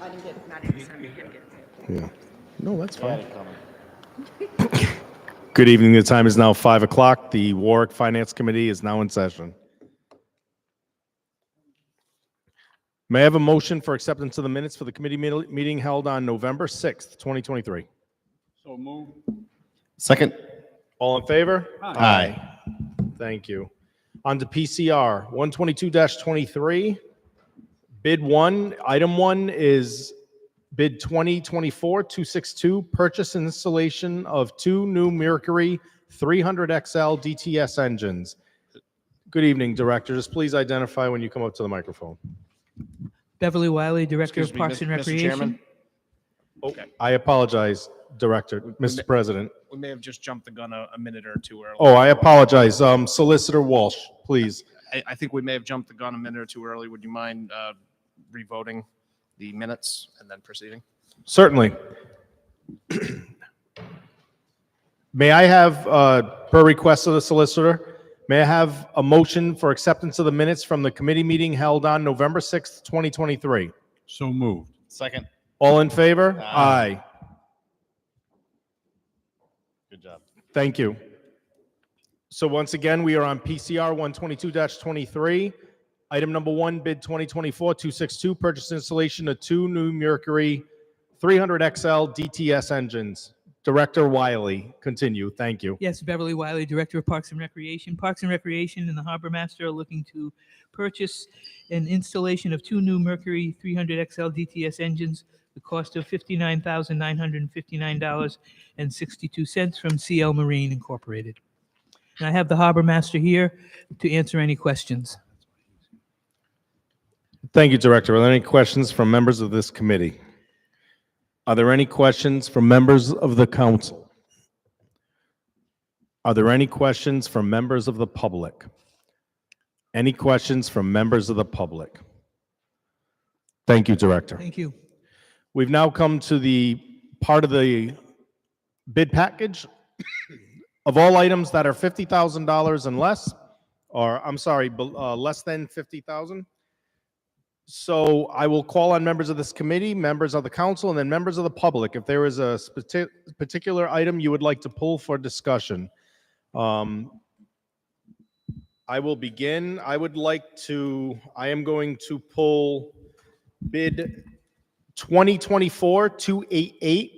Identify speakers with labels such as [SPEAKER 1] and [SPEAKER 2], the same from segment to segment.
[SPEAKER 1] I didn't get, not in December, you didn't get it.
[SPEAKER 2] Yeah. No, that's fine. Good evening. The time is now 5 o'clock. The Warwick Finance Committee is now in session. May I have a motion for acceptance of the minutes for the committee meeting held on November 6th, 2023?
[SPEAKER 3] So moved.
[SPEAKER 4] Second.
[SPEAKER 2] All in favor?
[SPEAKER 4] Aye.
[SPEAKER 2] Thank you. On to PCR 122-23. Bid 1, item 1 is bid 2024-262, purchase and installation of 2 new Mercury 300XL DTS engines. Good evening, directors. Please identify when you come up to the microphone.
[SPEAKER 5] Beverly Wiley, Director
[SPEAKER 4] Excuse
[SPEAKER 5] of
[SPEAKER 4] me,
[SPEAKER 5] Parks and
[SPEAKER 4] Mr.
[SPEAKER 5] Recreation.
[SPEAKER 4] Chairman?
[SPEAKER 2] Oh, I apologize, Director, Mr. President.
[SPEAKER 4] We may have just jumped the gun a minute or two early.
[SPEAKER 2] Oh, I apologize. Solicitor Walsh, please.
[SPEAKER 4] I think we may have jumped the gun a minute or two early. Would you mind revoting the minutes and then proceeding?
[SPEAKER 2] Certainly. May I have, per request of the solicitor, may I have a motion for acceptance of the minutes from the committee meeting held on November 6th, 2023?
[SPEAKER 3] So moved.
[SPEAKER 4] Second.
[SPEAKER 2] All in favor?
[SPEAKER 4] Aye. Good job.
[SPEAKER 2] Thank you. So once again, we are on PCR 122-23. Item number 1, bid 2024-262, purchase installation of 2 new Mercury 300XL DTS engines. Director Wiley, continue. Thank you.
[SPEAKER 5] Yes, Beverly Wiley, Director of Parks and Recreation. Parks and Recreation and the Harbor Master are looking to purchase an installation of 2 new Mercury 300XL DTS engines. The cost of $59,959.62 from CL Marine Incorporated. And I have the Harbor Master here to answer any questions.
[SPEAKER 2] Thank you, Director. Are there any questions from members of this committee? Are there any questions from members of the council? Are there any questions from members of the public? Any questions from members of the public? Thank you, Director.
[SPEAKER 5] Thank you.
[SPEAKER 2] We've now come to the part of the bid package of all items that are $50,000 and less, or I'm sorry, less than $50,000. So I will call on members of this committee, members of the council, and then members of the public. If there is a particular item you would like to pull for discussion. I will begin. I am going to pull bid 2024-288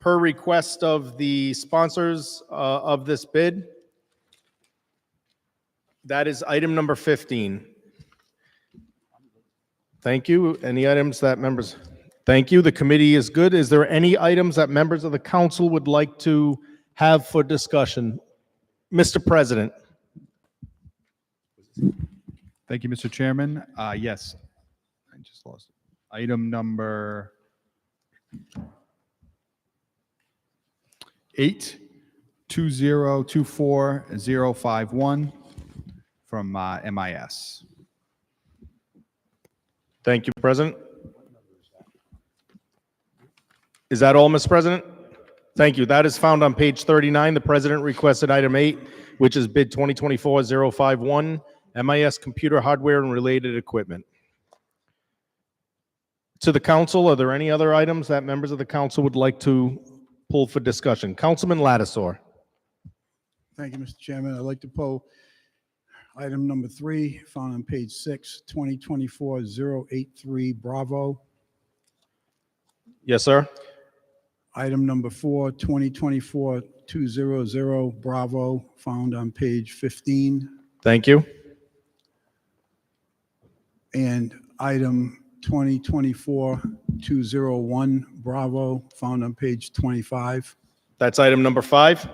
[SPEAKER 2] per request of the sponsors of this bid. That is item number 15. Thank you. Any items that members? Thank you. The committee is good. Is there any items that members of the council would like to have for discussion? Mr. President.
[SPEAKER 3] Thank you, Mr. Chairman. Yes, I just lost it. Item number 8, 2024051 from MIS.
[SPEAKER 2] Thank you, President. Is that all, Mr. President? Thank you. That is found on page 39. The President requested item 8, which is bid 2024-051, MIS computer hardware and related equipment. To the council, are there any other items that members of the council would like to pull for discussion? Councilman Lattisaw.
[SPEAKER 6] Thank you, Mr. Chairman. I'd like to pull item number 3, found on page 6, 2024-083 Bravo.
[SPEAKER 2] Yes, sir.
[SPEAKER 6] Item number 4, 2024-200 Bravo, found on page 15.
[SPEAKER 2] Thank you.
[SPEAKER 6] And item 2024-201 Bravo, found on page 25.
[SPEAKER 2] That's item number 5.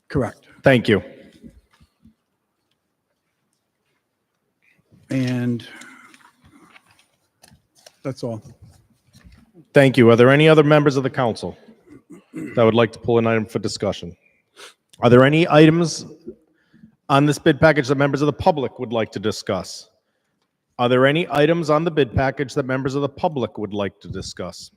[SPEAKER 6] Correct.
[SPEAKER 2] Thank you.
[SPEAKER 6] And that's all.
[SPEAKER 2] Thank you. Are there any other members of the council that would like to pull an item for discussion? Are there any items on this bid package that members of the public would like to discuss? Are there any items on the bid package that members of the public would like to discuss?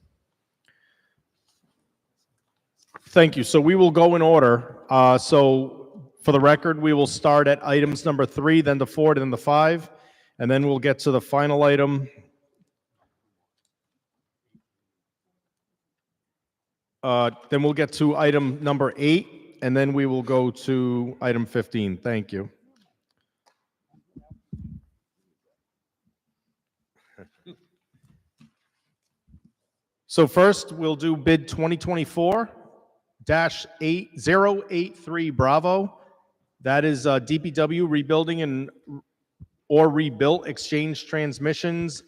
[SPEAKER 2] Thank you. So we will go in order. So for the record, we will start at items number 3, then the 4, then the 5. And then we'll get to the final item. Then we'll get to item number 8, and then we will go to item 15. Thank you. So first, we'll do bid 2024-8083 Bravo. That is DPW rebuilding or rebuilt exchange transmissions.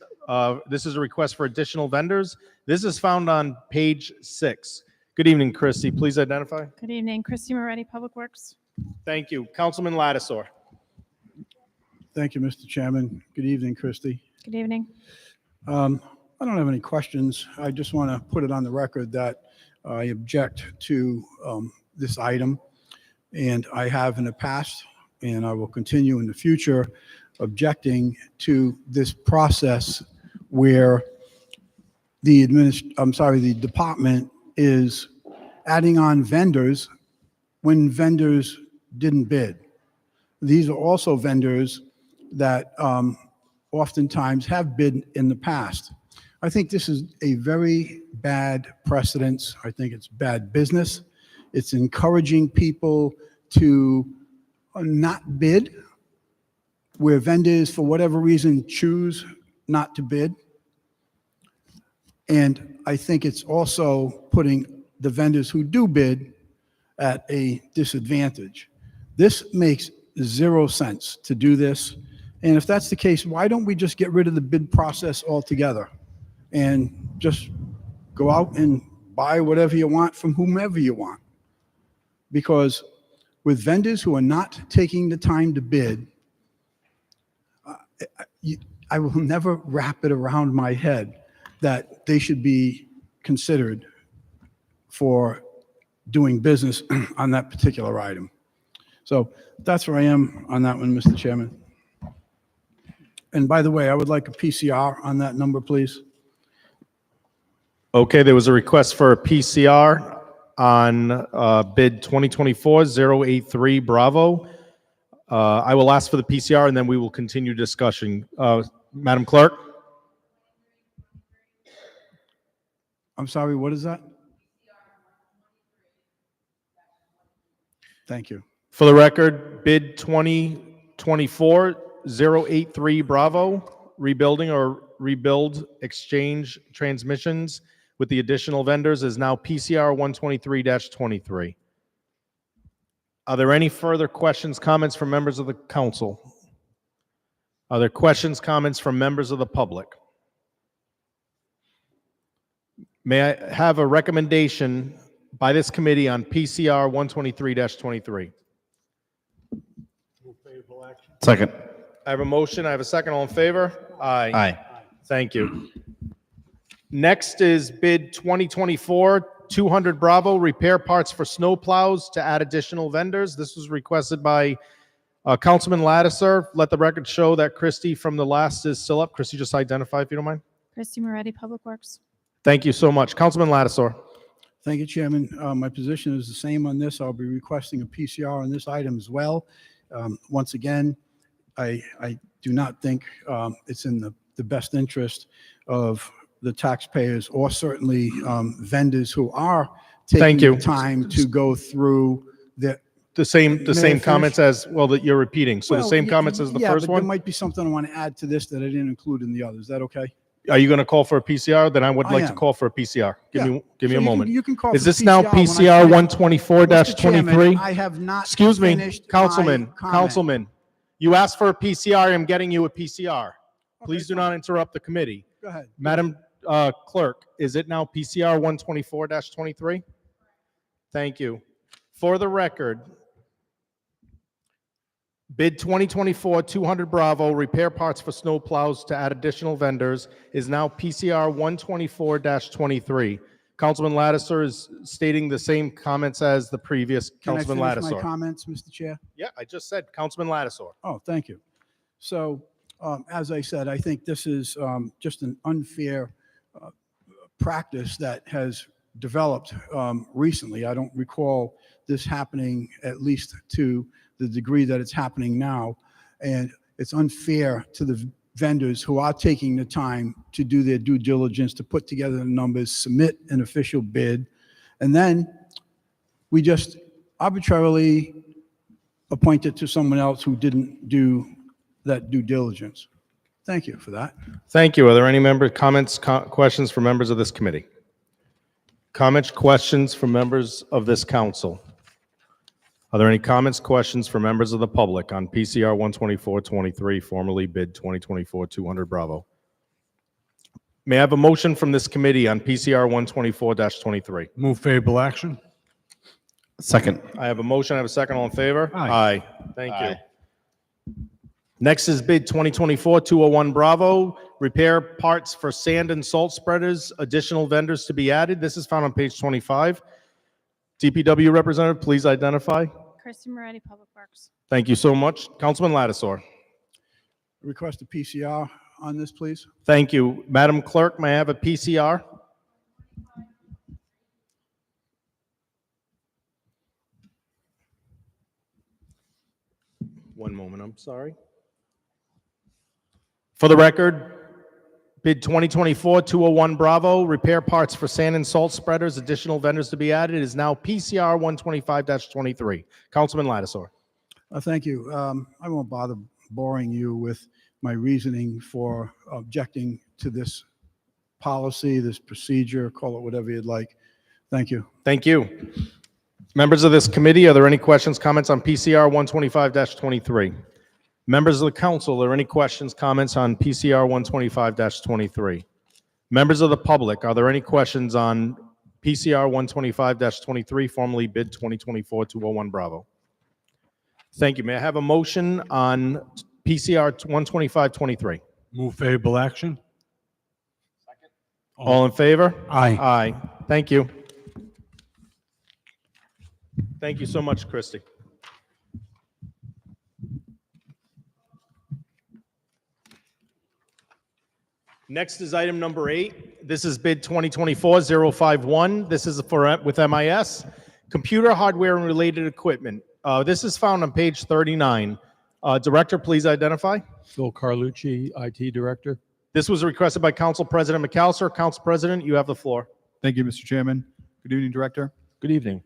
[SPEAKER 2] This is a request for additional vendors. This is found on page 6. Good evening, Christy. Please identify.
[SPEAKER 7] Good evening, Christy Moretti, Public Works.
[SPEAKER 2] Thank you. Councilman Lattisaw.
[SPEAKER 6] Thank you, Mr. Chairman. Good evening, Christie.
[SPEAKER 7] Good evening.
[SPEAKER 6] I don't have any questions. I just want to put it on the record that I object to this item, and I have in the past, and I will continue in the future, objecting to this process where the department is adding on vendors when vendors didn't bid. These are also vendors that oftentimes have bid in the past. I think this is a very bad precedence. I think it's bad business. It's encouraging people to not bid where vendors, for whatever reason, choose not to bid. And I think it's also putting the vendors who do bid at a disadvantage. This makes zero sense to do this. And if that's the case, why don't we just get rid of the bid process altogether and just go out and buy whatever you want from whomever you want? Because with vendors who are not taking the time to bid, I will never wrap it around my head that they should be considered for doing business on that particular item. So that's where I am on that one, Mr. Chairman. And by the way, I would like a PCR on that number, please.
[SPEAKER 2] Okay, there was a request for a PCR on bid 2024-083 Bravo. I will ask for the PCR and then we will continue discussion. Madam Clerk?
[SPEAKER 6] I'm sorry, what is that? Thank you.
[SPEAKER 2] For the record, bid 2024-083 Bravo, rebuilding or rebuild exchange transmissions with the additional vendors is now PCR 123-23. Are there any further questions, comments from members of the council? Are there questions, comments from members of the public? May I have a recommendation by this committee on PCR 123-23?
[SPEAKER 8] Second.
[SPEAKER 2] I have a motion. I have a second. All in favor? Aye.
[SPEAKER 8] Aye.
[SPEAKER 2] Thank you. Next is bid 2024-200 Bravo, repair parts for snow plows to add additional vendors. This was requested by Councilman Lattiser. Let the record show that Christy from the last is still up. Christy, just identify if you don't mind.
[SPEAKER 7] Christy Moretti, Public Works.
[SPEAKER 2] Thank you so much. Councilman Lattiser.
[SPEAKER 6] Thank you, Chairman. My position is the same on this. I'll be requesting a PCR on this item as well. Once again, I do not think it's in the best interest of the taxpayers or certainly vendors who are taking
[SPEAKER 2] Thank you.
[SPEAKER 6] the time to go through the
[SPEAKER 2] The
[SPEAKER 6] May I
[SPEAKER 2] same
[SPEAKER 6] finish?
[SPEAKER 2] comments as, well, that you're repeating. So the same comments as the first
[SPEAKER 6] but there
[SPEAKER 2] one?
[SPEAKER 6] might be something I want to add to this that I didn't include in the others. Is that okay?
[SPEAKER 2] Are you going to call for a PCR? Then I would
[SPEAKER 6] I
[SPEAKER 2] like to
[SPEAKER 6] am.
[SPEAKER 2] call for a PCR. Give
[SPEAKER 6] Yeah.
[SPEAKER 2] me
[SPEAKER 6] So
[SPEAKER 2] a moment.
[SPEAKER 6] You can call
[SPEAKER 2] Is
[SPEAKER 6] for
[SPEAKER 2] this now
[SPEAKER 6] when I
[SPEAKER 2] PCR
[SPEAKER 6] finish.
[SPEAKER 2] 124-23?
[SPEAKER 6] Mr. Chairman, I have not
[SPEAKER 2] Excuse me,
[SPEAKER 6] finished my
[SPEAKER 2] Councilman,
[SPEAKER 6] comment.
[SPEAKER 2] Councilman. You asked for a PCR. I'm getting you a PCR. Please do
[SPEAKER 6] fine.
[SPEAKER 2] not interrupt the committee.
[SPEAKER 6] Go ahead.
[SPEAKER 2] Madam Clerk, is it now PCR 124-23? Thank you. For the record, bid 2024-200 Bravo, repair parts for snow plows to add additional vendors is now PCR 124-23. Councilman Lattiser is stating the same comments as the previous
[SPEAKER 6] Can I
[SPEAKER 2] Councilman
[SPEAKER 6] finish my
[SPEAKER 2] Lattiser.
[SPEAKER 6] comments, Mr. Chair?
[SPEAKER 2] Yeah, I just said Councilman Lattiser.
[SPEAKER 6] Oh, thank you. So, as I said, I think this is just an unfair practice that has developed recently. I don't recall this happening, at least to the degree that it's happening now. And it's unfair to the vendors who are taking the time to do their due diligence, to put together the numbers, submit an official bid, and then we just arbitrarily appoint it to someone else who didn't do that due diligence. Thank you for that.
[SPEAKER 2] Thank you. Are there any comments, questions from members of this committee? Comments, questions from members of this council? Are there any comments, questions from members of the public on PCR 12423, formerly bid 2024-200 Bravo? May I have a motion from this committee on PCR 124-23?
[SPEAKER 8] Move favorable action.
[SPEAKER 3] Second.
[SPEAKER 2] I have a motion. I have a second. All in favor?
[SPEAKER 8] Aye.
[SPEAKER 2] Thank you. Next is bid 2024-201 Bravo, repair parts for sand and salt spreaders, additional vendors to be added. This is found on page 25. DPW representative, please identify.
[SPEAKER 7] Christy Moretti, Public Works.
[SPEAKER 2] Thank you so much. Councilman Lattisaur.
[SPEAKER 6] Request a PCR on this, please.
[SPEAKER 2] Thank you. Madam Clerk, may I have a PCR? One moment, I'm sorry. For the record, bid 2024-201 Bravo, repair parts for sand and salt spreaders, additional vendors to be added, is now PCR 125-23. Councilman Lattisaur.
[SPEAKER 6] Thank you. I won't bother boring you with my reasoning for objecting to this policy, this procedure, call it whatever you'd like. Thank you.
[SPEAKER 2] Thank you. Members of this committee, are there any questions, comments on PCR 125-23? Members of the council, are there any questions, comments on PCR 125-23? Members of the public, are there any questions on PCR 125-23, formerly bid 2024-201 Bravo? Thank you. May I have a motion on PCR 125-23?
[SPEAKER 8] Move favorable action.
[SPEAKER 2] All in favor?
[SPEAKER 8] Aye.
[SPEAKER 2] Aye. Thank you. Thank you so much, Christy. Next is item number 8. This is bid 2024-051. This is with MIS, computer hardware and related equipment. This is found on page 39. Director, please identify.
[SPEAKER 9] Phil Carlucci, IT Director.
[SPEAKER 2] This was requested by Council President McAllister. Council President, you have the floor.
[SPEAKER 3] Thank you, Mr. Chairman. Good evening, Director.
[SPEAKER 9] Good evening.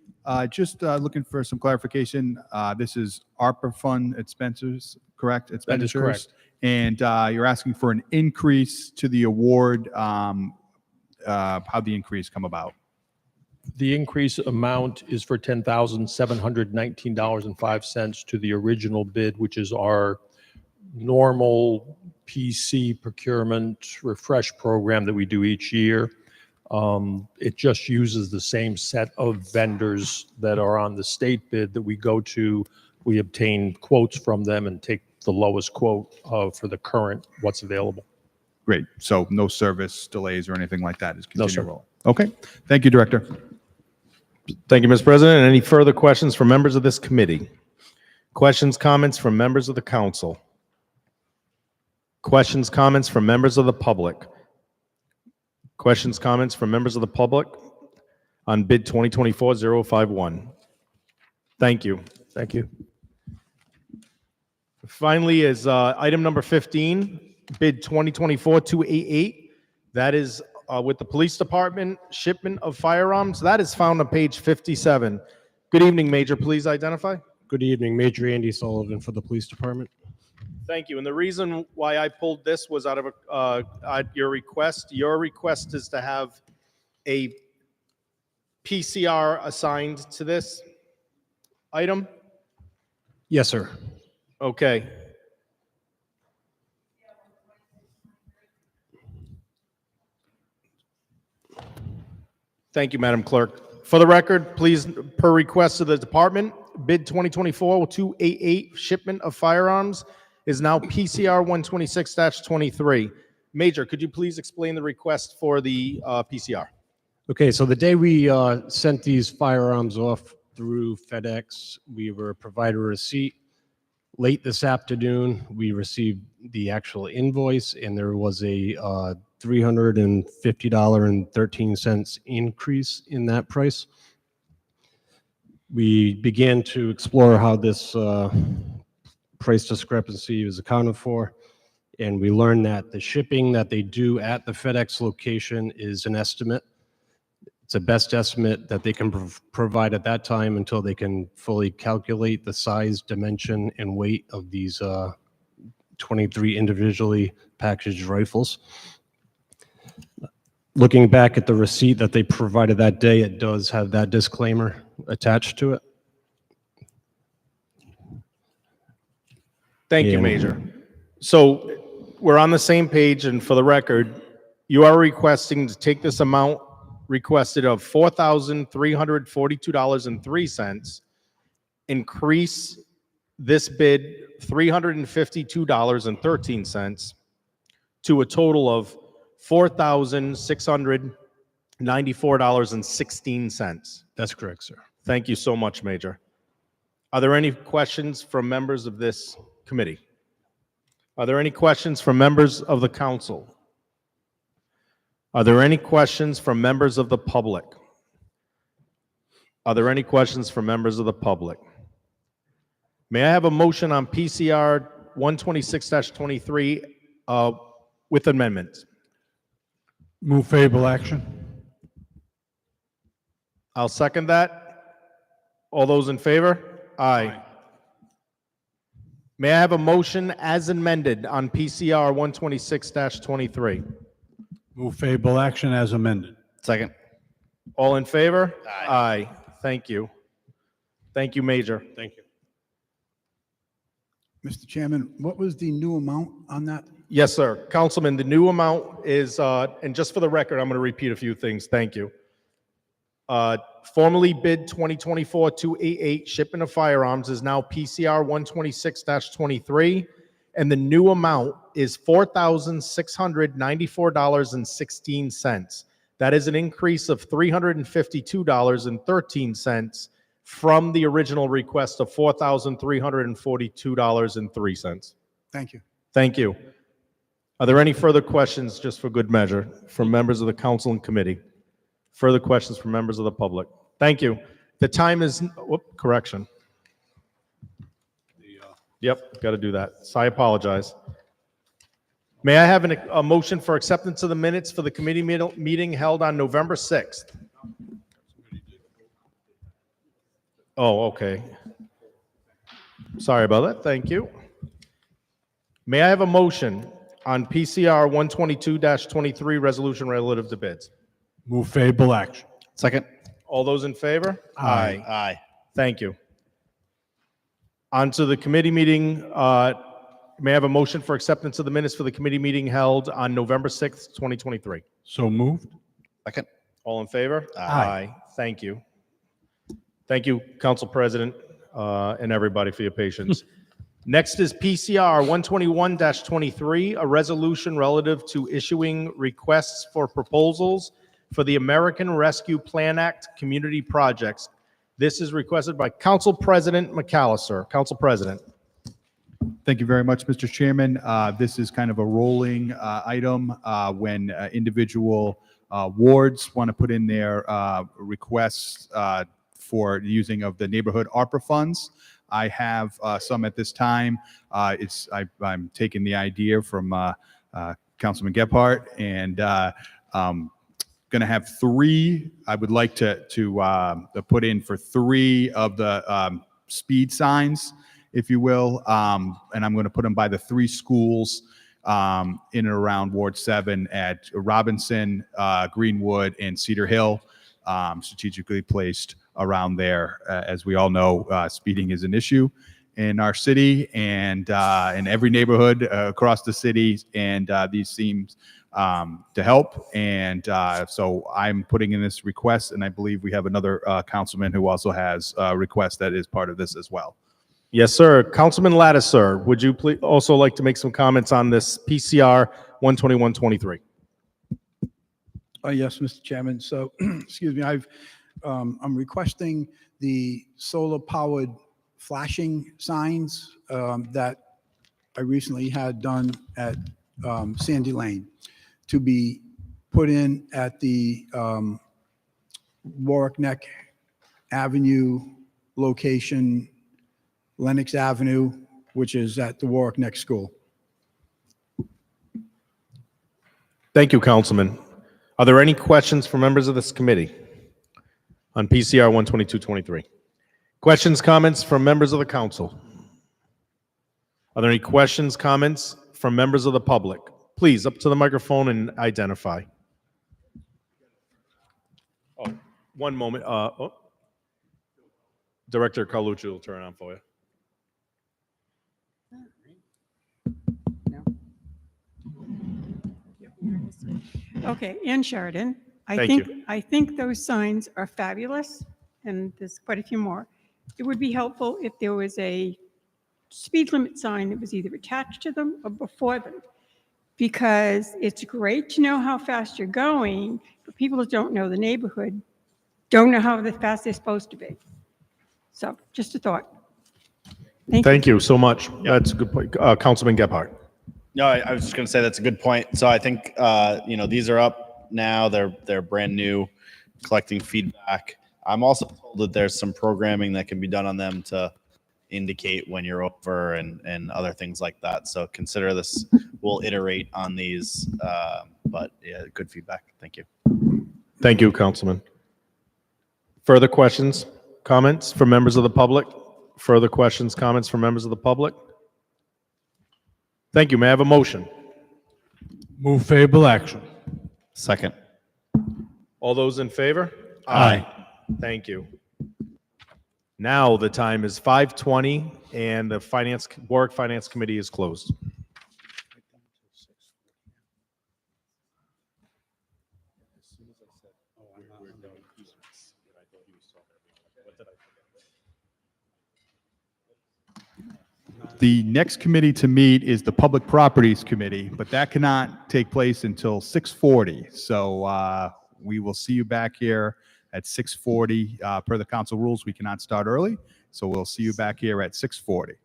[SPEAKER 3] Just looking for some clarification. This is ARPA fund expenses, correct? Expenditures?
[SPEAKER 9] correct.
[SPEAKER 3] And you're asking for an increase to the award. How'd the increase come about?
[SPEAKER 9] The increase amount is for $10,719.05 to the original bid, which is our normal PC procurement refresh program that we do each year. It just uses the same set of vendors that are on the state bid that we go to. We obtain quotes from them and take the lowest quote for the current what's available.
[SPEAKER 3] Great. So no service delays or anything like that is
[SPEAKER 9] No,
[SPEAKER 3] continuing
[SPEAKER 9] sir.
[SPEAKER 3] to roll. Okay. Thank you, Director.
[SPEAKER 2] Thank you, Mr. President. Any further questions from members of this committee? Questions, comments from members of the council? Questions, comments from members of the public? Questions, comments from members of the public on bid 2024-051? Thank you.
[SPEAKER 9] Thank you.
[SPEAKER 2] Finally is item number 15, bid 2024-288. That is with the police department, shipment of firearms. That is found on page 57. Good evening, Major. Please identify.
[SPEAKER 9] Good evening, Major Andy Sullivan for the Police Department.
[SPEAKER 2] Thank you. And the reason why I pulled this was out of your request. Your request is to have a PCR assigned to this item.
[SPEAKER 9] Yes, sir.
[SPEAKER 2] Okay. Thank you, Madam Clerk. For the record, please, per request of the department, bid 2024-288 shipment of firearms is now PCR 126-23. Major, could you please explain the request for the PCR?
[SPEAKER 9] Okay, so the day we sent these firearms off through FedEx, we were provided a receipt. Late this afternoon, we received the actual invoice, and there was a $350.13 increase in that price. We began to explore how this price discrepancy is accounted for.
[SPEAKER 10] And we learned that the shipping that they do at the FedEx location is an estimate. It's a best estimate that they can provide at that time until they can fully calculate the size, dimension, and weight of these 23 individually packaged rifles. Looking back at the receipt that they provided that day, it does have that disclaimer attached to it.
[SPEAKER 2] Thank you,
[SPEAKER 10] And-
[SPEAKER 2] Major. So we're on the same page, and for the record, you are requesting to take this amount requested of $4,342.03, increase this bid $352.13 to a total of $4,694.16.
[SPEAKER 10] That's correct, sir.
[SPEAKER 2] Thank you so much, Major. Are there any questions from members of this committee? Are there any questions from members of the council? Are there any questions from members of the public? Are there any questions from members of the public? May I have a motion on PCR 126-23 with amendments?
[SPEAKER 8] Move favorable action.
[SPEAKER 2] I'll second that. All those in favor? Aye. May I have a motion as amended on PCR 126-23?
[SPEAKER 8] Move favorable action as amended.
[SPEAKER 11] Second.
[SPEAKER 2] All in favor?
[SPEAKER 11] Aye.
[SPEAKER 2] Thank you. Thank you, Major.
[SPEAKER 10] Thank you.
[SPEAKER 6] Mr. Chairman, what was the new amount on that?
[SPEAKER 2] Yes, sir. Councilman, the new amount is, and just for the record, I'm going to repeat a few things. Thank you. Formerly bid 2024-288 shipment of firearms is now PCR 126-23, and the new amount is $4,694.16. That is an increase of $352.13 from the original request of $4,342.03.
[SPEAKER 6] Thank you.
[SPEAKER 2] Thank you. Are there any further questions, just for good measure, from members of the council and committee? Further questions from members of the public? Thank you. The time is, correction. Yep, got to do that. So I apologize. May I have a motion for acceptance of the minutes for the committee meeting held on November 6th? Oh, okay. Sorry about that. Thank you. May I have a motion on PCR 122-23 resolution relative to bids?
[SPEAKER 8] Move favorable action.
[SPEAKER 11] Second.
[SPEAKER 2] All those in favor?
[SPEAKER 11] Aye.
[SPEAKER 2] Thank you. On to the committee meeting. May I have a motion for acceptance of the minutes for the committee meeting held on November 6th, 2023?
[SPEAKER 8] So moved.
[SPEAKER 11] Second.
[SPEAKER 2] All in favor?
[SPEAKER 8] Aye.
[SPEAKER 2] Thank you. Thank you, Council President, and everybody for your patience. Next is PCR 121-23, a resolution relative to issuing requests for proposals for the American Rescue Plan Act community projects. This is requested by Council President McAllister. Council President.
[SPEAKER 3] Thank you very much, Mr. Chairman. This is kind of a rolling item when individual wards want to put in their requests for using of the neighborhood ARPA funds. I have some at this time. I'm taking the idea from Councilman Gephardt, and going to have three. I would like to put in for three of the speed signs, if you will, and I'm going to put them by the three schools in and around Ward 7 at Robinson, Greenwood, and Cedar Hill, strategically placed around there. As we all know, speeding is an issue in our city and in every neighborhood across the city, and these seems to help. And so I'm putting in this request, and I believe we have another councilman who also has a request that is part of this as well.
[SPEAKER 2] Yes, sir. Councilman Lattiser, would you please also like to make some comments on this PCR 121-23?
[SPEAKER 6] Yes, Mr. Chairman. So, excuse me, I'm requesting the solar-powered flashing signs that I recently had done at Sandy Lane to be put in at the Warwick Neck Avenue location, Lenox Avenue, which is at the Warwick Neck School.
[SPEAKER 2] Thank you, Councilman. Are there any questions for members of this committee on PCR 12223? Questions, comments from members of the council? Are there any questions, comments from members of the public? Please, up to the microphone and identify. Oh, one moment. Director Carlucci will turn it on for you.
[SPEAKER 12] Okay, Ann Sheridan.
[SPEAKER 2] Thank you.
[SPEAKER 12] I think those signs are fabulous, and there's quite a few more. It would be helpful if there was a speed limit sign that was either attached to them or before them, because it's great to know how fast you're going, but people that don't know the neighborhood don't know how fast they're supposed to be. So just a thought.
[SPEAKER 2] Thank you so much. That's a good point. Councilman Gephardt.
[SPEAKER 11] No, I was just going to say that's a good point. So I think, these are up now. They're brand new, collecting feedback. I'm also told that there's some programming that can be done on them to indicate when you're over and other things like that. So consider this. We'll iterate on these, but yeah, good feedback. Thank you.
[SPEAKER 2] Thank you, Councilman. Further questions, comments from members of the public? Further questions, comments from members of the public? Thank you. May I have a motion?
[SPEAKER 8] Move favorable action.
[SPEAKER 11] Second.
[SPEAKER 2] All those in favor?
[SPEAKER 8] Aye.
[SPEAKER 2] Thank you. Now the time is 5:20 and the Warwick Finance Committee is closed.
[SPEAKER 3] The next committee to meet is the Public Properties Committee, but that cannot take place until 6:40. So we will see you back here at 6:40. Per the council rules, we cannot start early, so we'll see you back here at 6:40.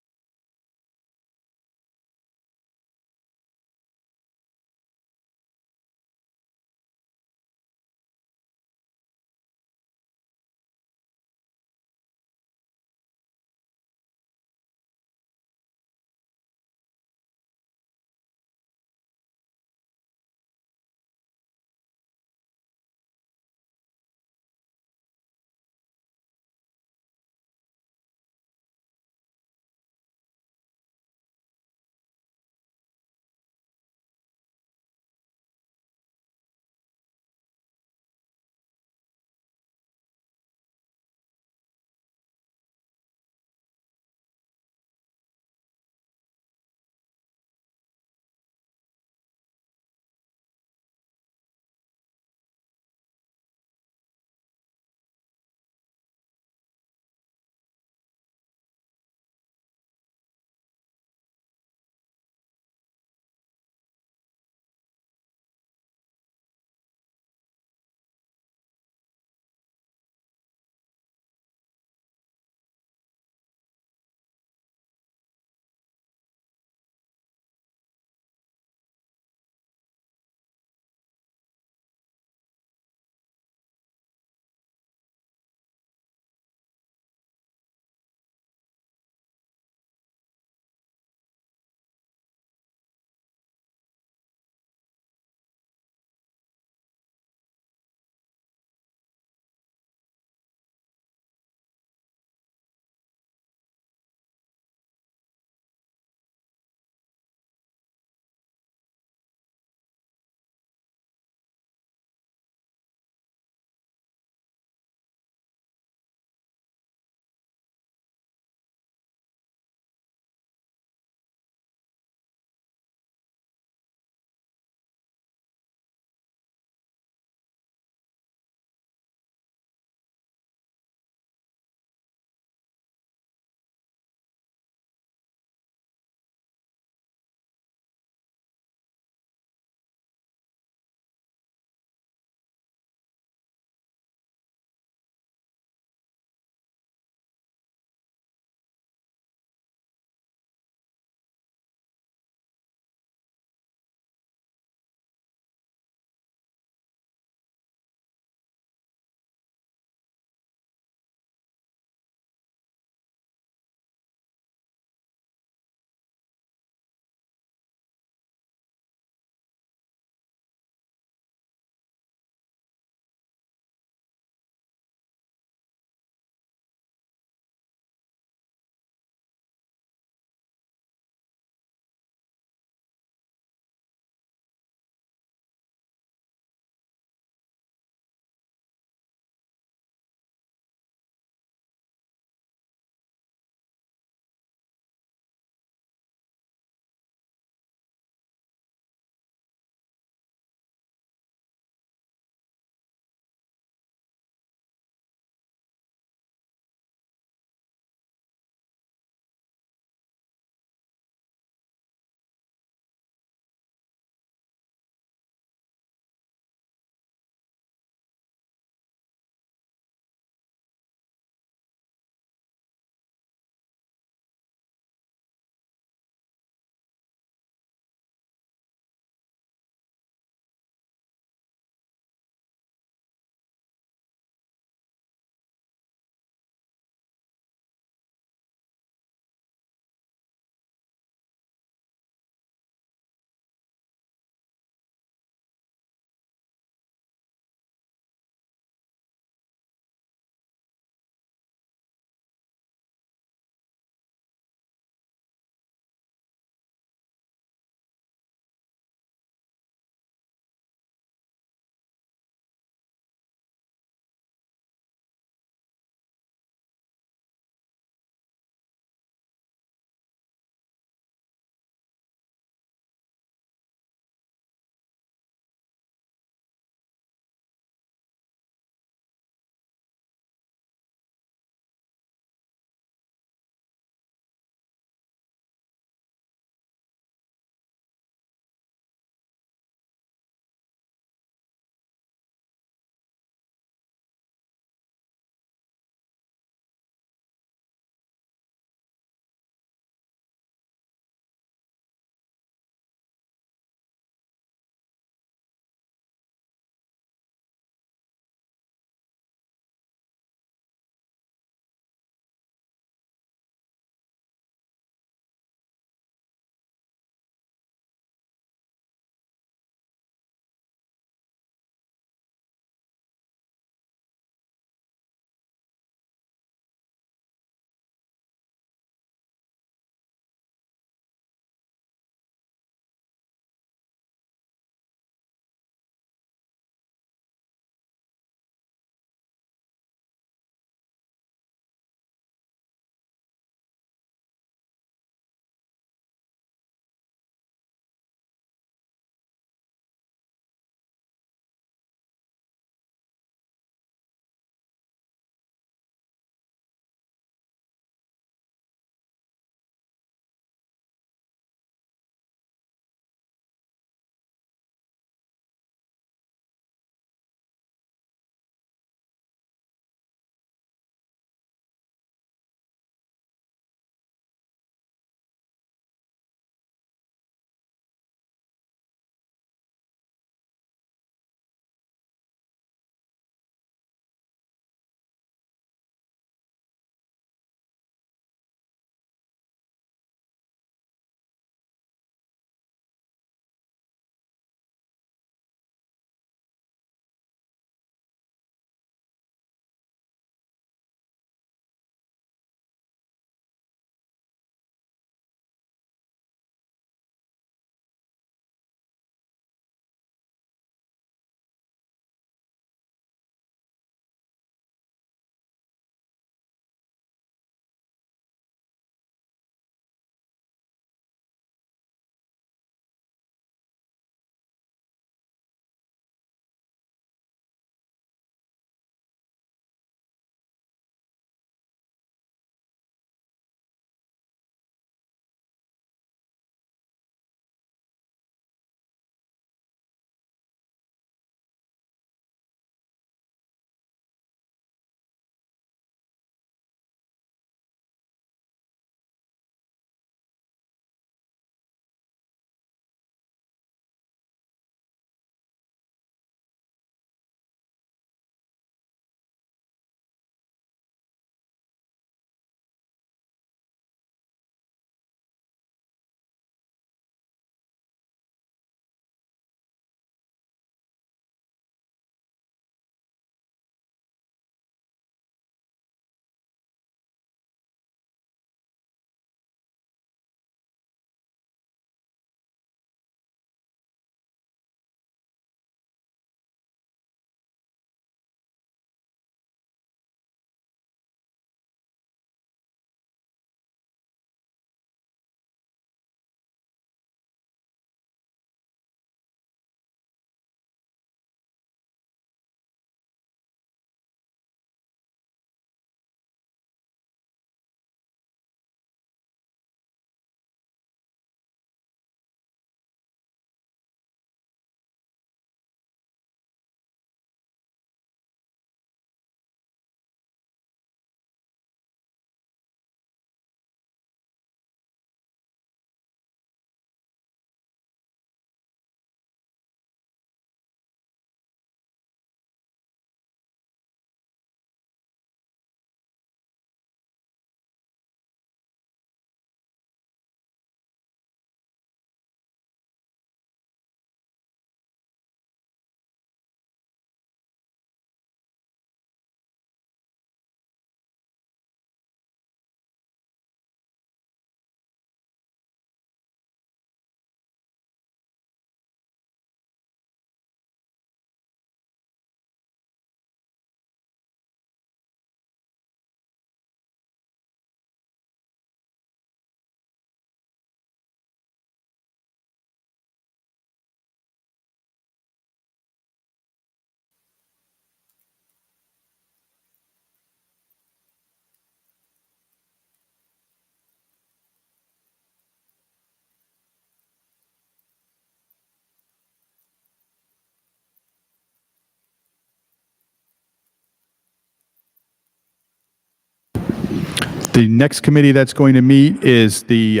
[SPEAKER 3] The next committee that's going to meet is the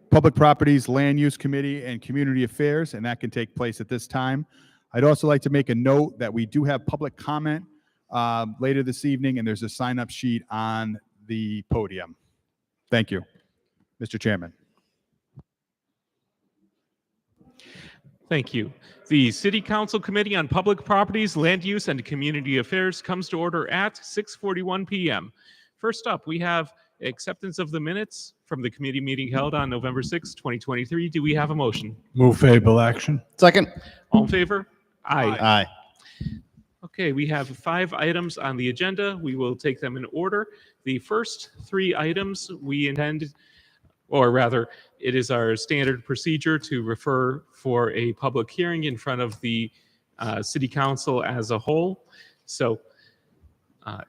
[SPEAKER 3] Public Properties, Land Use Committee, and Community Affairs, and that can take place at this time. I'd also like to make a note that we do have public comment later this evening, and there's a sign-up sheet on the podium. Thank you. Mr. Chairman.
[SPEAKER 13] Thank you. The City Council Committee on Public Properties, Land Use, and Community Affairs comes to order at 6:41 p.m. First up, we have acceptance of the minutes from the committee meeting held on November 6, 2023. Do we have a motion?
[SPEAKER 8] Move favorable action.
[SPEAKER 11] Second.
[SPEAKER 13] All in favor?
[SPEAKER 11] Aye.
[SPEAKER 13] Okay, we have 5 items on the agenda. We will take them in order. The first 3 items we intend, or rather, it is our standard procedure to refer for a public hearing in front of the City Council as a whole. So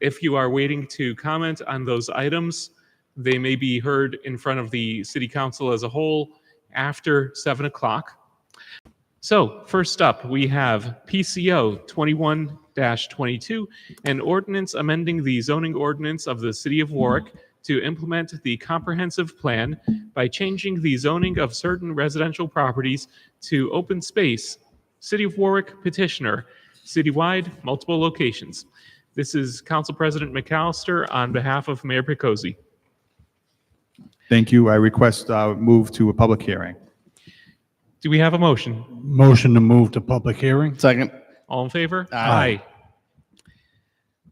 [SPEAKER 13] if you are waiting to comment on those items, they may be heard in front of the City Council as a whole after 7 o'clock. So first up, we have PCO 21-22, an ordinance amending the zoning ordinance of the City of Warwick to implement the comprehensive plan by changing the zoning of certain residential properties to open space. City of Warwick petitioner, citywide, multiple locations. This is Council President McAllister on behalf of Mayor Picozzi.
[SPEAKER 3] Thank you. I request move to a public hearing.
[SPEAKER 13] Do we have a motion?
[SPEAKER 8] Motion to move to public hearing.
[SPEAKER 11] Second.
[SPEAKER 13] All in favor?
[SPEAKER 11] Aye.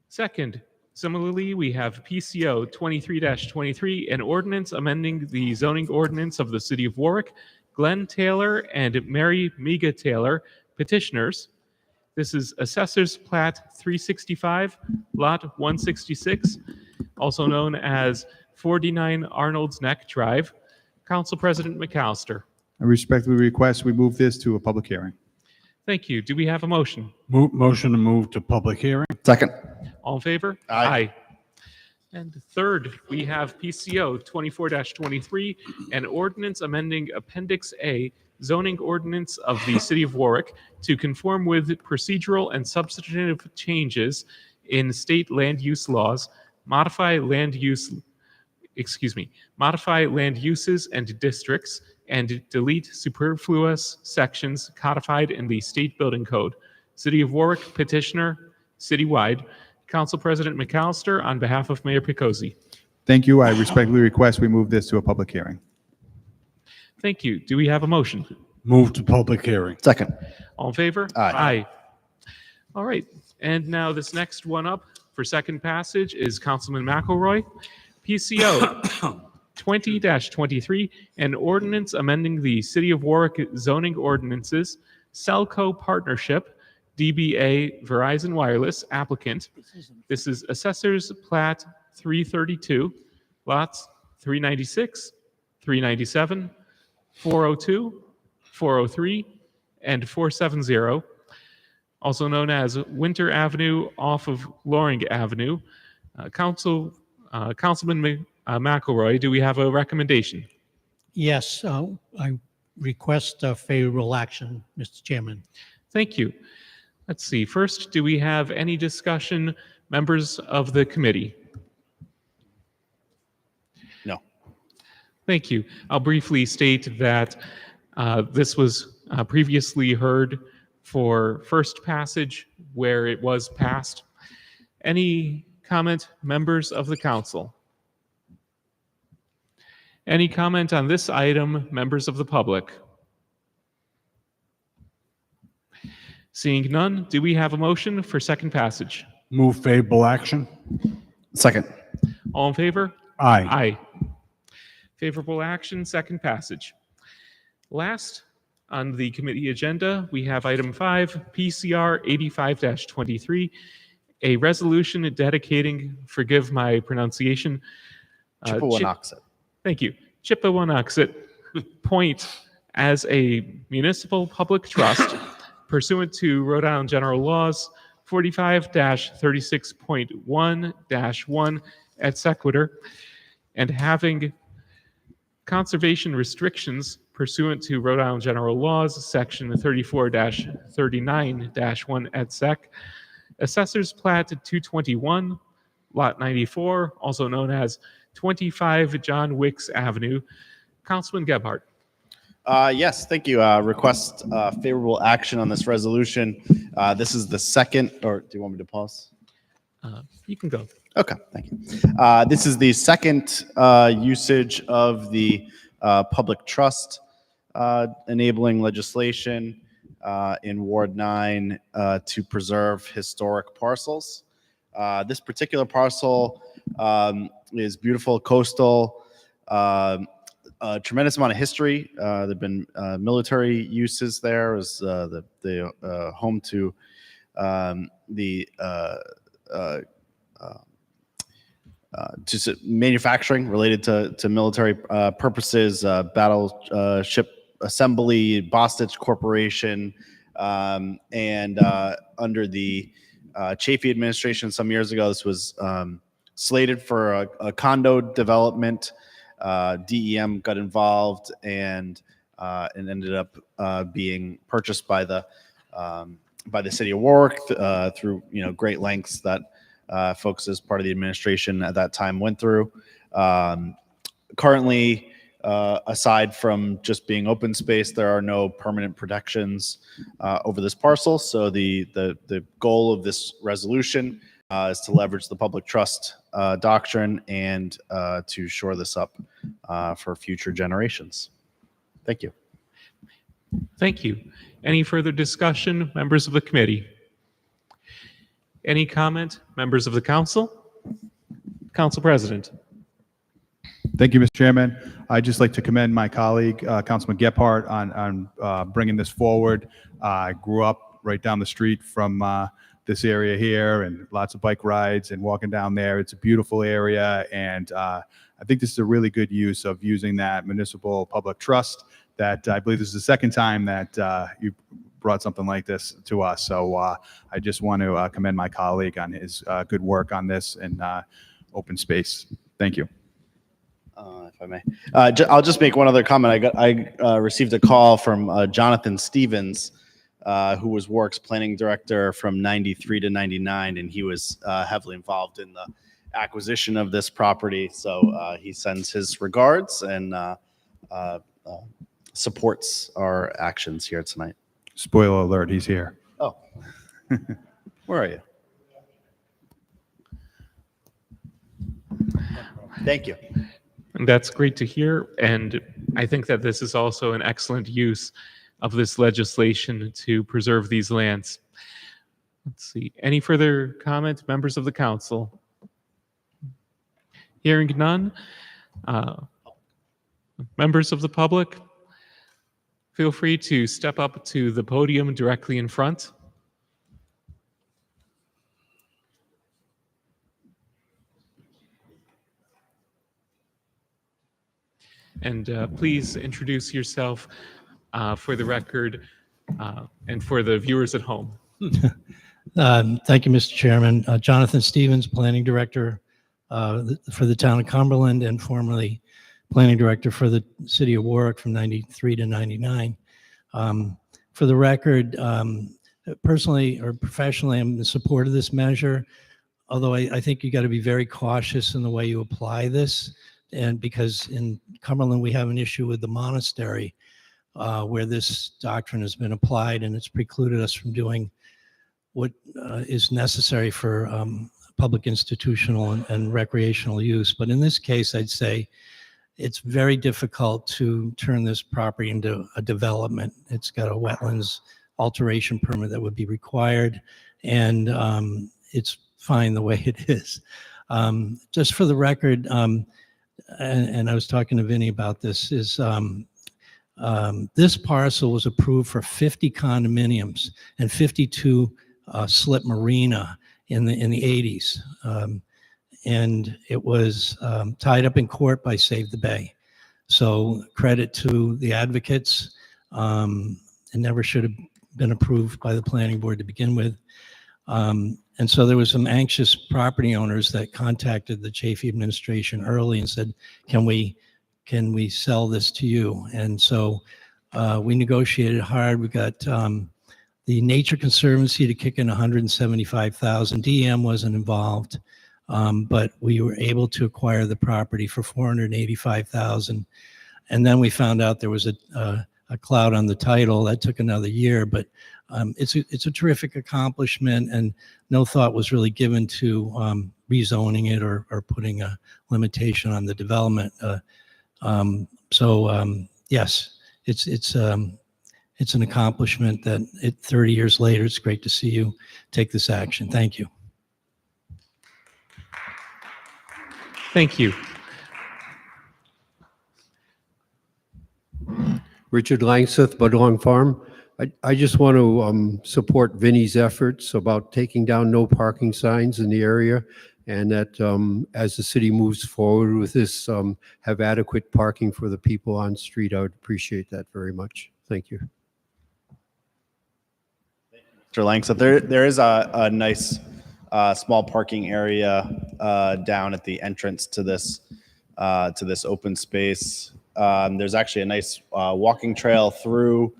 [SPEAKER 13] Second, similarly, we have PCO 23-23, an ordinance amending the zoning ordinance of the City of Warwick. Glenn Taylor and Mary Miga Taylor, petitioners. This is Assessor's Plat 365, Lot 166, also known as 49 Arnold's Neck Drive. Council President McAllister.
[SPEAKER 3] I respectfully request we move this to a public hearing.
[SPEAKER 13] Thank you. Do we have a motion?
[SPEAKER 8] Motion to move to public hearing.
[SPEAKER 11] Second.
[SPEAKER 13] All in favor?
[SPEAKER 11] Aye.
[SPEAKER 13] And third, we have PCO 24-23, an ordinance amending Appendix A, zoning ordinance of the City of Warwick to conform with procedural and substantive changes in state land use laws, modify land uses and districts, and delete superfluous sections codified in the State Building Code. City of Warwick petitioner, citywide. Council President McAllister on behalf of Mayor Picozzi.
[SPEAKER 3] Thank you. I respectfully request we move this to a public hearing.
[SPEAKER 13] Thank you. Do we have a motion?
[SPEAKER 8] Move to public hearing.
[SPEAKER 11] Second.
[SPEAKER 13] All in favor?
[SPEAKER 11] Aye.
[SPEAKER 13] All right. And now this next one up for second passage is Councilman McElroy. PCO 20-23, an ordinance amending the City of Warwick zoning ordinances, Cellco Partnership, DBA Verizon Wireless applicant. This is Assessor's Plat 332, lots 396, 397, 402, 403, and 470, also known as Winter Avenue off of Loring Avenue. Councilman McElroy, do we have a recommendation?
[SPEAKER 14] Yes, I request favorable action, Mr. Chairman.
[SPEAKER 13] Thank you. Let's see. First, do we have any discussion, members of the committee?
[SPEAKER 11] No.
[SPEAKER 13] Thank you. I'll briefly state that this was previously heard for first passage where it was passed. Any comment, members of the council? Any comment on this item, members of the public? Seeing none, do we have a motion for second passage?
[SPEAKER 8] Move favorable action.
[SPEAKER 11] Second.
[SPEAKER 13] All in favor?
[SPEAKER 8] Aye.
[SPEAKER 13] Aye. Favorable action, second passage. Last on the committee agenda, we have item 5, PCR 85-23, a resolution dedicating, forgive my pronunciation,
[SPEAKER 11] Chippewa-Noxet.
[SPEAKER 13] Thank you, Chippewa-Noxet Point as a municipal public trust pursuant to Rhode Island General Laws 45-36.1-1 et sequitur, and having conservation restrictions pursuant to Rhode Island General Laws Section 34-39-1 et sec. Assessor's Plat 221, Lot 94, also known as 25 John Wicks Avenue. Councilman Gebhardt.
[SPEAKER 11] Yes, thank you. Request favorable action on this resolution. This is the second, or do you want me to pause?
[SPEAKER 13] You can go.
[SPEAKER 11] Okay, thank you. This is the second usage of the public trust enabling legislation in Ward 9 to preserve historic parcels. This particular parcel is beautiful, coastal, a tremendous amount of history. There have been military uses there as the home to just manufacturing related to military purposes, battleship assembly, Bostitch Corporation, and under the Chafee administration some years ago, this was slated for a condo development. DEM got involved and ended up being purchased by the city of Warwick through great lengths that folks as part of the administration at that time went through. Currently, aside from just being open space, there are no permanent protections over this parcel. So the goal of this resolution is to leverage the public trust doctrine and to shore this up for future generations. Thank you.
[SPEAKER 13] Thank you. Any further discussion, members of the committee? Any comment, members of the council? Council President.
[SPEAKER 3] Thank you, Mr. Chairman. I'd just like to commend my colleague, Councilman Gebhardt, on bringing this forward. I grew up right down the street from this area here, and lots of bike rides and walking down there. It's a beautiful area, and I think this is a really good use of using that municipal public trust. That I believe this is the second time that you brought something like this to us. So I just want to commend my colleague on his good work on this and open space. Thank you.
[SPEAKER 11] If I may, I'll just make one other comment. I received a call from Jonathan Stevens, who was Warwick's planning director from 93 to 99, and he was heavily involved in the acquisition of this property. So he sends his regards and supports our actions here tonight.
[SPEAKER 3] Spoiler alert, he's here.
[SPEAKER 11] Oh, where are you? Thank you.
[SPEAKER 13] And that's great to hear. And I think that this is also an excellent use of this legislation to preserve these lands. Let's see. Any further comment, members of the council? Hearing none. Members of the public, feel free to step up to the podium directly in front. And please introduce yourself for the record and for the viewers at home.
[SPEAKER 14] Thank you, Mr. Chairman. Jonathan Stevens, Planning Director for the town of Cumberland and formerly Planning Director for the city of Warwick from 93 to 99. For the record, personally or professionally, I'm in support of this measure, although I think you got to be very cautious in the way you apply this. And because in Cumberland, we have an issue with the monastery where this doctrine has been applied, and it's precluded us from doing what is necessary for public institutional and recreational use. But in this case, I'd say it's very difficult to turn this property into a development. It's got a wetlands alteration permit that would be required, and it's fine the way it is. Just for the record, and I was talking to Vinny about this, is this parcel was approved for 50 condominiums and 52 slip marina in the 80s. And it was tied up in court by Save the Bay. So credit to the advocates. It never should have been approved by the planning board to begin with. And so there was some anxious property owners that contacted the Chafee administration early and said, can we sell this to you? And so we negotiated hard. We got the Nature Conservancy to kick in $175,000. DM wasn't involved. But we were able to acquire the property for $485,000. And then we found out there was a cloud on the title that took another year, but it's a terrific accomplishment, and no thought was really given to rezoning it or putting a limitation on the development. Yes, it's an accomplishment that 30 years later, it's great to see you take this action. Thank you.
[SPEAKER 13] Thank you.
[SPEAKER 15] Richard Langseth, Budlong Farm. I just want to support Vinnie's efforts about taking down no parking signs in the area, and that as the city moves forward with this, have adequate parking for the people on street. I would appreciate that very much. Thank you.
[SPEAKER 11] Mr. Langseth, there is a nice small parking area down at the entrance to this open space. There's actually a nice walking trail through,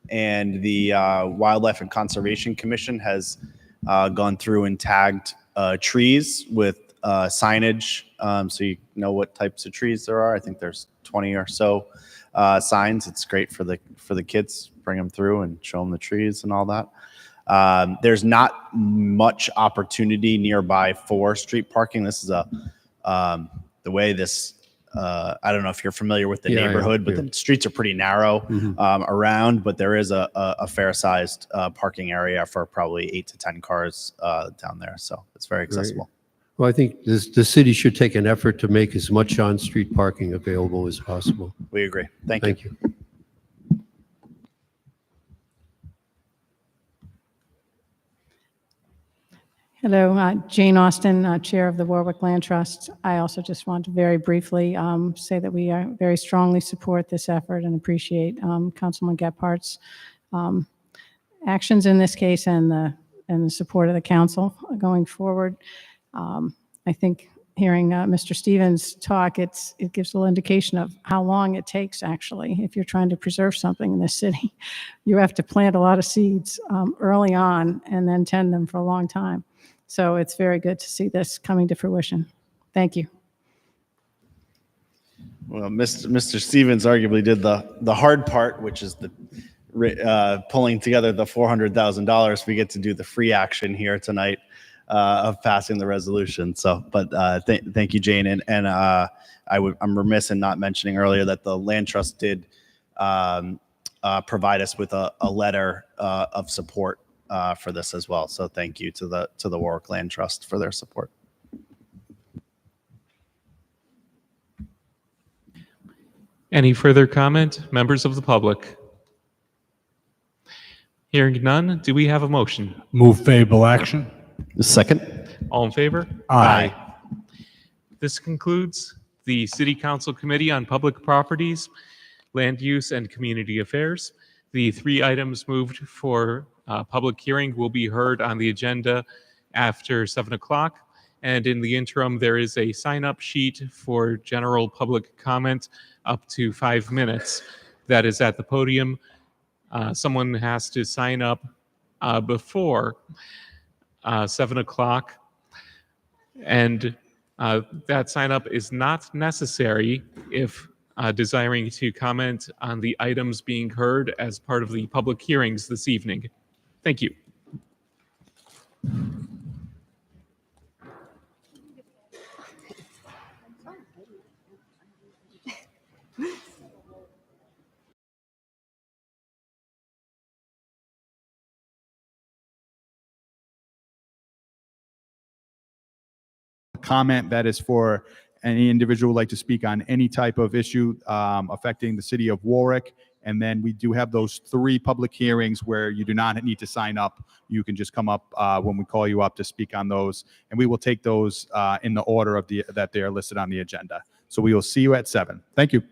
[SPEAKER 11] and the Wildlife and Conservation Commission has gone through and tagged trees with signage, so you know what types of trees there are. I think there's 20 or so signs. It's great for the kids. Bring them through and show them the trees and all that. There's not much opportunity nearby for street parking. This is the way this. I don't know if you're familiar with the neighborhood, but the streets are pretty narrow around, but there is a fair-sized parking area for probably 8 to 10 cars down there. So it's very accessible.
[SPEAKER 15] Right. Well, I think the city should take an effort to make as much on-street parking available as possible.
[SPEAKER 11] We agree. Thank you.
[SPEAKER 16] Hello, Jane Austen, Chair of the Warwick Land Trust. I also just want to very briefly say that we very strongly support this effort and appreciate Councilman Gephardt's actions in this case and the support of the council going forward. I think hearing Mr. Stevens talk, it gives a little indication of how long it takes, actually, if you're trying to preserve something in this city. You have to plant a lot of seeds early on and then tend them for a long time. So it's very good to see this coming to fruition. Thank you.
[SPEAKER 11] Well, Mr. Stevens arguably did the hard part, which is the pulling together the $400,000. We get to do the free action here tonight of passing the resolution. So, but thank you, Jane. And I'm remiss in not mentioning earlier that the Land Trust did provide us with a letter of support for this as well. So thank you to the Warwick Land Trust for their support.
[SPEAKER 13] Any further comment, members of the public? Hearing none, do we have a motion?
[SPEAKER 8] Move favorable action.
[SPEAKER 15] Second.
[SPEAKER 13] All in favor?
[SPEAKER 8] Aye.
[SPEAKER 13] This concludes the City Council Committee on Public Properties, Land Use, and Community Affairs. The 3 items moved for public hearing will be heard on the agenda after 7 o'clock. And in the interim, there is a sign-up sheet for general public comment up to 5 minutes that is at the podium. Someone has to sign up before 7 o'clock. And that sign-up is not necessary if desiring to comment on the items being heard as part of the public hearings this evening. Thank you.
[SPEAKER 3] Comment that is for any individual who would like to speak on any type of issue affecting the city of Warwick. And then we do have those 3 public hearings where you do not need to sign up. You can just come up when we call you up to speak on those. And we will take those in the order of that they are listed on the agenda. So we will see you at 7. Thank you.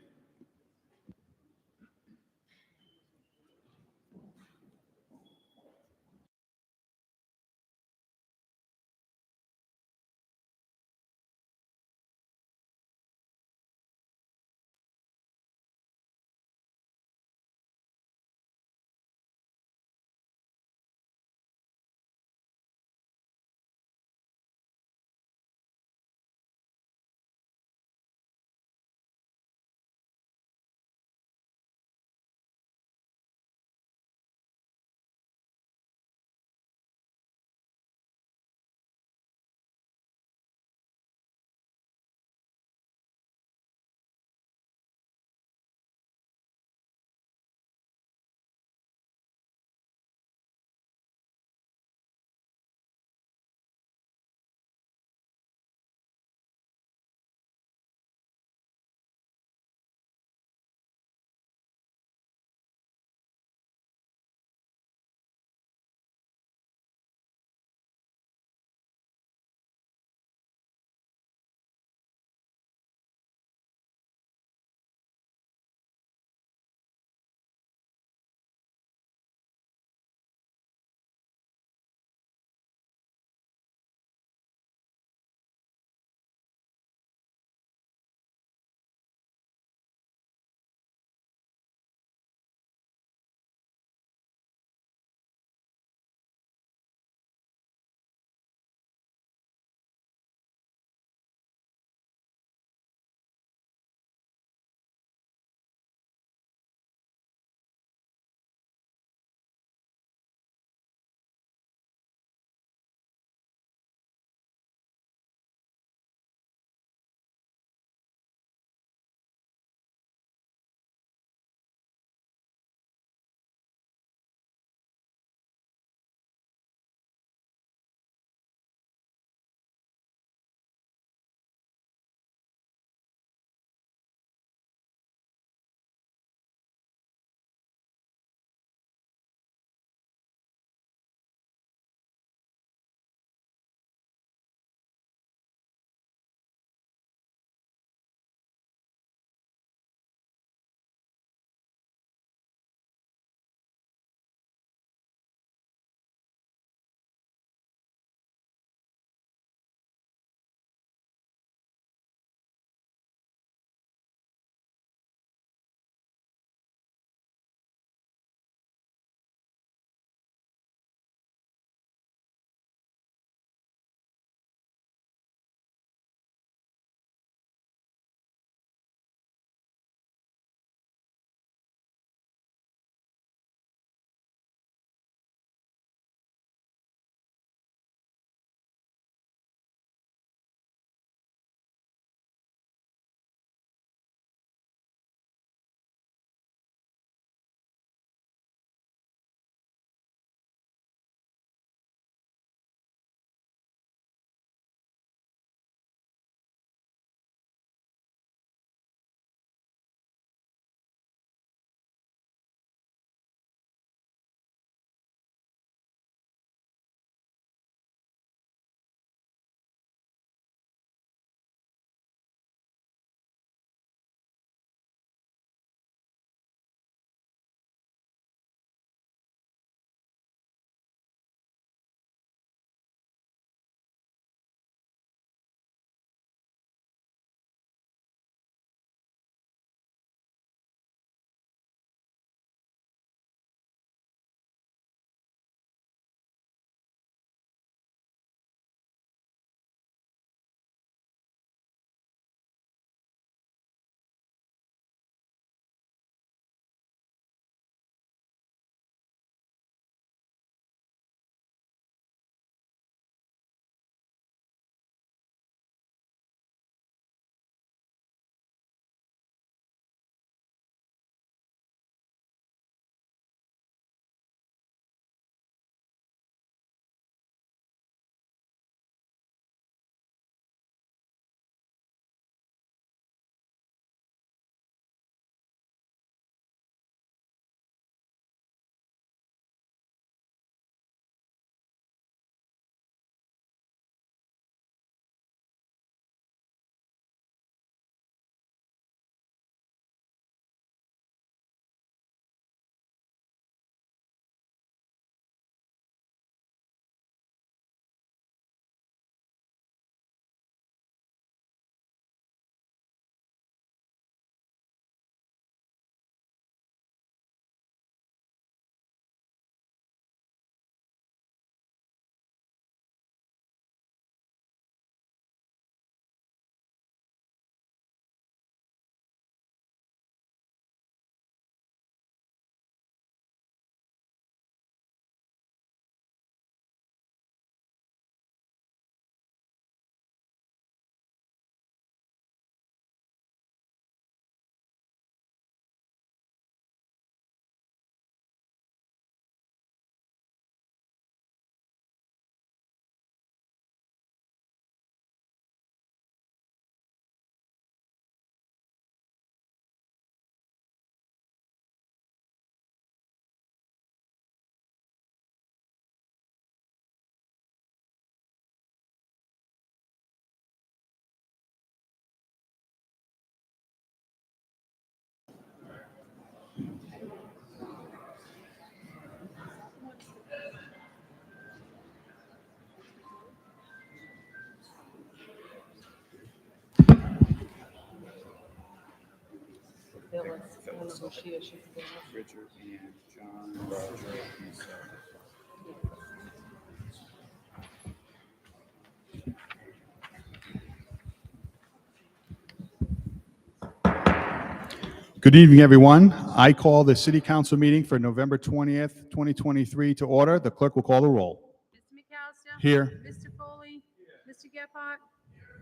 [SPEAKER 3] Good evening, everyone. I call the City Council meeting for November 20th, 2023 to order. The clerk will call the roll.
[SPEAKER 1] Mr. McAllister?
[SPEAKER 3] Here.
[SPEAKER 1] Mr. Foley? Mr. Gephardt?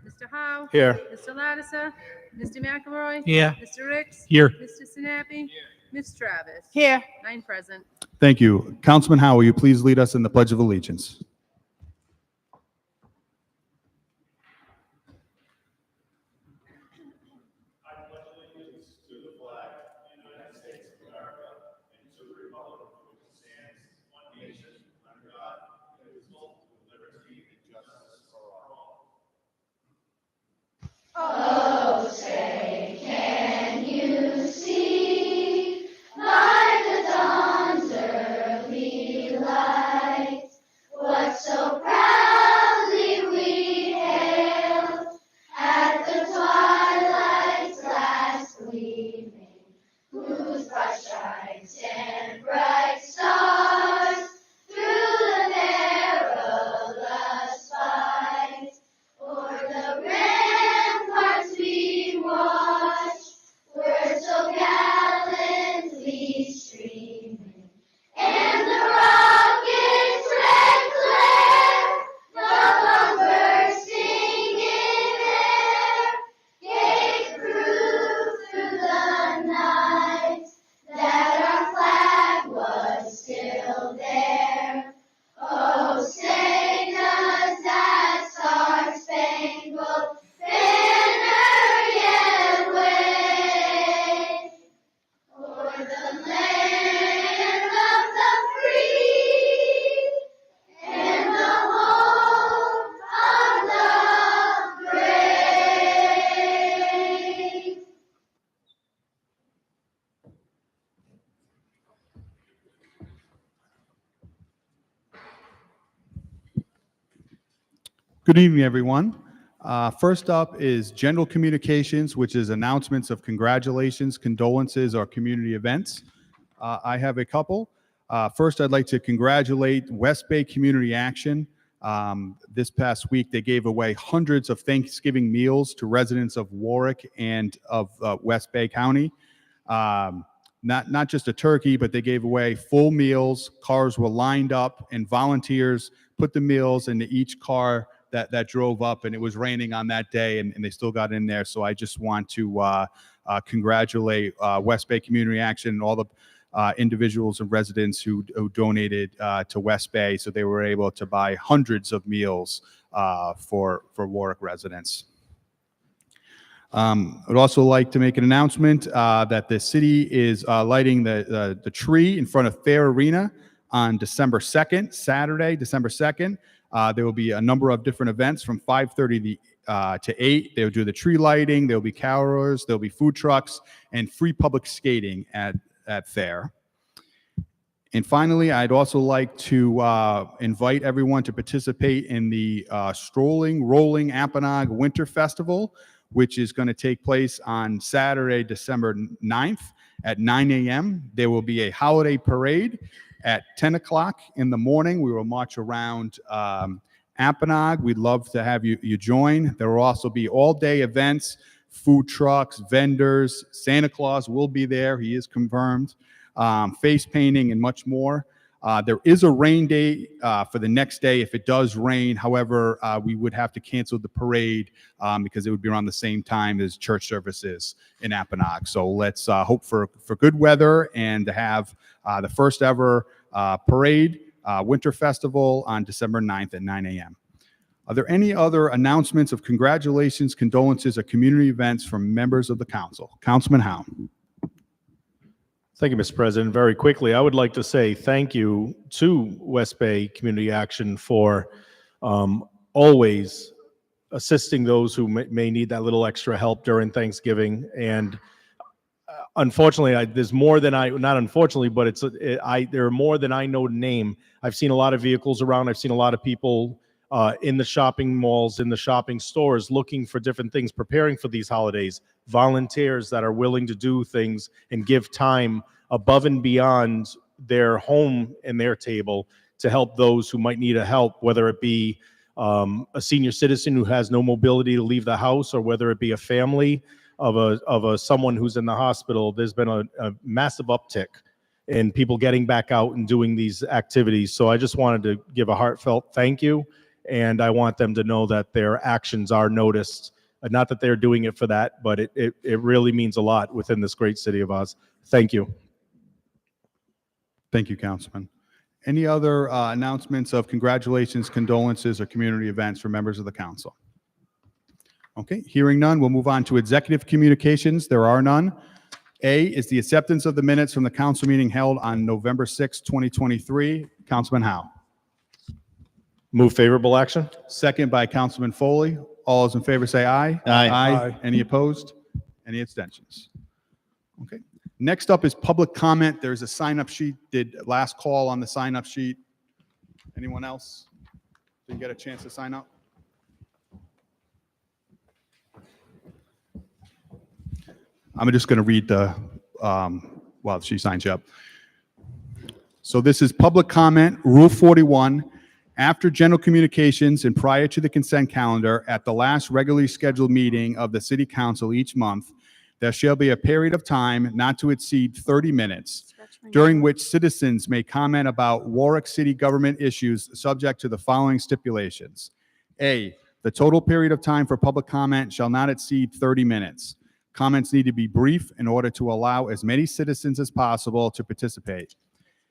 [SPEAKER 1] Mr. Howe?
[SPEAKER 2] Here.
[SPEAKER 1] Mr. Lattiser? Mr. McElroy?
[SPEAKER 5] Here.
[SPEAKER 1] Mr. Ricks?
[SPEAKER 8] Here.
[SPEAKER 1] Mr. Sinapi? Ms. Travis?
[SPEAKER 12] Here.
[SPEAKER 1] 9 present.
[SPEAKER 3] Thank you. Councilman Howe, will you please lead us in the Pledge of Allegiance?
[SPEAKER 17] Oh, say, can you see by the dawn's early light what so proudly we hailed at the twilight's last gleaming, whose broad stripes and bright stars through the perilous fight o'er the ramparts we watched were so gallantly streaming, and the rocket's red glare, the bursting in air, gave proof through the night that our flag was still there. Oh, say does that star-spangled banner yet wave o'er the land of the free and the home of the brave?
[SPEAKER 3] Good evening, everyone. First up is general communications, which is announcements of congratulations, condolences, or community events. I have a couple. First, I'd like to congratulate West Bay Community Action. This past week, they gave away hundreds of Thanksgiving meals to residents of Warwick and of West Bay County. Not just a turkey, but they gave away full meals. Cars were lined up, and volunteers put the meals into each car that drove up, and it was raining on that day, and they still got in there. So I just want to congratulate West Bay Community Action and all the individuals and residents who donated to West Bay, so they were able to buy hundreds of meals for Warwick residents. I'd also like to make an announcement that the city is lighting the tree in front of Fair Arena on December 2nd, Saturday, December 2nd. There will be a number of different events from 5:30 to 8. They'll do the tree lighting, there'll be carolers, there'll be food trucks, and free public skating at Fair. And finally, I'd also like to invite everyone to participate in the Strolling Rolling Apponaug Winter Festival, which is going to take place on Saturday, December 9th at 9 a.m. There will be a holiday parade at 10 o'clock in the morning. We will march around Apponaug. We'd love to have you join. There will also be all-day events, food trucks, vendors. Santa Claus will be there. He is confirmed. Face painting and much more. There is a rain date for the next day if it does rain. However, we would have to cancel the parade because it would be around the same time as church services in Apponaug. So let's hope for good weather and to have the first ever parade, winter festival on December 9th at 9 a.m. Are there any other announcements of congratulations, condolences, or community events from members of the council? Councilman Howe.
[SPEAKER 2] Thank you, Mr. President. Very quickly, I would like to say thank you to West Bay Community Action for always assisting those who may need that little extra help during Thanksgiving. And unfortunately, there's more than not unfortunately, but there are more than I know to name. I've seen a lot of vehicles around. I've seen a lot of people in the shopping malls, in the shopping stores, looking for different things, preparing for these holidays, volunteers that are willing to do things and give time above and beyond their home and their table to help those who might need a help, whether it be a senior citizen who has no mobility to leave the house, or whether it be a family of someone who's in the hospital. There's been a massive uptick in people getting back out and doing these activities. So I just wanted to give a heartfelt thank you, and I want them to know that their actions are noticed. Not that they're doing it for that, but it really means a lot within this great city of Oz. Thank you.
[SPEAKER 3] Thank you, Councilman. Any other announcements of congratulations, condolences, or community events for members of the council? Okay, hearing none, we'll move on to executive communications. There are none. A is the acceptance of the minutes from the council meeting held on November 6, 2023. Councilman Howe.
[SPEAKER 2] Move favorable action.
[SPEAKER 3] Second by Councilman Foley. All those in favor say aye.
[SPEAKER 11] Aye.
[SPEAKER 6] Aye.
[SPEAKER 3] Any opposed? Any abstentions? Okay. Next up is public comment. There's a sign-up sheet. Did last call on the sign-up sheet. Anyone else? Didn't get a chance to sign up? I'm just going to read the, while she signs you up. So this is public comment, Rule 41. After general communications and prior to the consent calendar, at the last regularly scheduled meeting of the City Council each month, there shall be a period of time not to exceed 30 minutes, during which citizens may comment about Warwick City government issues subject to the following stipulations. A, the total period of time for public comment shall not exceed 30 minutes. Comments need to be brief in order to allow as many citizens as possible to participate.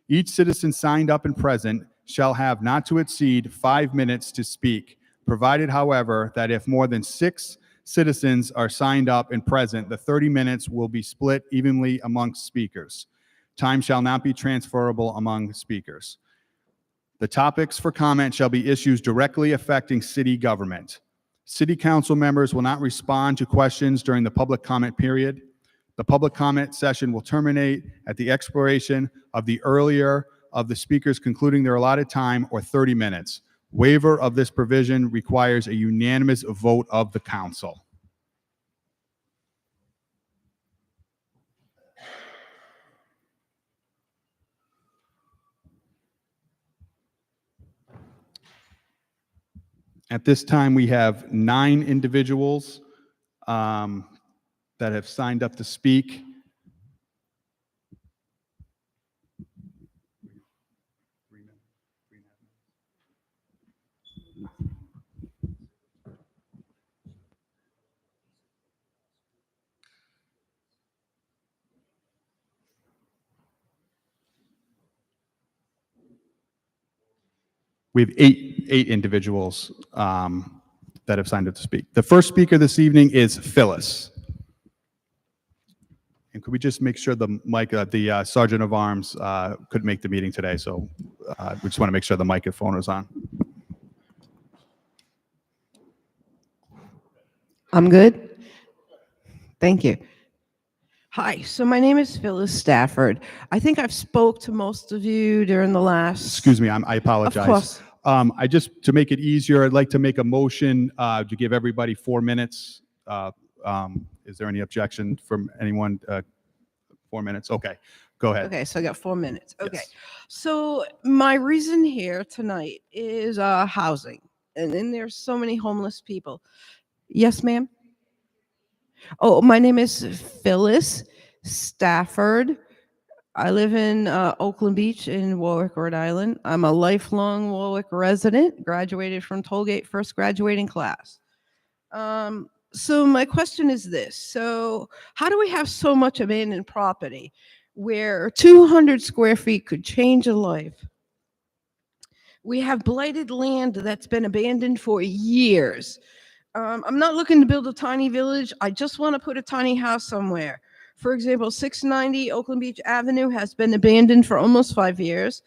[SPEAKER 3] Each citizen signed up and present shall have not to exceed 5 minutes to speak, provided, however, that if more than 6 citizens are signed up and present, the 30 minutes will be split evenly amongst speakers. Time shall not be transferable among speakers. The topics for comment shall be issues directly affecting city government. City council members will not respond to questions during the public comment period. The public comment session will terminate at the expiration of the earlier of the speakers concluding their allotted time or 30 minutes. Waiver of this provision requires a unanimous vote of the council. At this time, we have 9 individuals that have signed up to speak. We have eight individuals that have signed up to speak. The first speaker this evening is Phyllis. And could we just make sure the mic, the Sergeant of Arms couldn't make the meeting today, so we just want to make sure the microphone is on.
[SPEAKER 18] I'm good. Thank you. Hi, so my name is Phyllis Stafford. I think I've spoke to most of you during the last...
[SPEAKER 3] Excuse me, I apologize.
[SPEAKER 18] Of course.
[SPEAKER 3] I just, to make it easier, I'd like to make a motion to give everybody 4 minutes. Is there any objection from anyone? 4 minutes, okay, go ahead.
[SPEAKER 18] Okay, so I got 4 minutes. Okay,
[SPEAKER 3] Yes.
[SPEAKER 18] so my reason here tonight is housing, and then there's so many homeless people. Yes, ma'am? Oh, my name is Phyllis Stafford. I live in Oakland Beach in Warwick, Rhode Island. I'm a lifelong Warwick resident, graduated from Tollgate, first graduating class. So my question is this. So how do we have so much abandoned property where 200 square feet could change a life? We have blighted land that's been abandoned for years. I'm not looking to build a tiny village. I just want to put a tiny house somewhere. For example, 690 Oakland Beach Avenue has been abandoned for almost 5 years.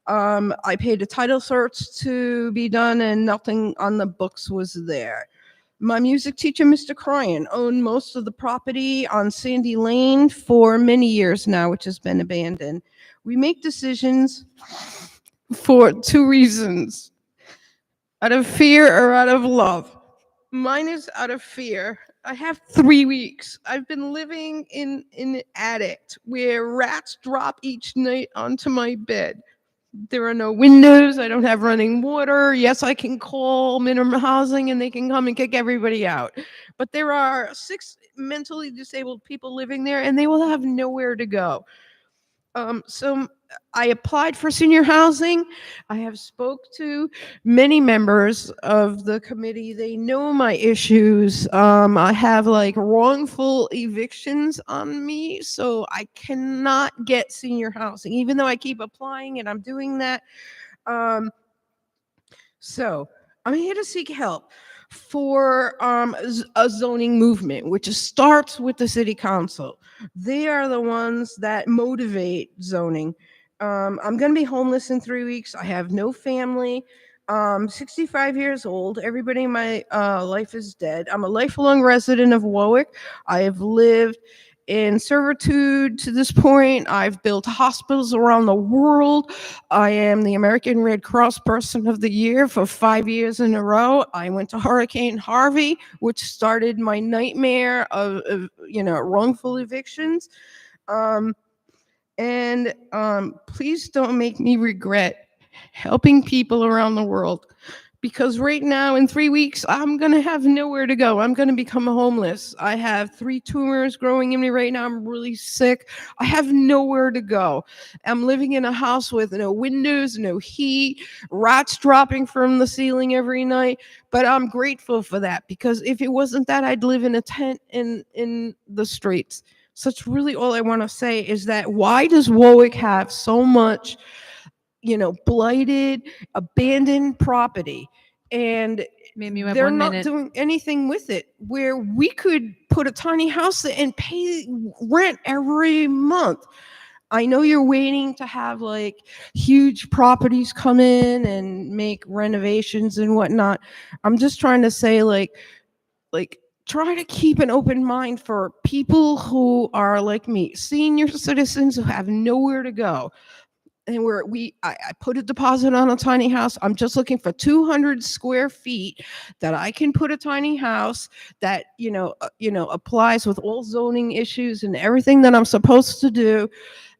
[SPEAKER 18] I paid a title search to be done and nothing on the books was there. My music teacher, Mr. Cryan, owned most of the property on Sandy Lane for many years now, which has been abandoned. We make decisions for 2 reasons. out of fear or out of love? Mine is out of fear. I have 3 weeks. I've been living in an attic where rats drop each night onto my bed. There are no windows. I don't have running water. Yes, I can call minimum housing and they can come and kick everybody out. But there are 6 mentally disabled people living there and they will have nowhere to go. So I applied for senior housing. I have spoke to many members of the committee. They know my issues. I have like wrongful evictions on me, so I cannot get senior housing, even though I keep applying and I'm doing that. So I'm here to seek help for a zoning movement, which starts with the city council. They are the ones that motivate zoning. I'm going to be homeless in 3 weeks. I have no family. 65 years old. Everybody in my life is dead. I'm a lifelong resident of Warwick. I have lived in servitude to this point. I've built hospitals around the world. I am the American Red Cross Person of the Year for 5 years in a row. I went to Hurricane Harvey, which started my nightmare of wrongful evictions. Please don't make me regret helping people around the world, because right now in 3 weeks, I'm going to have nowhere to go. I'm going to become homeless. I have 3 tumors growing in me right now. I'm really sick. I have nowhere to go. I'm living in a house with no windows, no heat, rats dropping from the ceiling every night. But I'm grateful for that, because if it wasn't that, I'd live in a tent in the streets. So it's really all I want to say is that why does Warwick have so much blighted, abandoned property, and
[SPEAKER 1] Ma'am, you have
[SPEAKER 18] they're
[SPEAKER 1] 1
[SPEAKER 18] not
[SPEAKER 1] minute.
[SPEAKER 18] doing anything with it, where we could put a tiny house and pay rent every month. I know you're waiting to have like huge properties come in and make renovations and whatnot. I'm just trying to say like try to keep an open mind for people who are like me, senior citizens who have nowhere to go. And I put a deposit on a tiny house. I'm just looking for 200 square feet that I can put a tiny house that applies with all zoning issues and everything that I'm supposed to do.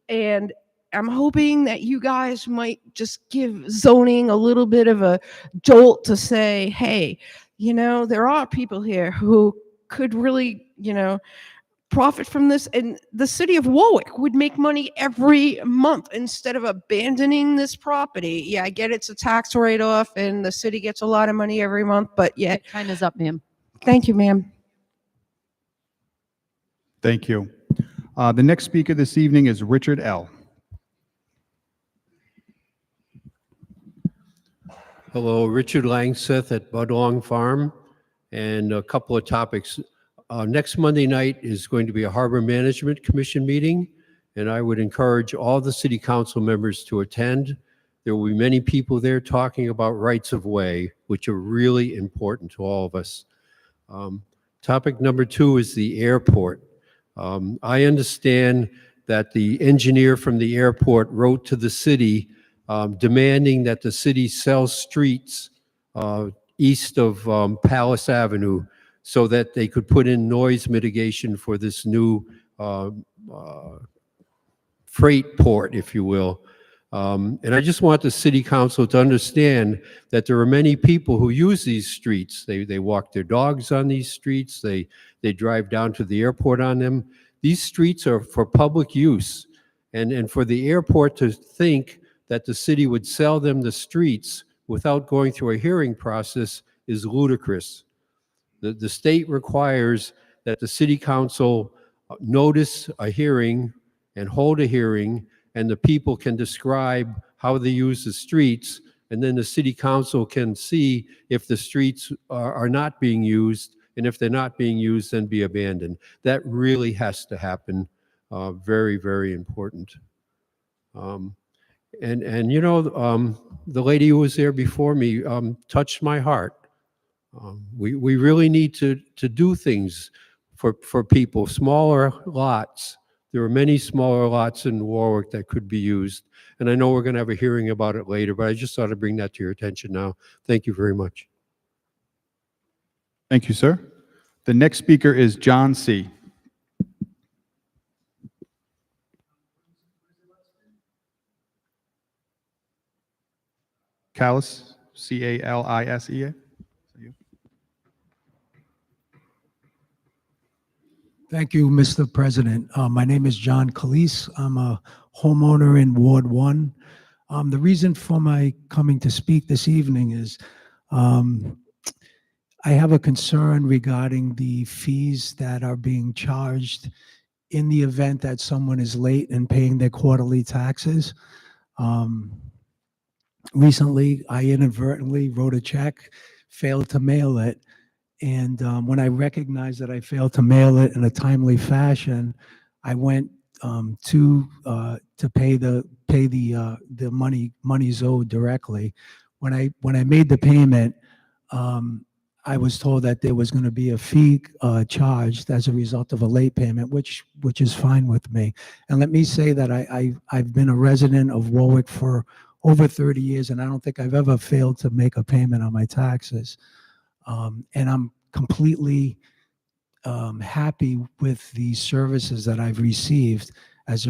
[SPEAKER 18] And I'm hoping that you guys might just give zoning a little bit of a jolt to say, hey, there are people here who could really, profit from this, and the city of Warwick would make money every month instead of abandoning this property. Yeah, I get it's a tax write-off and the city gets a lot of money every month, but yet.
[SPEAKER 1] Time is up, ma'am.
[SPEAKER 18] Thank you, ma'am.
[SPEAKER 3] Thank you. The next speaker this evening is Richard L.
[SPEAKER 15] Hello, Richard Langseth at Budlong Farm, and a couple of topics. Next Monday night is going to be a Harbor Management Commission meeting, and I would encourage all the city council members to attend. There will be many people there talking about rights of way, which are really important to all of us. Topic number 2 is the airport. I understand that the engineer from the airport wrote to the city demanding that the city sell streets east of Palace Avenue so that they could put in noise mitigation for this new freight port, if you will. And I just want the city council to understand that there are many people who use these streets. They walk their dogs on these streets. They drive down to the airport on them. These streets are for public use. And for the airport to think that the city would sell them the streets without going through a hearing process is ludicrous. The state requires that the city council notice a hearing and hold a hearing, and the people can describe how they use the streets, and then the city council can see if the streets are not being used, and if they're not being used, then be abandoned. That really has to happen. Very, very important. And the lady who was there before me touched my heart. We really need to do things for people, smaller lots, There are many smaller lots in Warwick that could be used. And I know we're going to have a hearing about it later, but I just thought I'd bring that to your attention now. Thank you very much.
[SPEAKER 3] Thank you, sir. The next speaker is John C. Callis, C-A-L-I-S-E-A.
[SPEAKER 19] Thank you, Mr. President. My name is John Calise. I'm a homeowner in Ward 1. The reason for my coming to speak this evening is I have a concern regarding the fees that are being charged in the event that someone is late in paying their quarterly taxes. Recently, I inadvertently wrote a check, failed to mail it, and when I recognized that I failed to mail it in a timely fashion, I went to pay the money's owed directly. When I made the payment, I was told that there was going to be a fee charged as a result of a late payment, which is fine with me. And let me say that I've been a resident of Warwick for over 30 years, and I don't think I've ever failed to make a payment on my taxes. And I'm completely happy with the services that I've received as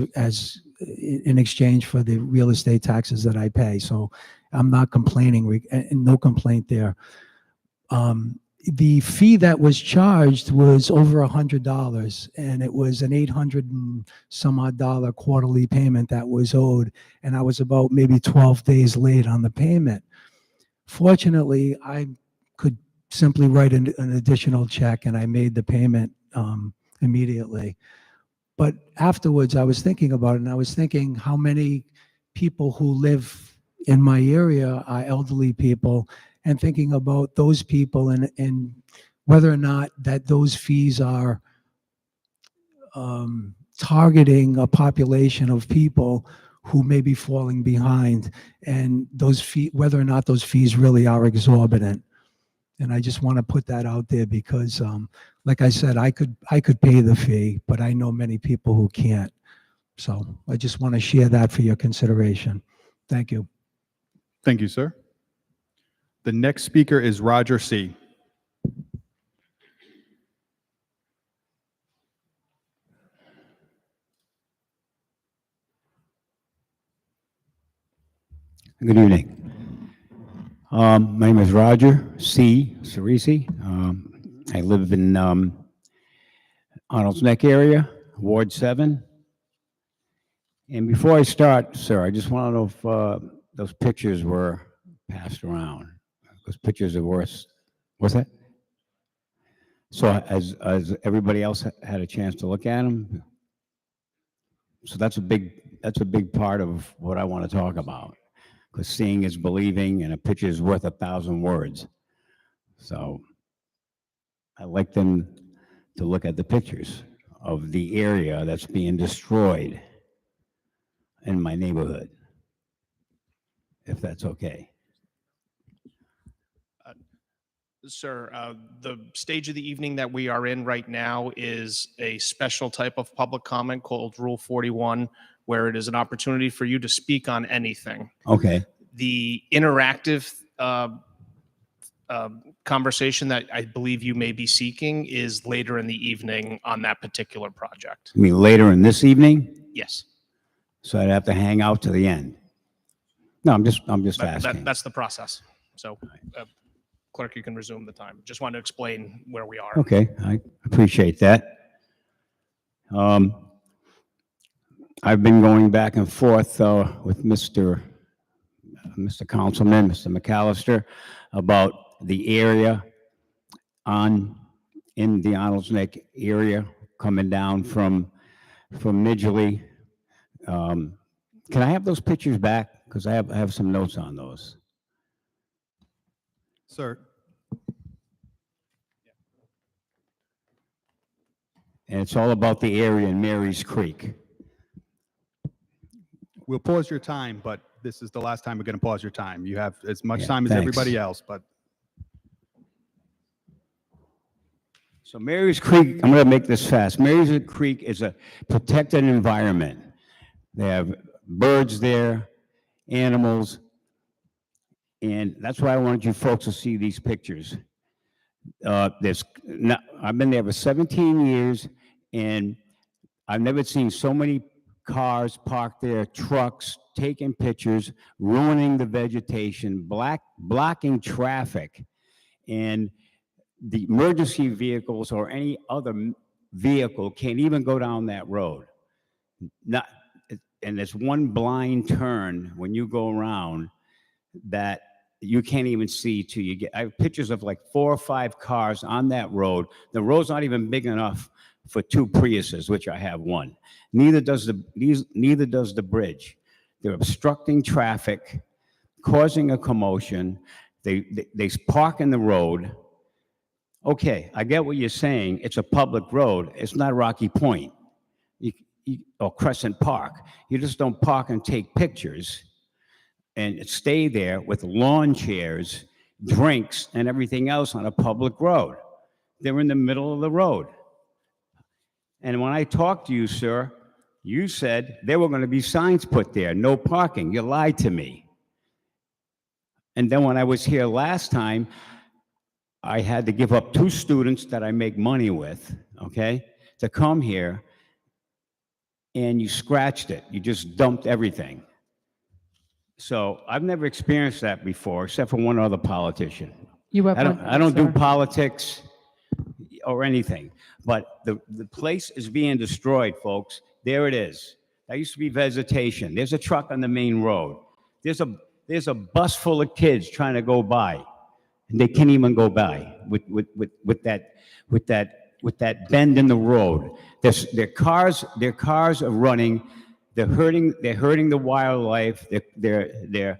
[SPEAKER 19] in exchange for the real estate taxes that I pay. So I'm not complaining, and no complaint there. The fee that was charged was over $100, and it was an $800 and some odd quarterly payment that was owed, and I was about maybe 12 days late on the payment. Fortunately, I could simply write an additional check, and I made the payment immediately. But afterwards, I was thinking about it, and I was thinking how many people who live in my area are elderly people, and thinking about those people and whether or not that those fees are targeting a population of people who may be falling behind, and those fees, whether or not those fees really are exorbitant. And I just want to put that out there because, like I said, I could pay the fee, but I know many people who can't. So I just want to share that for your consideration. Thank you.
[SPEAKER 3] Thank you, sir. The next speaker is Roger C.
[SPEAKER 20] Good evening. My name is Roger C. Cerisi. I live in Arnold's Neck area, Ward 7. And before I start, sir, I just want to know if those pictures were passed around. Those pictures are worth. What's that? So as everybody else had a chance to look at them. So that's a big part of what I want to talk about. Because seeing is believing, and a picture is worth 1,000 words. So I like them to look at the pictures of the area that's being destroyed in my neighborhood, if that's okay.
[SPEAKER 4] Sir, the stage of the evening that we are in right now is a special type of public comment called Rule 41, where it is an opportunity for you to speak on anything.
[SPEAKER 20] Okay.
[SPEAKER 4] The interactive conversation that I believe you may be seeking is later in the evening on that particular project.
[SPEAKER 20] You mean later in this evening?
[SPEAKER 4] Yes.
[SPEAKER 20] So I'd have to hang out to the end. No, I'm just asking.
[SPEAKER 4] That's the process. So, clerk, you can resume the time. Just want to explain where we are.
[SPEAKER 20] Okay, I appreciate that. I've been going back and forth with Mr. Councilman, Mr. McAllister, about the area in the Arnold's Neck area coming down from Midgley. Can I have those pictures back? Because I have some notes on those.
[SPEAKER 3] Sir.
[SPEAKER 20] And it's all about the area in Mary's Creek.
[SPEAKER 3] We'll pause your time, but this is the last time we're going to pause your time. You have as much
[SPEAKER 20] Yeah,
[SPEAKER 3] time as
[SPEAKER 20] thanks.
[SPEAKER 3] everybody else, but.
[SPEAKER 20] So Mary's Creek, I'm going to make this fast. Mary's Creek is a protected environment. They have birds there, animals, and that's why I wanted you folks to see these pictures. I've been there for 17 years, and I've never seen so many cars parked there, trucks taking pictures, ruining the vegetation, blocking traffic, and the emergency vehicles or any other vehicle can't even go down that road. And there's one blind turn when you go around that you can't even see till you get. I have pictures of like 4 or 5 cars on that road. The road's not even big enough for 2 Priuses, which I have one. Neither does the bridge. They're obstructing traffic, causing a commotion. They park in the road. Okay, I get what you're saying. It's a public road. It's not Rocky Point or Crescent Park. You just don't park and take pictures and stay there with lawn chairs, drinks, and everything else on a public road. They're in the middle of the road. And when I talked to you, sir, you said there were going to be signs put there, no parking. You lied to me. And then when I was here last time, I had to give up 2 students that I make money with, okay, to come here, and you scratched it. You just dumped everything. So I've never experienced that before, except for one other politician. I don't do politics or anything, but the place is being destroyed, folks. There it is. That used to be vegetation. There's a truck on the main road. There's a bus full of kids trying to go by, and they can't even go by with that bend in the road. Their cars are running. They're hurting the wildlife. They're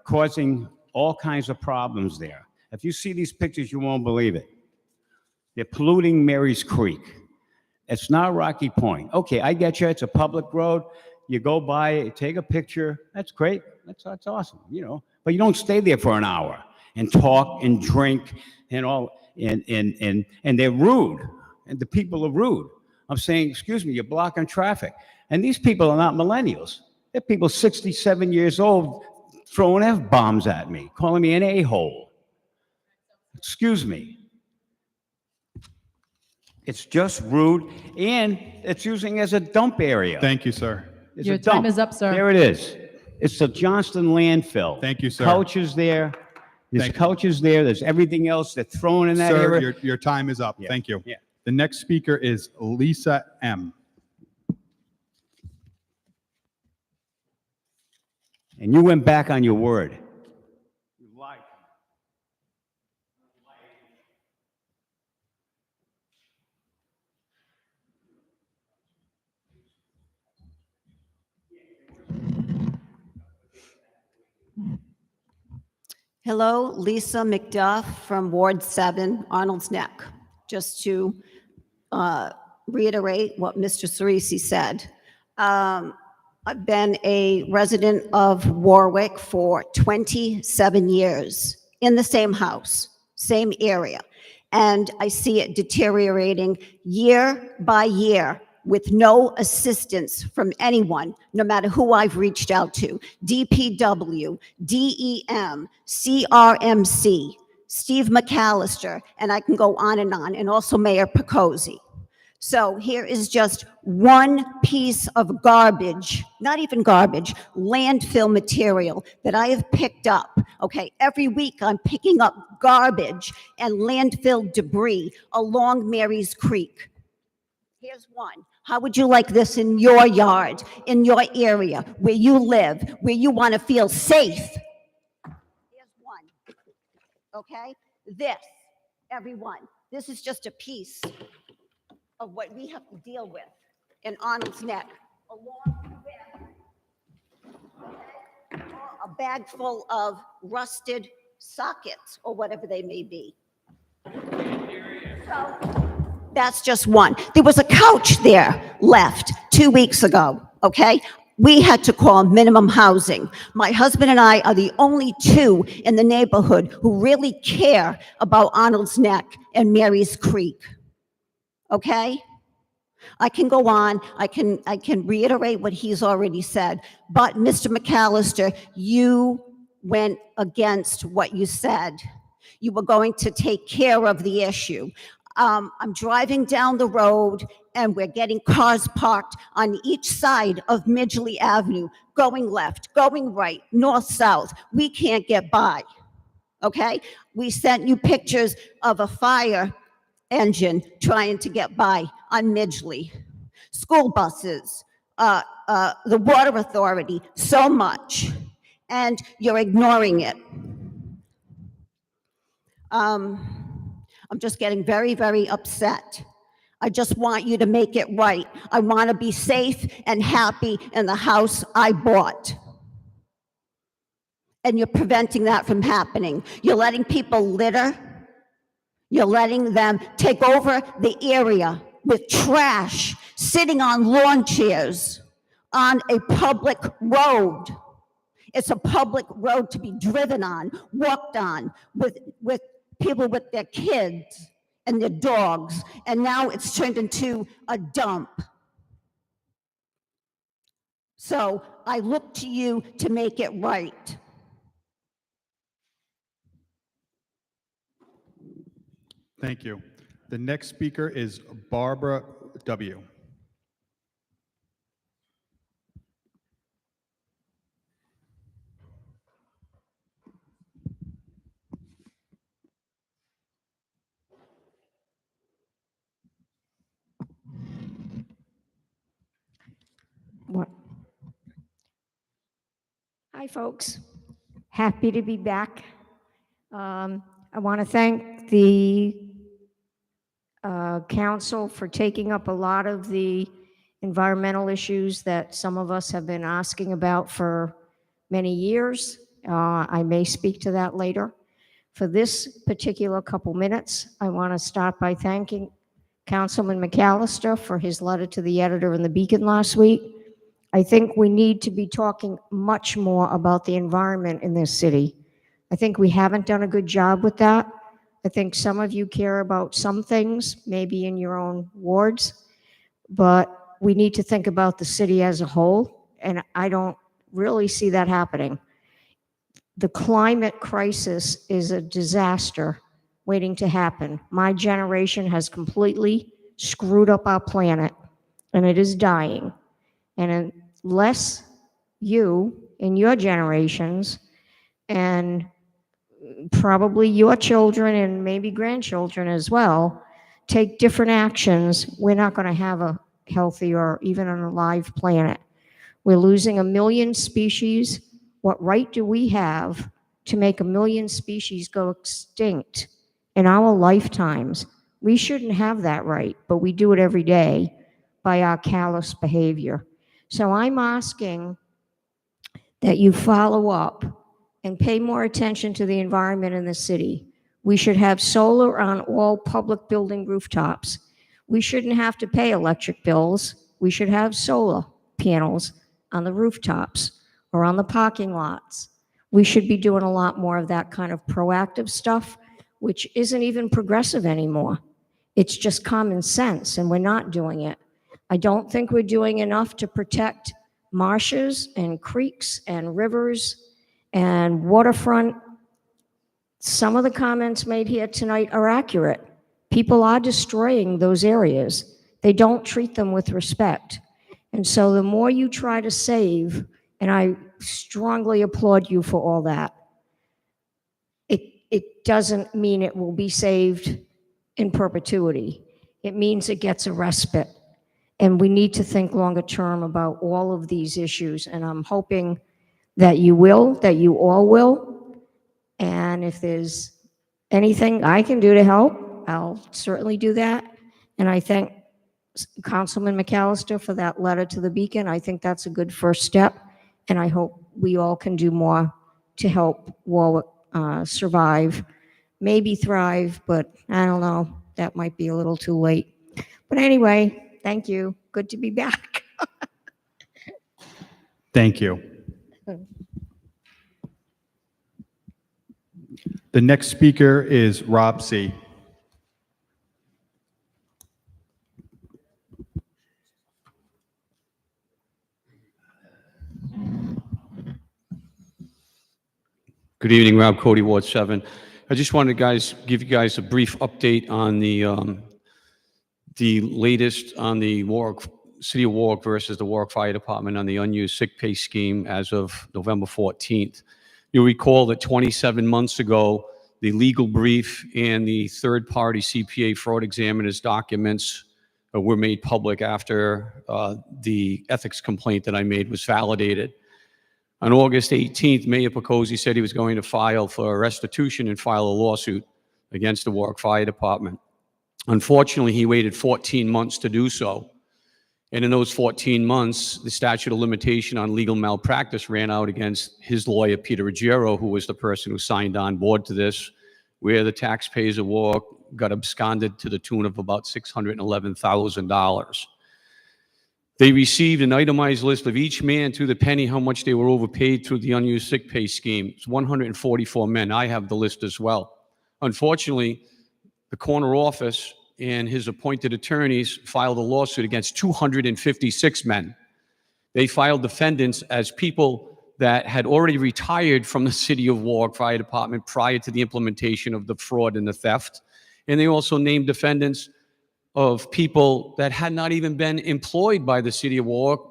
[SPEAKER 20] causing all kinds of problems there. If you see these pictures, you won't believe it. They're polluting Mary's Creek. It's not Rocky Point. Okay, I get you. It's a public road. You go by it, take a picture. That's great. That's awesome, you know. But you don't stay there for an hour and talk and drink and all. And they're rude. And the people are rude. I'm saying, excuse me, you're blocking traffic. And these people are not millennials. They're people 67 years old throwing F-bombs at me, calling me an a-hole. Excuse me. It's just rude, and it's using as a dump area.
[SPEAKER 3] Thank you, sir.
[SPEAKER 20] It's
[SPEAKER 1] Your
[SPEAKER 20] a dump.
[SPEAKER 1] time is up, sir.
[SPEAKER 20] There it is. It's the Johnston landfill.
[SPEAKER 3] Thank you, sir.
[SPEAKER 20] Couches there. There's couches there. There's everything else they're throwing in that
[SPEAKER 3] Sir,
[SPEAKER 20] area.
[SPEAKER 3] your time is up.
[SPEAKER 20] Yeah.
[SPEAKER 3] Thank you.
[SPEAKER 20] Yeah.
[SPEAKER 3] The next speaker is Lisa M.
[SPEAKER 20] And you went back on your word. You lied.
[SPEAKER 21] Hello, Lisa McDuff from Ward 7, Arnold's Neck. Just to reiterate what Mr. Cerisi said. I've been a resident of Warwick for 27 years in the same house, same area. And I see it deteriorating year by year with no assistance from anyone, no matter who I've reached out to. DPW, DEM, CRMC, Steve McAllister, and I can go on, and also Mayor Picozzi. So here is just one piece of garbage, not even garbage, landfill material that I have picked up. Okay, every week I'm picking up garbage and landfill debris along Mary's Creek. Here's one. How would you like this in your yard, in your area, where you live, where you want to feel safe? Here's one. Okay? This, everyone. This is just a piece of what we have to deal with in Arnold's Neck, along with a bag full of rusted sockets or whatever they may be. So that's just one. There was a couch there left 2 weeks ago, okay? We had to call minimum housing. My husband and I are the only two in the neighborhood who really care about Arnold's Neck and Mary's Creek. Okay? I can go on, I can reiterate what he's already said, but Mr. McAllister, you went against what you said. You were going to take care of the issue. I'm driving down the road and we're getting cars parked on each side of Midgley Avenue, going left, going right, north, south. We can't get by, okay? We sent you pictures of a fire engine trying to get by on Midgley. School buses, the water authority, so much, and you're ignoring it. I'm just getting very, very upset. I just want you to make it right. I want to be safe and happy in the house I bought. And you're preventing that from happening. You're letting people litter. You're letting them take over the area with trash, sitting on lawn chairs on a public road. It's a public road to be driven on, walked on, with people with their kids and their dogs, and now it's turned into a dump. So I look to you to make it right.
[SPEAKER 3] Thank you. The next speaker is Barbara W.
[SPEAKER 7] What? Hi, folks. Happy to be back. I want to thank the council for taking up a lot of the environmental issues that some of us have been asking about for many years. I may speak to that later. For this particular couple minutes, I want to start by thanking Councilman McAllister for his letter to the editor in the Beacon last week. I think we need to be talking much more about the environment in this city. I think we haven't done a good job with that. I think some of you care about some things, maybe in your own wards, but we need to think about the city as a whole, and I don't really see that happening. The climate crisis is a disaster waiting to happen. My generation has completely screwed up our planet, and it is dying. And unless you, in your generations, and probably your children and maybe grandchildren as well, take different actions, we're not going to have a healthy or even an alive planet. We're losing 1 million species. What right do we have to make 1 million species go extinct in our lifetimes? We shouldn't have that right, but we do it every day by our callous behavior. So I'm asking that you follow up and pay more attention to the environment in the city. We should have solar on all public building rooftops. We shouldn't have to pay electric bills. We should have solar panels on the rooftops or on the parking lots. We should be doing a lot more of that kind of proactive stuff, which isn't even progressive anymore. It's just common sense, and we're not doing it. I don't think we're doing enough to protect marshes and creeks and rivers and waterfront. Some of the comments made here tonight are accurate. People are destroying those areas. They don't treat them with respect. And so the more you try to save, and I strongly applaud you for all that, it doesn't mean it will be saved in perpetuity. It means it gets a respite. And we need to think longer term about all of these issues. And I'm hoping that you will, that you all will. And if there's anything I can do to help, I'll certainly do that. And I thank Councilman McAllister for that letter to the Beacon. I think that's a good first step. And I hope we all can do more to help Warwick survive, maybe thrive, but I don't know, that might be a little too late. But anyway, thank you. Good to be back.
[SPEAKER 3] Thank you. The next speaker is Rob C.
[SPEAKER 9] Good evening, Rob Cody, Ward 7. I just wanted to give you guys a brief update on the latest on the Warwick, City of Warwick versus the Warwick Fire Department on the unused sick pay scheme as of November 14th. You'll recall that 27 months ago, the legal brief and the third-party CPA fraud examiner's documents were made public after the ethics complaint that I made was validated. On August 18th, Mayor Picozzi said he was going to file for restitution and file a lawsuit against the Warwick Fire Department. Unfortunately, he waited 14 months to do so. And in those 14 months, the statute of limitation on legal malpractice ran out against his lawyer, Peter Ruggiero, who was the person who signed on board to this, where the taxpayers of Warwick got absconded to the tune of about $611,000. They received an itemized list of each man to the penny how much they were overpaid through the unused sick pay scheme. It's 144 men. I have the list as well. Unfortunately, the corner office and his appointed attorneys filed a lawsuit against 256 men. They filed defendants as people that had already retired from the City of Warwick Fire Department prior to the implementation of the fraud and the theft. And they also named defendants of people that had not even been employed by the City of Warwick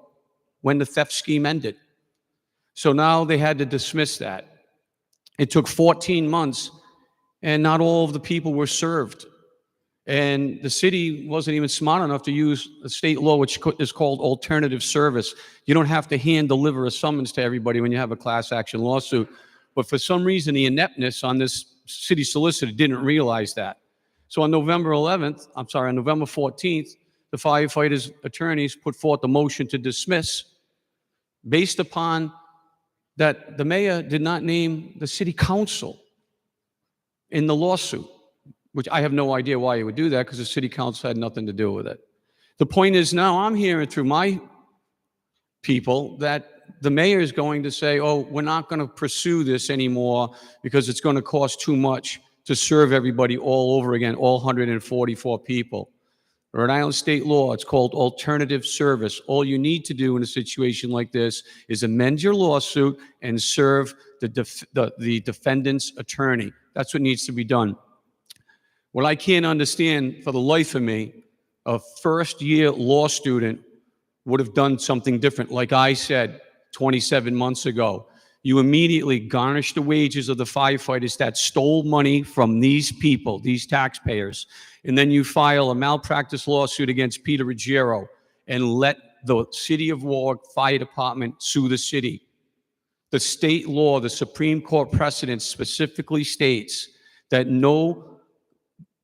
[SPEAKER 9] when the theft scheme ended. So now they had to dismiss that. It took 14 months, and not all of the people were served. And the city wasn't even smart enough to use a state law, which is called alternative service. You don't have to hand deliver a summons to everybody when you have a class action lawsuit. But for some reason, the ineptness on this city solicitor didn't realize that. So on November 14th, the firefighters' attorneys put forth a motion to dismiss based upon that the mayor did not name the city council in the lawsuit, which I have no idea why he would do that because the city council had nothing to do with it. The point is now I'm hearing through my people that the mayor is going to say, oh, we're not going to pursue this anymore because it's going to cost too much to serve everybody all over again, all 144 people. Rhode Island state law, it's called alternative service. All you need to do in a situation like this is amend your lawsuit and serve the defendant's attorney. That's what needs to be done. What I can't understand for the life of me, a first-year law student would have done something different. Like I said 27 months ago, you immediately garnish the wages of the firefighters that stole money from these people, these taxpayers, and then you file a malpractice lawsuit against Peter Ruggiero and let the City of Warwick Fire Department sue the city. The state law, the Supreme Court precedent specifically states that no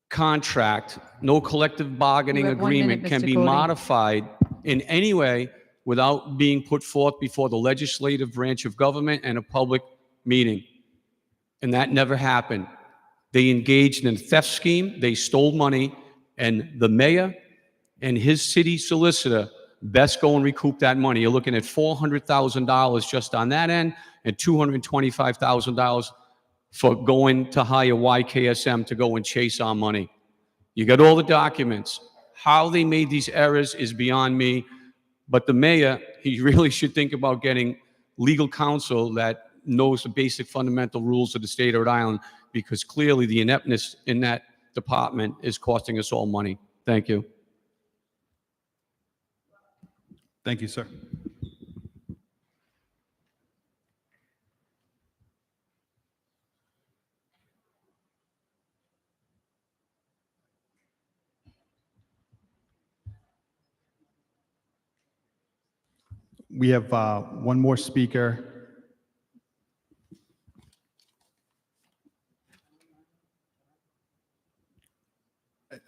[SPEAKER 9] contract, no collective bargaining agreement can be modified in any way without being put forth before the legislative branch of government and a public meeting. And that never happened. They engaged in a theft scheme, they stole money, and the mayor and his city solicitor best go and recoup that money. You're looking at $400,000 just on that end and $225,000 for going to hire YKSM to go and chase our money. You got all the documents. How they made these errors is beyond me. But the mayor, he really should think about getting legal counsel that knows the basic fundamental rules of the state of Rhode Island, because clearly the ineptness in that department is costing us all money. Thank you.
[SPEAKER 3] Thank you, sir. We have one more speaker.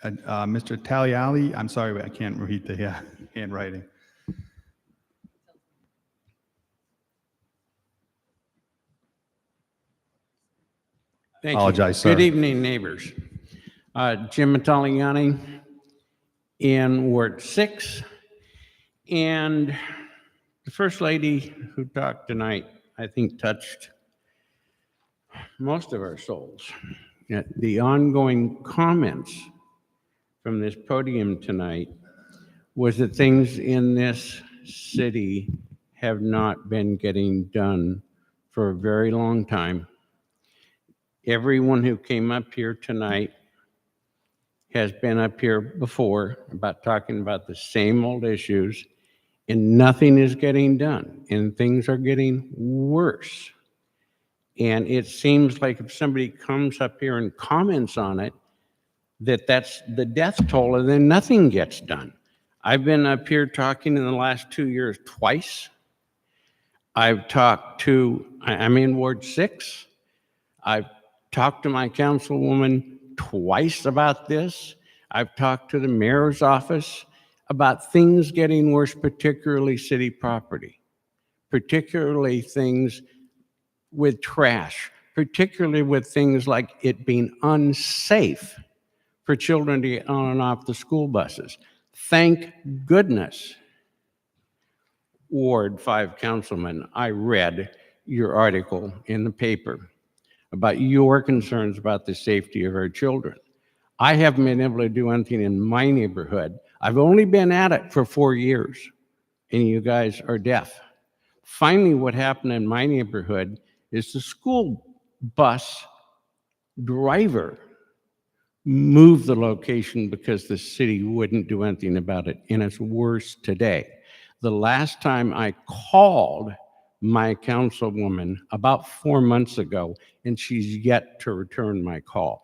[SPEAKER 3] Mr. Taliali, I'm sorry, I can't read the handwriting.
[SPEAKER 22] Thank
[SPEAKER 3] Apologize,
[SPEAKER 22] you.
[SPEAKER 3] sir.
[SPEAKER 22] Good evening, neighbors. Jim Italiani in Ward 6. And The First Lady who talked tonight, I think, touched most of our souls. Yet the ongoing comments from this podium tonight was that things in this city have not been getting done for a very long time. Everyone who came up here tonight has been up here before about talking about the same old issues, and nothing is getting done, and things are getting worse. And it seems like if somebody comes up here and comments on it, that's the death toll, and then nothing gets done. I've been up here talking in the last 2 years twice. I've talked to, I'm in Ward 6. I've talked to my councilwoman twice about this. I've talked to the mayor's office about things getting worse, particularly city property, particularly things with trash, particularly with things like it being unsafe for children to get on and off the school buses. Thank goodness, Ward 5 councilman, I read your article in the paper about your concerns about the safety of our children. I haven't been able to do anything in my neighborhood. I've only been at it for 4 years, and you guys are deaf. Finally, what happened in my neighborhood is the school bus driver moved the location because the city wouldn't do anything about it, and it's worse today. The last time I called my councilwoman about 4 months ago, and she's yet to return my call.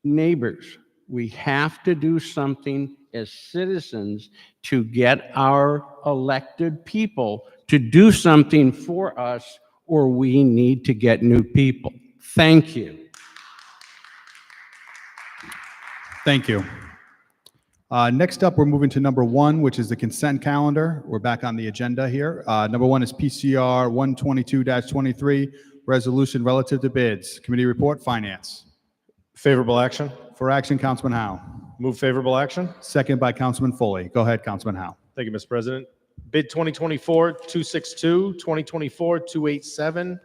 [SPEAKER 22] Neighbors, we have to do something as citizens to get our elected people to do something for us, or we need to get new people. Thank you.
[SPEAKER 3] Thank you. Next up, we're moving to number 1, which is the consent calendar. We're back on the agenda here. Number 1 is PCR 122-23, resolution relative to bids. Committee report, finance.
[SPEAKER 2] Favorable action.
[SPEAKER 3] For action, Councilman Howe.
[SPEAKER 2] Move favorable action.
[SPEAKER 3] Second by Councilman Foley. Go ahead, Councilman Howe.
[SPEAKER 2] Thank you, Mr. President. Bid 2024-262, 2024-287,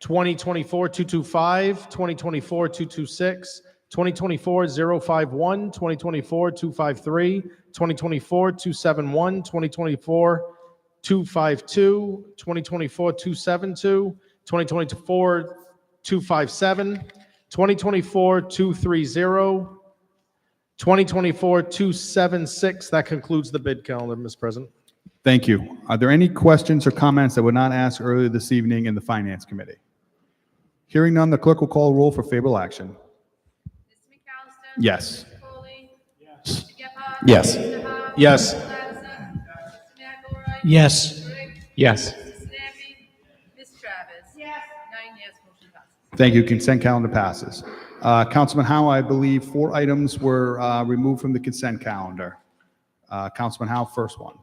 [SPEAKER 2] 2024-225, 2024-226, 2024-051, 2024-253, 2024-271, 2024-252, 2024-272, 2024-257, 2024-230, 2024-276. That concludes the bid calendar, Mr. President.
[SPEAKER 3] Thank you. Are there any questions or comments that were not asked earlier this evening in the Finance Committee? Hearing none, the clerk will call roll for favorable action. Yes.
[SPEAKER 2] Yes. Yes.
[SPEAKER 13] Yes. Yes.
[SPEAKER 3] Thank you. Consent calendar passes. Councilman Howe, I believe 4 items were removed from the consent calendar. Councilman Howe, first one.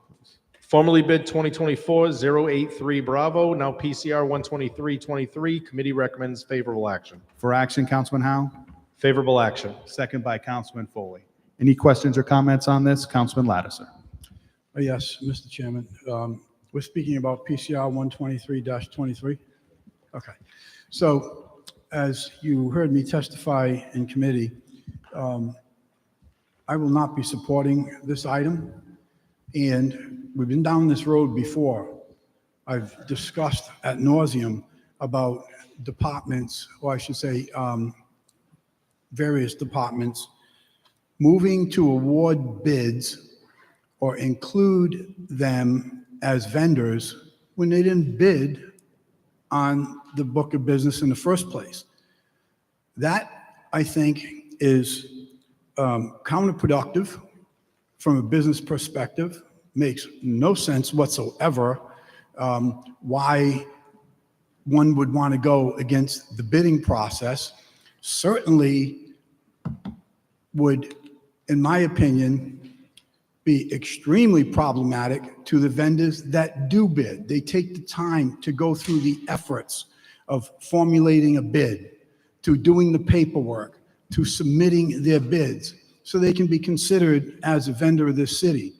[SPEAKER 2] Formerly bid 2024-083 Bravo, now PCR 123-23. Committee recommends favorable action.
[SPEAKER 3] For action, Councilman Howe.
[SPEAKER 2] Favorable action.
[SPEAKER 3] Second by Councilman Foley. Any questions or comments on this? Councilman Lattiser.
[SPEAKER 6] Yes, Mr. Chairman. We're speaking about PCR 123-23. Okay. So as you heard me testify in committee, I will not be supporting this item. And we've been down this road before. I've discussed ad nauseum about departments, or I should say, various departments moving to award bids or include them as vendors when they didn't bid on the book of business in the first place. That, I think, is counterproductive from a business perspective. Makes no sense whatsoever why one would want to go against the bidding process. Certainly would, in my opinion, be extremely problematic to the vendors that do bid. They take the time to go through the efforts of formulating a bid, to doing the paperwork, to submitting their bids, so they can be considered as a vendor of this city.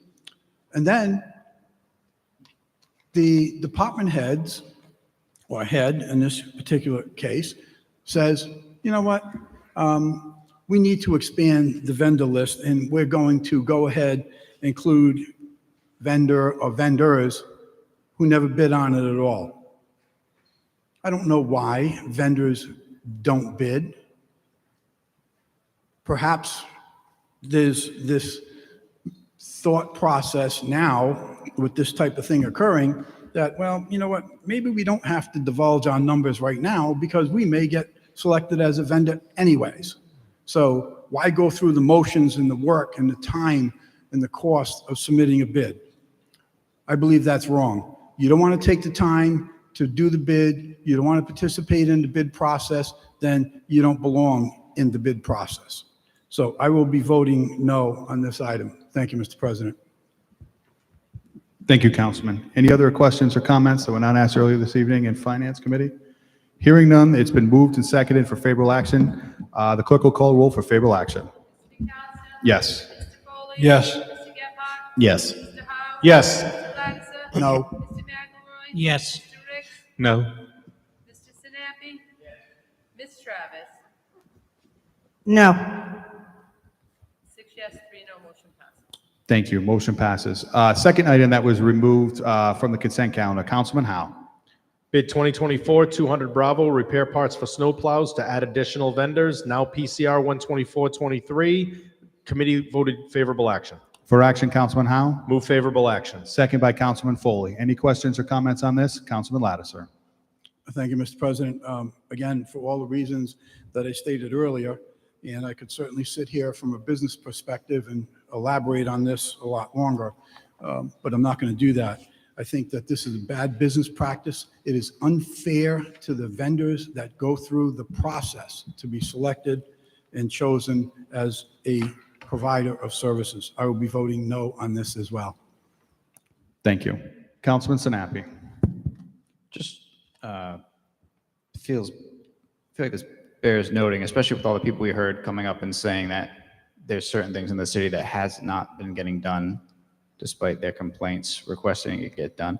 [SPEAKER 6] And then The department heads, or head in this particular case, says, you know what? We need to expand the vendor list, and we're going to go ahead and include vendor or vendors who never bid on it at all. I don't know why vendors don't bid. Perhaps there's this thought process now with this type of thing occurring that, well, you know what, maybe we don't have to divulge our numbers right now because we may get selected as a vendor anyways. So why go through the motions and the work and the time and the cost of submitting a bid? I believe that's wrong. You don't want to take the time to do the bid, you don't want to participate in the bid process, then you don't belong in the bid process. So I will be voting no on this item. Thank you, Mr. President.
[SPEAKER 3] Thank you, Councilman. Any other questions or comments that were not asked earlier this evening in Finance Committee? Hearing none, it's been moved and seconded for favorable action. The clerk will call roll for favorable action. Yes.
[SPEAKER 8] Yes.
[SPEAKER 11] Yes.
[SPEAKER 2] Yes.
[SPEAKER 6] No.
[SPEAKER 5] Yes.
[SPEAKER 13] No.
[SPEAKER 1] Mr. Sinapi? Ms. Travis?
[SPEAKER 18] No.
[SPEAKER 1] 6 yes, 3 no, motion passes.
[SPEAKER 3] Thank you. Motion passes. Second item that was removed from the consent calendar, Councilman Howe.
[SPEAKER 2] Bid 2024, 200 Bravo, repair parts for snow plows to add additional vendors, now PCR 12423. Committee voted favorable action.
[SPEAKER 3] For action, Councilman Howe.
[SPEAKER 2] Move favorable action.
[SPEAKER 3] Second by Councilman Foley. Any questions or comments on this? Councilman Lattiser.
[SPEAKER 6] Thank you, Mr. President. Again, for all the reasons that I stated earlier, and I could certainly sit here from a business perspective and elaborate on this a lot longer, but I'm not going to do that. I think that this is a bad business practice. It is unfair to the vendors that go through the process to be selected and chosen as a provider of services. I will be voting no on this as well.
[SPEAKER 3] Thank you. Councilman Sinapi.
[SPEAKER 10] Just feel like this bears noting, especially with all the people we heard coming up and saying that there's certain things in the city that has not been getting done despite their complaints requesting it get done.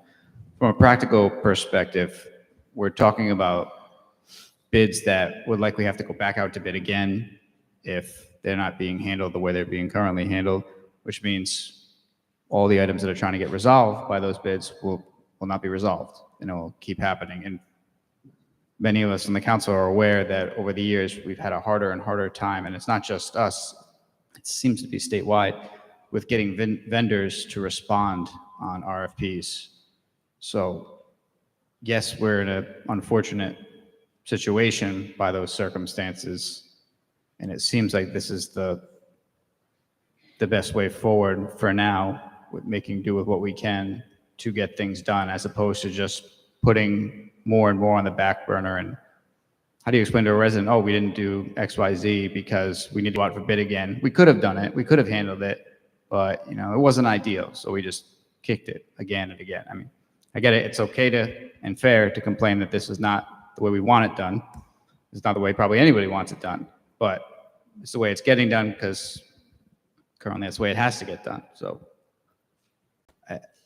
[SPEAKER 10] From a practical perspective, we're talking about bids that would likely have to go back out to bid again if they're not being handled the way they're being currently handled, which means all the items that are trying to get resolved by those bids will not be resolved, and it will keep happening. And many of us on the council are aware that over the years, we've had a harder and harder time, and it's not just us, it seems to be statewide, with getting vendors to respond on RFPs. So yes, we're in an unfortunate situation by those circumstances, and it seems like this is the best way forward for now, with making do with what we can to get things done, as opposed to just putting more and more on the back burner. And how do you explain to a resident, oh, we didn't do X, Y, Z because we need to go out for bid again? We could have done it, we could have handled it, but it wasn't ideal, so we just kicked it again and again. I mean, I get it, it's okay to and fair to complain that this is not the way we want it done. It's not the way probably anybody wants it done, but it's the way it's getting done because currently that's the way it has to get done. So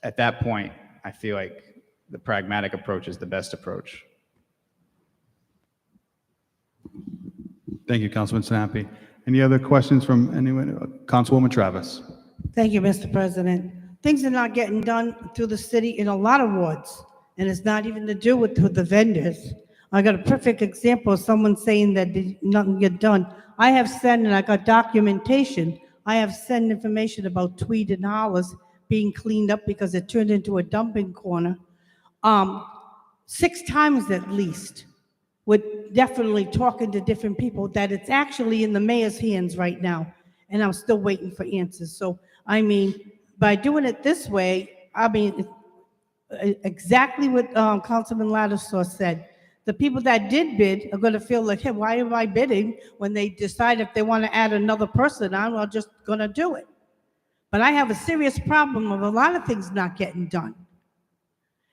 [SPEAKER 10] at that point, I feel like the pragmatic approach is the best approach.
[SPEAKER 3] Thank you, Councilman Sinapi. Any other questions from anyone? Councilwoman Travis.
[SPEAKER 14] Thank you, Mr. President. Things are not getting done through the city in a lot of wards, and it's not even to do with the vendors. I got a perfect example of someone saying that nothing get done. I have sent, and I got documentation, I have sent information about Tweed and Hollis being cleaned up because it turned into a dumping corner 6 times at least, with definitely talking to different people, that it's actually in the mayor's hands right now, and I'm still waiting for answers. So, I mean, by doing it this way, I mean, exactly what Councilman Lattiser said. The people that did bid are going to feel like, hey, why am I bidding? When they decide if they want to add another person on, I'm just going to do it. But I have a serious problem of a lot of things not getting done.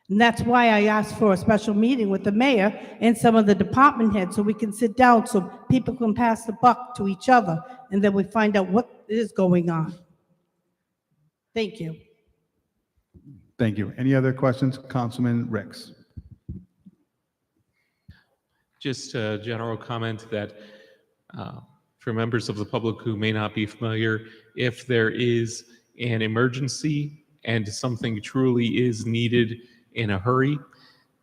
[SPEAKER 14] And that's why I asked for a special meeting with the mayor and some of the department heads so we can sit down so people can pass the buck to each other, and then we find out what is going on. Thank you.
[SPEAKER 3] Thank you. Any other questions? Councilman Ricks.
[SPEAKER 13] Just a general comment that for members of the public who may not be familiar, if there is an emergency and something truly is needed in a hurry,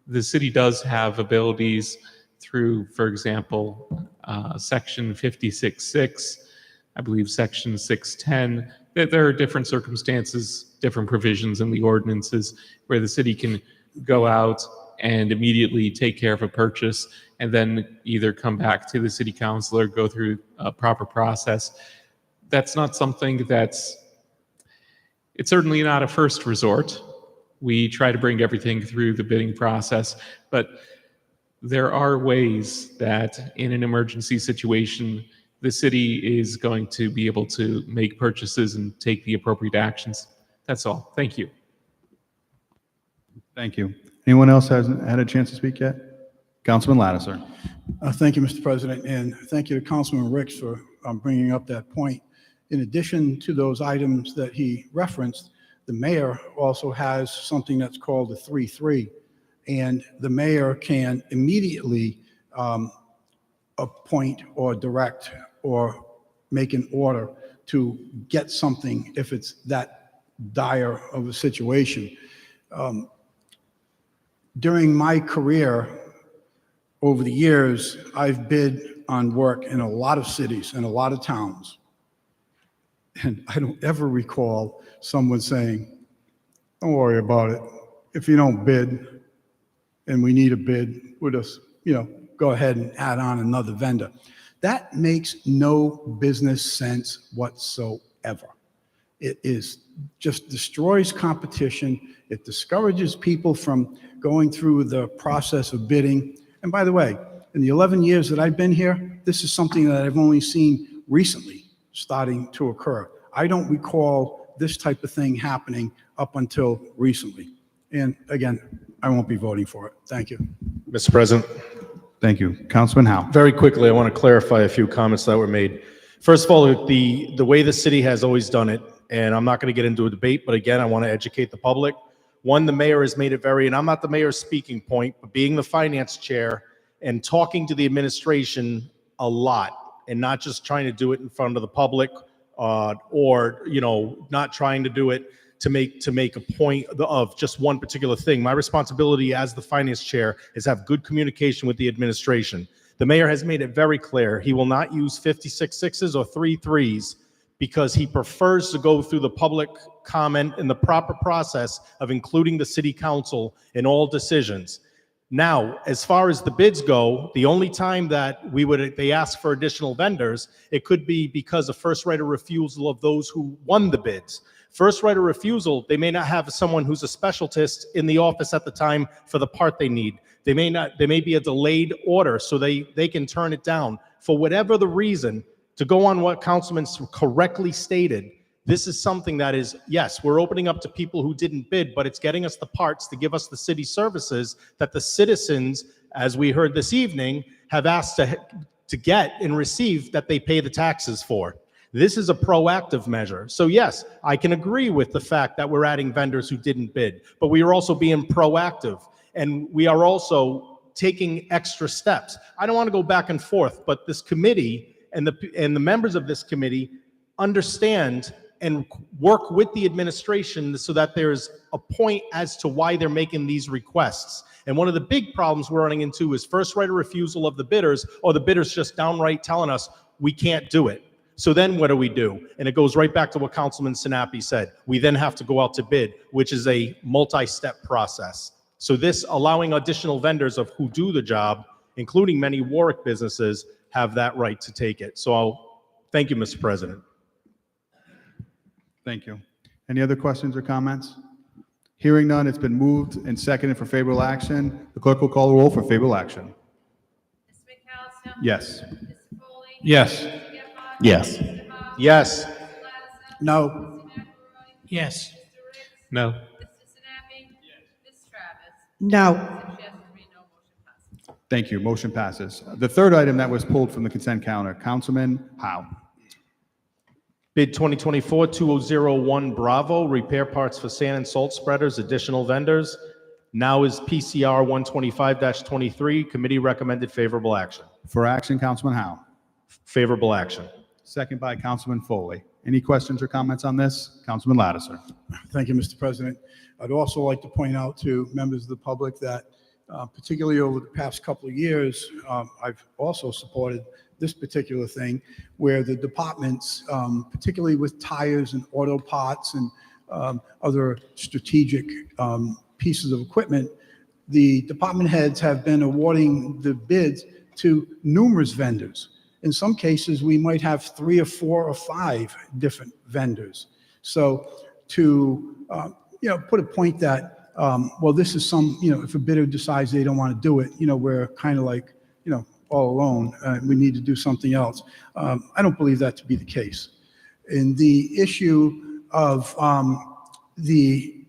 [SPEAKER 13] the city does have abilities through, for example, Section 56.6, I believe Section 610, that there are different circumstances, different provisions in the ordinances where the city can go out and immediately take care of a purchase and then either come back to the city council or go through a proper process. That's not something it's certainly not a first resort. We try to bring everything through the bidding process, but there are ways that in an emergency situation, the city is going to be able to make purchases and take the appropriate actions. That's all. Thank you.
[SPEAKER 3] Thank you. Anyone else hasn't had a chance to speak yet? Councilman Lattiser.
[SPEAKER 6] Thank you, Mr. President, and thank you to Councilman Ricks for bringing up that point. In addition to those items that he referenced, the mayor also has something that's called the 3-3, and the mayor can immediately appoint or direct or make an order to get something if it's that dire of a situation. During my career, over the years, I've bid on work in a lot of cities and a lot of towns. And I don't ever recall someone saying, don't worry about it. If you don't bid and we need a bid, we'll just, go ahead and add on another vendor. That makes no business sense whatsoever. It just destroys competition. It discourages people from going through the process of bidding. And by the way, in the 11 years that I've been here, this is something that I've only seen recently starting to occur. I don't recall this type of thing happening up until recently. And again, I won't be voting for it. Thank you.
[SPEAKER 2] Mr. President.
[SPEAKER 3] Thank you. Councilman Howe.
[SPEAKER 2] Very quickly, I want to clarify a few comments that were made. First of all, the way the city has always done it, and I'm not going to get into a debate, but again, I want to educate the public. One, the mayor has made it very, and I'm not the mayor's speaking point, but being the finance chair and talking to the administration a lot and not just trying to do it in front of the public or, not trying to do it to make a point of just one particular thing. My responsibility as the finance chair is have good communication with the administration. The mayor has made it very clear he will not use 56.6s or 3-3s because he prefers to go through the public comment and the proper process of including the city council in all decisions. Now, as far as the bids go, the only time that they ask for additional vendors, it could be because of first right of refusal of those who won the bids. First right of refusal, they may not have someone who's a specialist in the office at the time for the part they need. There may be a delayed order, so they can turn it down. For whatever the reason, to go on what Councilman correctly stated, this is something that is, yes, we're opening up to people who didn't bid, but it's getting us the parts to give us the city services that the citizens, as we heard this evening, have asked to get and receive that they pay the taxes for. This is a proactive measure. So yes, I can agree with the fact that we're adding vendors who didn't bid, but we are also being proactive and we are also taking extra steps. I don't want to go back and forth, but this committee and the members of this committee understand and work with the administration so that there's a point as to why they're making these requests. And one of the big problems we're running into is first right of refusal of the bidders, or the bidders just downright telling us we can't do it. So then what do? And it goes right back to what Councilman Sinapi said. We then have to go out to bid, which is a multi-step process. So this allowing additional vendors of who do the job, including many Warwick businesses, have that right to take it. So thank you, Mr. President.
[SPEAKER 3] Thank you. Any other questions or comments? Hearing none, it's been moved and seconded for favorable action. The clerk will call the roll for favorable action.
[SPEAKER 1] Mr. McAllister?
[SPEAKER 3] Yes.
[SPEAKER 1] Mr. Foley?
[SPEAKER 8] Yes.
[SPEAKER 1] Mr. Gephardt?
[SPEAKER 11] Yes.
[SPEAKER 1] Mr. Hawes?
[SPEAKER 2] Yes.
[SPEAKER 1] Mr. Lattiser?
[SPEAKER 6] No.
[SPEAKER 1] Mr. McElroy?
[SPEAKER 5] Yes.
[SPEAKER 1] Mr. Ricks?
[SPEAKER 13] No.
[SPEAKER 1] Mr. Sinapi? Ms. Travis?
[SPEAKER 14] No.
[SPEAKER 1] 6 yes, 3 no, motion passes.
[SPEAKER 3] Thank you. Motion passes. The third item that was pulled from the consent calendar, Councilman Howe.
[SPEAKER 2] Bid 2024-2001 Bravo, repair parts for sand and salt spreaders, additional vendors. Now is PCR 125-23. Committee recommended favorable action.
[SPEAKER 3] For action, Councilman Howe.
[SPEAKER 2] Favorable action.
[SPEAKER 3] Second by Councilman Foley. Any questions or comments on this? Councilman Lattiser.
[SPEAKER 6] Thank you, Mr. President. I'd also like to point out to members of the public that particularly over the past couple of years, I've also supported this particular thing where the departments, particularly with tires and auto parts and other strategic pieces of equipment, the department heads have been awarding the bids to numerous vendors. In some cases, we might have 3 or 4 or 5 different vendors. So to put a point that, well, this is some, if a bidder decides they don't want to do it, we're kind of like, all alone. We need to do something else. I don't believe that to be the case. In the issue of the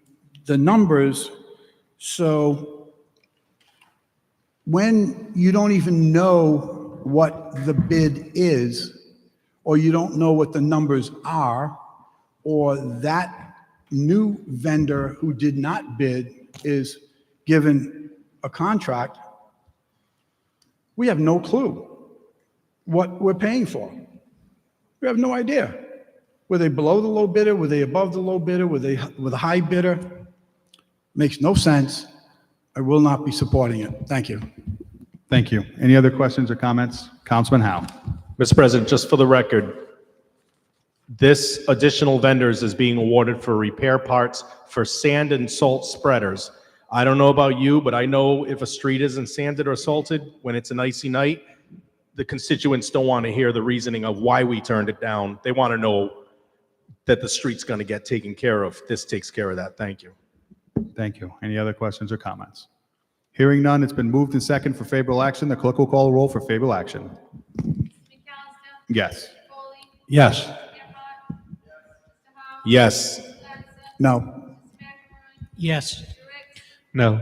[SPEAKER 6] numbers, so when you don't even know what the bid is, or you don't know what the numbers are, or that new vendor who did not bid is given a contract, we have no clue what we're paying for. We have no idea. Were they below the low bidder? Were they above the low bidder? Were they with a high bidder? Makes no sense. I will not be supporting it. Thank you.
[SPEAKER 3] Thank you. Any other questions or comments? Councilman Howe.
[SPEAKER 2] Mr. President, just for the record, this additional vendors is being awarded for repair parts for sand and salt spreaders. I don't know about you, but I know if a street isn't sanded or salted when it's an icy night, the constituents don't want to hear the reasoning of why we turned it down. They want to know that the street's going to get taken care of. This takes care of that. Thank you.
[SPEAKER 3] Thank you. Any other questions or comments? Hearing none, it's been moved and second for favorable action. The clerk will call the roll for favorable action. Yes.
[SPEAKER 8] Yes.
[SPEAKER 2] Yes.
[SPEAKER 6] No.
[SPEAKER 5] Yes.
[SPEAKER 13] No.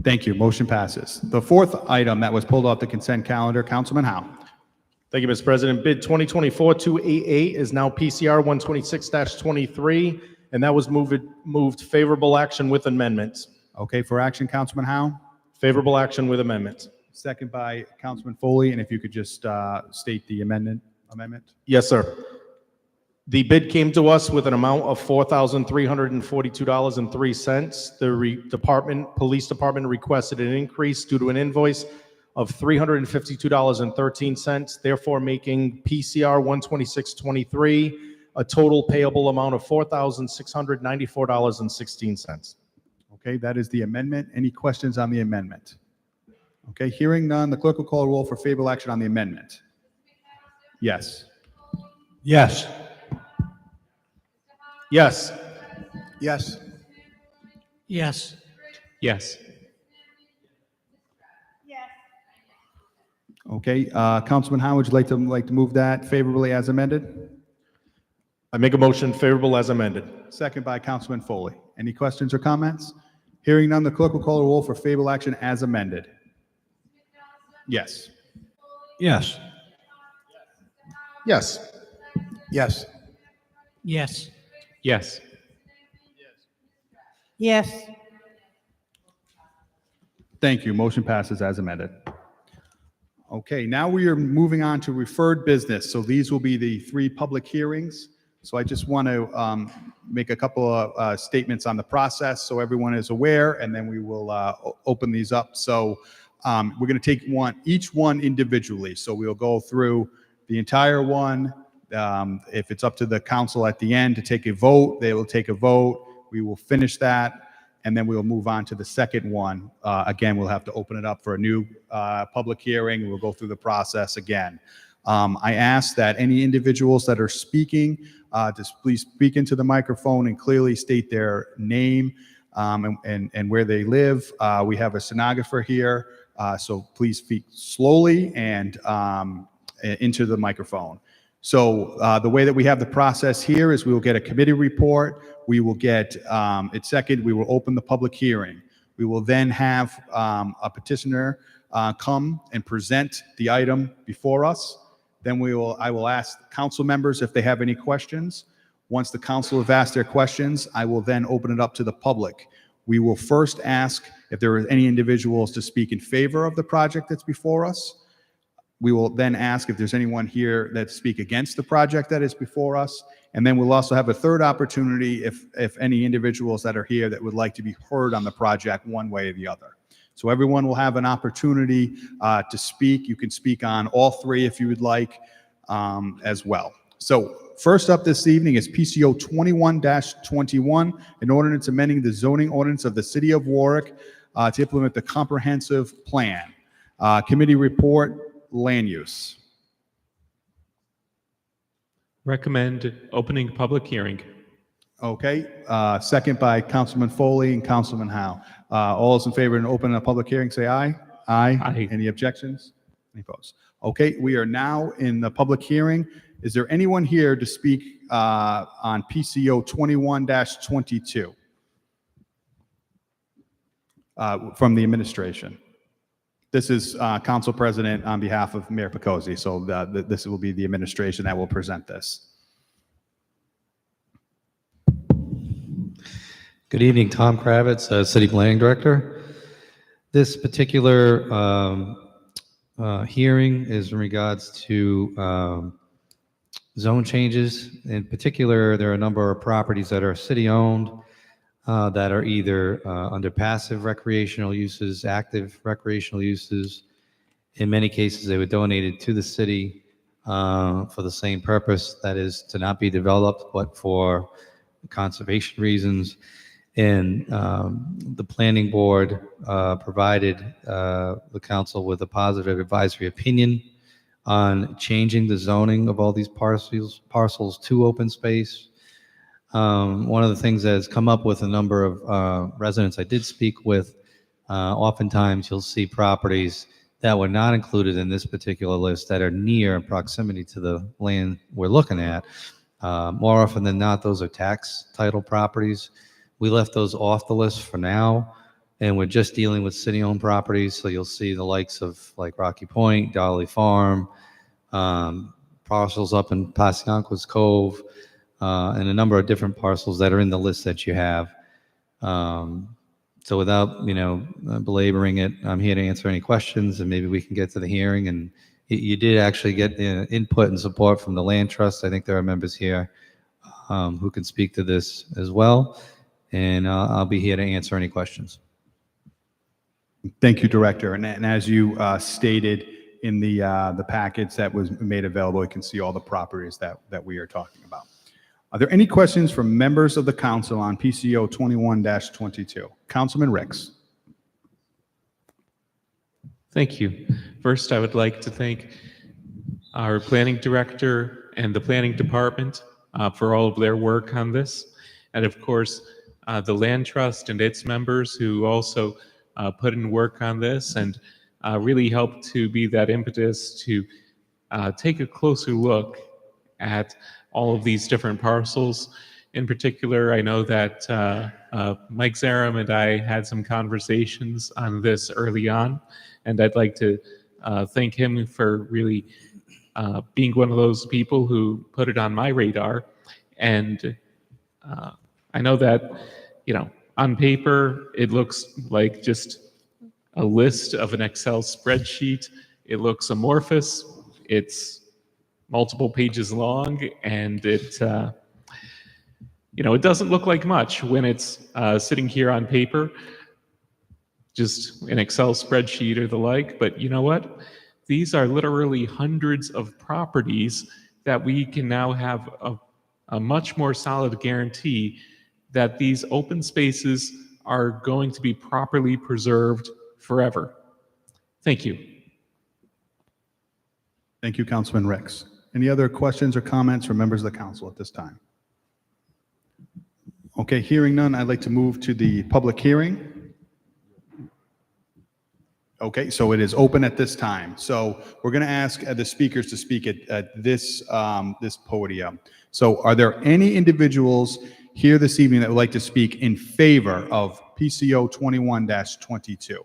[SPEAKER 3] Thank you. Motion passes. The fourth item that was pulled off the consent calendar, Councilman Howe.
[SPEAKER 2] Thank you, Mr. President. Bid 2024-288 is now PCR 126-23, and that was moved favorable action with amendments.
[SPEAKER 3] Okay, for action, Councilman Howe.
[SPEAKER 2] Favorable action with amendments.
[SPEAKER 3] Second by Councilman Foley, and if you could just state the amendment.
[SPEAKER 2] Yes, sir. The bid came to us with an amount of $4,342.03. The police department requested an increase due to an invoice of $352.13, therefore making PCR 126.23 a total payable amount of $4,694.16.
[SPEAKER 3] Okay, that is the amendment. Any questions on the amendment? Okay, hearing none, the clerk will call a roll for favorable action on the amendment. Yes.
[SPEAKER 8] Yes.
[SPEAKER 2] Yes.
[SPEAKER 6] Yes.
[SPEAKER 5] Yes.
[SPEAKER 13] Yes.
[SPEAKER 3] Okay, Councilman Howe, would you like to move that favorably as amended?
[SPEAKER 2] I make a motion favorable as amended.
[SPEAKER 3] Second by Councilman Foley. Any questions or comments? Hearing none, the clerk will call a roll for favorable action as amended. Yes.
[SPEAKER 8] Yes.
[SPEAKER 2] Yes.
[SPEAKER 6] Yes.
[SPEAKER 5] Yes.
[SPEAKER 13] Yes.
[SPEAKER 14] Yes.
[SPEAKER 3] Thank you. Motion passes as amended. Okay, now we are moving on to referred business. So these will be the 3 public hearings. So I just want to make a couple of statements on the process so everyone is aware, and then we will open these up. So we're going to take each one individually. So we'll go through the entire one. If it's up to the council at the end to take a vote, they will take a vote. We will finish that, and then we'll move on to the second one. Again, we'll have to open it up for a new public hearing. We'll go through the process again. I ask that any individuals that are speaking, just please speak into the microphone and clearly state their name and where they live. We have a stenographer here, so please speak slowly and into the microphone. So the way that we have the process here is we will get a committee report. We will get it second. We will open the public hearing. We will then have a petitioner come and present the item before us. Then I will ask council members if they have any questions. Once the council have asked their questions, I will then open it up to the public. We will first ask if there are any individuals to speak in favor of the project that's before us. We will then ask if there's anyone here that speak against the project that is before us. And then we'll also have a third opportunity if any individuals that are here that would like to be heard on the project one way or the other. So everyone will have an opportunity to speak. You can speak on all three if you would like as well. So first up this evening is PCO 21-21, an ordinance amending the zoning ordinance of the City of Warwick to implement the comprehensive plan. Committee report, land use.
[SPEAKER 13] Recommend opening public hearing.
[SPEAKER 3] Okay, second by Councilman Foley and Councilman Howe. All those in favor of opening a public hearing, say aye. Aye.
[SPEAKER 13] Aye.
[SPEAKER 3] Any objections? Any opposed? Okay, we are now in the public hearing. Is there anyone here to speak on PCO 21-22 from the administration? This is Council President on behalf of Mayor Picozzi, so this will be the administration that will present this.
[SPEAKER 12] Good evening, Tom Kravitz, City Planning Director. This particular hearing is in regards to zone changes. In particular, there are a number of properties that are city-owned that are either under passive recreational uses, active recreational uses. In many cases, they were donated to the city for the same purpose, that is to not be developed, but for conservation reasons. And the planning board provided the council with a positive advisory opinion on changing the zoning of all these parcels to open space. One of the things that has come up with a number of residents I did speak with, oftentimes you'll see properties that were not included in this particular list that are near proximity to the land we're looking at. More often than not, those are tax title properties. We left those off the list for now, and we're just dealing with city-owned properties. So you'll see the likes of like Rocky Point, Dolly Farm, parcels up in Pascagoula's Cove, and a number of different parcels that are in the list that you have. So without, belaboring it, I'm here to answer any questions, and maybe we can get to the hearing. And you did actually get input and support from the Land Trust. I think there are members here who can speak to this as well. And I'll be here to answer any questions.
[SPEAKER 3] Thank you, Director. And as you stated in the package that was made available, you can see all the properties that we are talking about. Are there any questions from members of the council on PCO 21-22? Councilman Ricks.
[SPEAKER 13] Thank you. First, I would like to thank our planning director and the planning department for all of their work on this. And of course, the Land Trust and its members who also put in work on this and really helped to be that impetus to take a closer look at all of these different parcels. In particular, I know that Mike Zarum and I had some conversations on this early on, and I'd like to thank him for really being one of those people who put it on my radar. And I know that, on paper, it looks like just a list of an Excel spreadsheet. It looks amorphous. It's multiple pages long, and it doesn't look like much when it's sitting here on paper, just an Excel spreadsheet or the like. But you know what? These are literally hundreds of properties that we can now have a much more solid guarantee that these open spaces are going to be properly preserved forever. Thank you.
[SPEAKER 3] Thank you, Councilman Ricks. Any other questions or comments from members of the council at this time? Okay, hearing none, I'd like to move to the public hearing. Okay, so it is open at this time. So we're going to ask the speakers to speak at this podium. So are there any individuals here this evening that would like to speak in favor of PCO 21-22?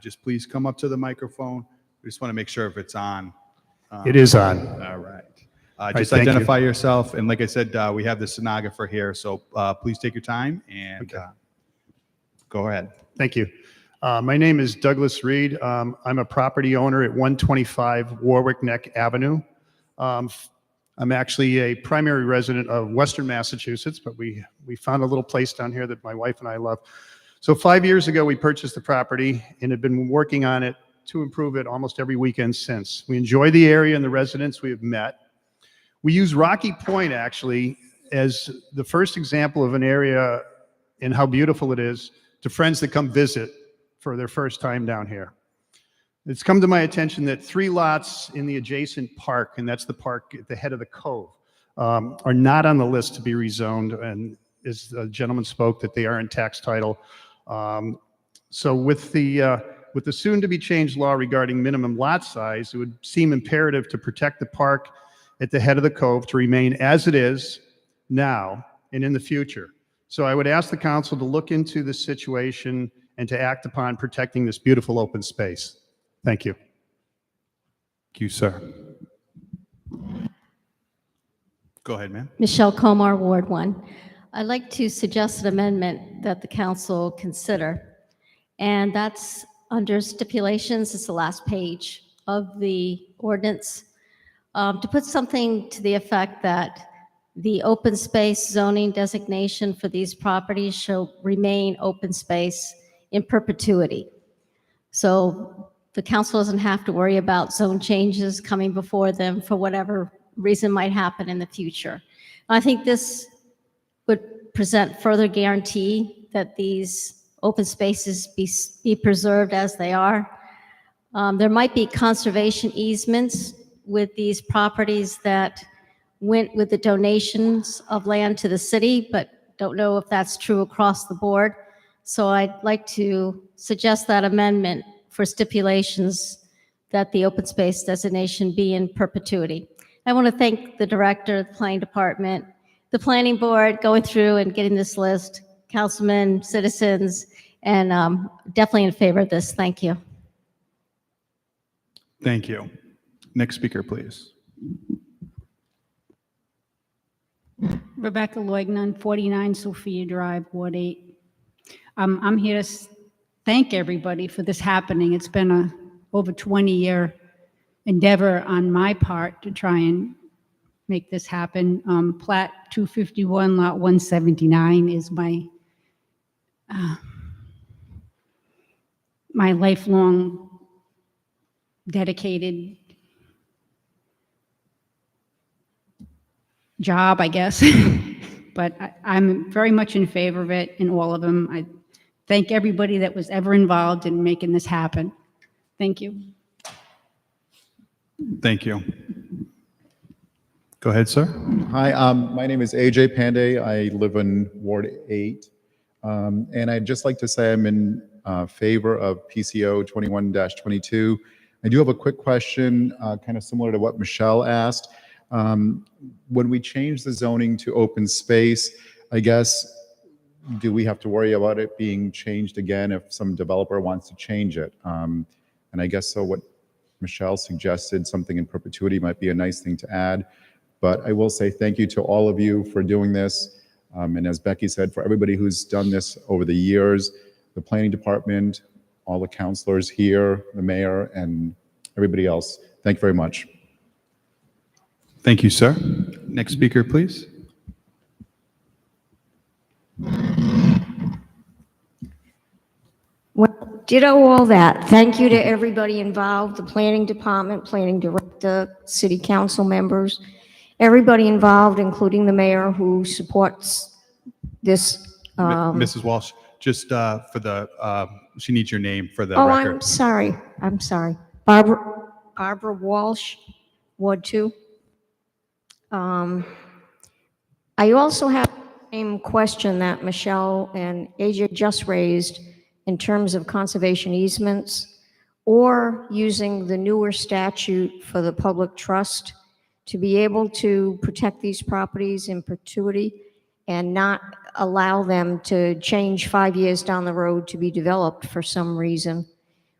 [SPEAKER 3] Just please come up to the microphone. We just want to make sure if it's on.
[SPEAKER 8] It is on.
[SPEAKER 3] All right.
[SPEAKER 8] right,
[SPEAKER 3] Just
[SPEAKER 8] thank you.
[SPEAKER 3] identify yourself. And like I said, we have the stenographer here, so please take your time and go ahead.
[SPEAKER 8] Thank you. My name is Douglas Reed. I'm a property owner at 125 Warwick Neck Avenue. I'm actually a primary resident of Western Massachusetts, but we found a little place down here that my wife and I love. So 5 years ago, we purchased the property and have been working on it to improve it almost every weekend since. We enjoy the area and the residents we have met. We use Rocky Point actually as the first example of an area and how beautiful it is to friends that come visit for their first time down here. It's come to my attention that 3 lots in the adjacent park, and that's the park at the head of the cove, are not on the list to be rezoned, and as the gentleman spoke, that they are in tax title. So with the soon-to-be changed law regarding minimum lot size, it would seem imperative to protect the park at the head of the cove to remain as it is now and in the future. So I would ask the council to look into this situation and to act upon protecting this beautiful open space. Thank you.
[SPEAKER 3] Thank you, sir. Go ahead, ma'am.
[SPEAKER 16] Michelle Comar, Ward 1. I'd like to suggest an amendment that the council consider, and that's under stipulations. It's the last page of the ordinance, to put something to the effect that the open space zoning designation for these properties shall remain open space in perpetuity. So the council doesn't have to worry about zone changes coming before them for whatever reason might happen in the future. I think this would present further guarantee that these open spaces be preserved as they are. There might be conservation easements with these properties that went with the donations of land to the city, but don't know if that's true across the board. So I'd like to suggest that amendment for stipulations that the open space designation be in perpetuity. I want to thank the director, the planning department, the planning board going through and getting this list, councilmen, citizens, and definitely in favor of this. Thank you.
[SPEAKER 3] Thank you. Next speaker, please.
[SPEAKER 17] Rebecca Loignan, 49 Sophia Drive, Ward 8. I'm here to thank everybody for this happening. It's been a over 20-year endeavor on my part to try and make this happen. Plat 251, lot 179 is my lifelong dedicated job, I guess. But I'm very much in favor of it, in all of them. I thank everybody that was ever involved in making this happen. Thank you.
[SPEAKER 3] Thank you. Go ahead, sir.
[SPEAKER 23] Hi, my name is AJ Pandey. I live in Ward 8. And I'd just like to say I'm in favor of PCO 21-22. I do have a quick question, kind of similar to what Michelle asked. When we change the zoning to open space, I guess, do we have to worry about it being changed again if some developer wants to change it? And I guess so what Michelle suggested, something in perpetuity might be a nice thing to add. But I will say thank you to all of you for doing this. And as Becky said, for everybody who's done this over the years, the planning department, all the counselors here, the mayor, and everybody else. Thank you very much.
[SPEAKER 3] Thank you, sir. Next speaker, please.
[SPEAKER 7] Well, ditto all that. Thank you to everybody involved, the planning department, planning director, city council members, everybody involved, including the mayor who supports this.
[SPEAKER 3] Mrs. Walsh, just for the, she needs your name for the
[SPEAKER 7] Oh,
[SPEAKER 3] record.
[SPEAKER 7] I'm sorry. I'm sorry. Barbara Walsh, Ward 2. I also have the same question that Michelle and AJ just raised in terms of conservation easements or using the newer statute for the public trust to be able to protect these properties in perpetuity. and not allow them to change 5 years down the road to be developed for some reason,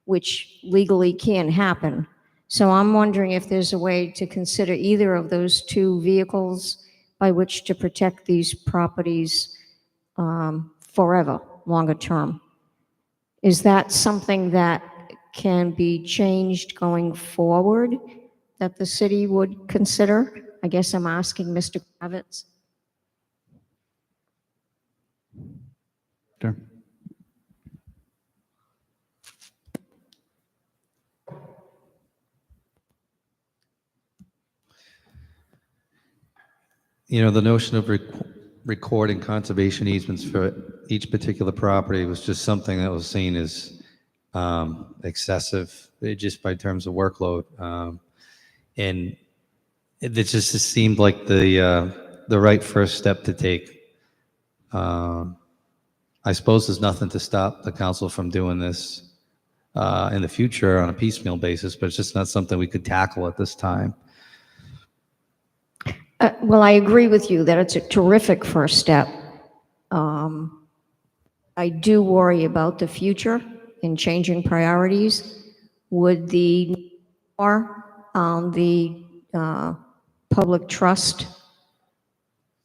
[SPEAKER 7] which legally can happen. So I'm wondering if there's a way to consider either of those two vehicles by which to protect these properties forever, longer term. Is that something that can be changed going forward that the city would consider? I guess I'm asking Mr. Kravitz.
[SPEAKER 3] Sure.
[SPEAKER 12] You know, the notion of recording conservation easements for each particular property was just something that was seen as excessive, just by terms of workload. And it just seemed like the right first step to take. I suppose there's nothing to stop the council from doing this in the future on a piecemeal basis, but it's just not something we could tackle at this time.
[SPEAKER 7] Well, I agree with you that it's a terrific first step. I do worry about the future in changing priorities. Would the public trust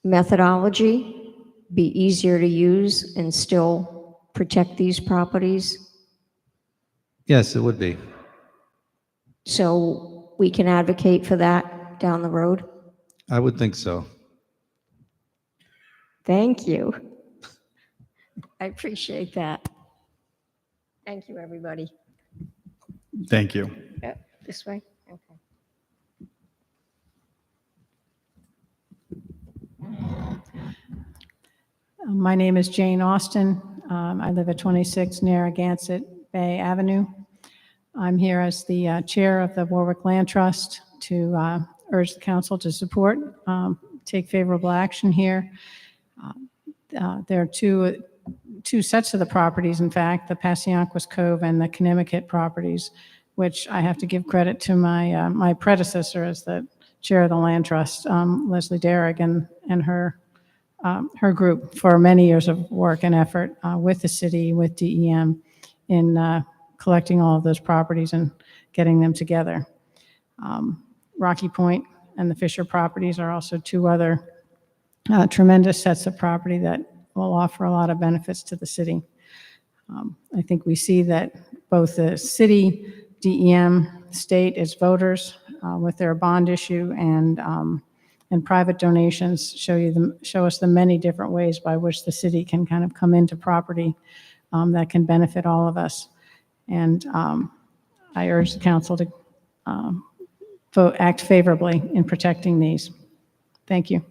[SPEAKER 7] methodology be easier to use and still protect these properties?
[SPEAKER 12] Yes, it would be.
[SPEAKER 7] So we can advocate for that down the road?
[SPEAKER 12] I would think so.
[SPEAKER 7] Thank you. I appreciate that. Thank you, everybody.
[SPEAKER 3] Thank you.
[SPEAKER 7] Yep, this way? Okay.
[SPEAKER 4] My name is Jane Austin. I live at 26 Narragansett Bay Avenue. I'm here as the chair of the Warwick Land Trust to urge the council to support, take favorable action here. There are two sets of the properties, in fact, the Passyonquas Cove and the Connecticut properties, which I have to give credit to my predecessor as the chair of the Land Trust, Leslie Derrick, and her group for many years of work and effort with the city, with DEM, in collecting all of those properties and getting them together. Rocky Point and the Fisher properties are also two other tremendous sets of property that will offer a lot of benefits to the city. I think we see that both the city, DEM, state as voters with their bond issue and private donations show us the many different ways by which the city can kind of come into property that can benefit all of us. And I urge the council to act favorably in protecting these. Thank you.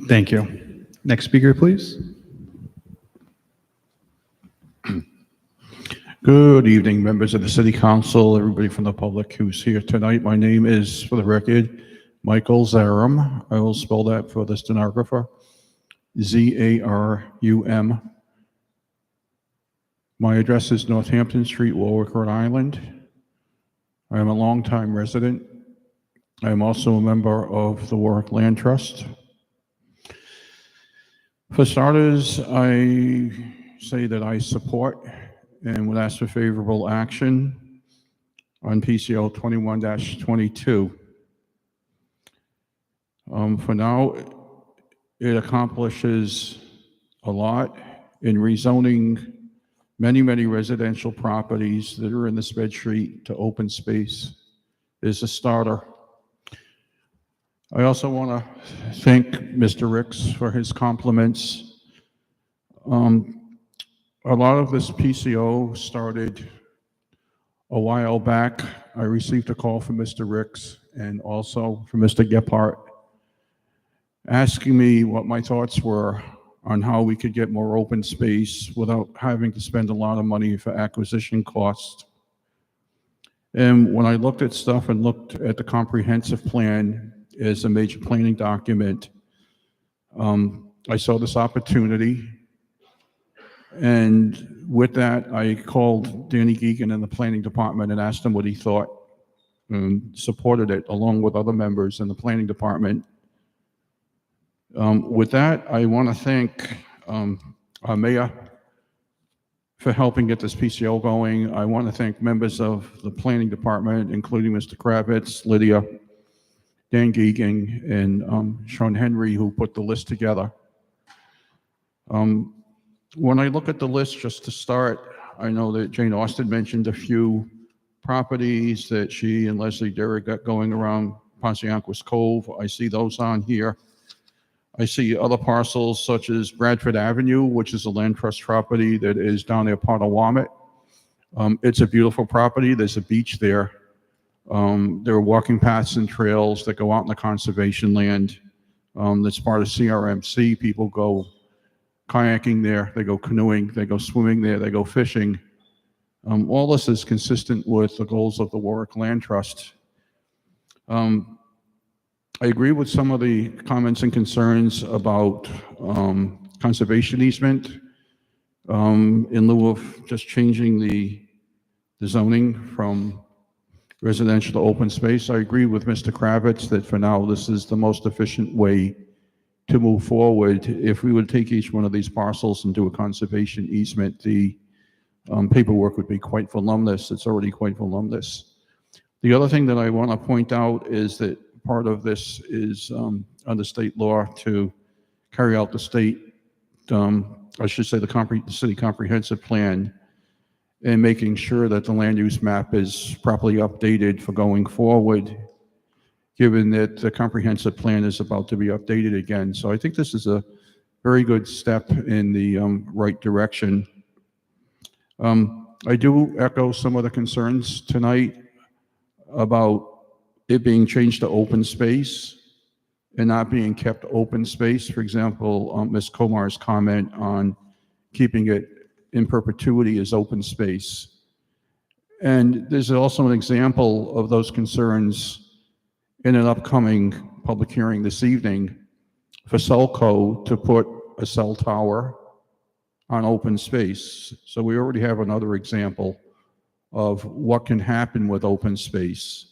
[SPEAKER 3] Thank you. Next speaker, please.
[SPEAKER 15] Good evening, members of the City Council, everybody from the public who's here tonight. My name is, for the record, Michael Zarum. I will spell that for the stenographer. Z-A-R-U-M. My address is Northampton Street, Warwick, Rhode Island. I am a longtime resident. I am also a member of the Warwick Land Trust. For starters, I say that I support and would ask for favorable action on PCO 21-22. For now, it accomplishes a lot in rezoning many residential properties that are in the spread street to open space. Is a starter. I also want to thank Mr. Ricks for his compliments. A lot of this PCO started a while back. I received a call from Mr. Ricks and also from Mr. Gephardt asking me what my thoughts were on how we could get more open space without having to spend a lot of money for acquisition costs. And when I looked at stuff and looked at the comprehensive plan as a major planning document, I saw this opportunity. And with that, I called Danny Geegan in the planning department and asked him what he thought and supported it along with other members in the planning department. With that, I want to thank our mayor for helping get this PCO going. I want to thank members of the planning department, including Mr. Kravitz, Lydia, Dan Geegan, and Sean Henry, who put the list together. When I look at the list, just to start, I know that Jane Austen mentioned a few properties that she and Leslie Derrick got going around Pontiac Cove. I see those on here. I see other parcels such as Bradford Avenue, which is a land trust property that is down there part of Warwick. It's a beautiful property. There's a beach there. There are walking paths and trails that go out in the conservation land. That's part of CRMC. People go kayaking there, they go canoeing, they go swimming there, they go fishing. All this is consistent with the goals of the Warwick Land Trust. I agree with some of the comments and concerns about conservation easement in lieu of just changing the zoning from residential to open space. I agree with Mr. Kravitz that for now this is the most efficient way to move forward. If we would take each one of these parcels and do a conservation easement, the paperwork would be quite voluminous. It's already quite voluminous. The other thing that I want to point out is that part of this is under state law to carry out the state, I should say the city comprehensive plan, and making sure that the land use map is properly updated for going forward, given that the comprehensive plan is about to be updated again. So I think this is a very good step in the right direction. I do echo some of the concerns tonight about it being changed to open space and not being kept open space. For example, Ms. Komar's comment on keeping it in perpetuity as open space. And there's also an example of those concerns in an upcoming public hearing this evening for Cellco to put a cell tower on open space. So we already have another example of what can happen with open space.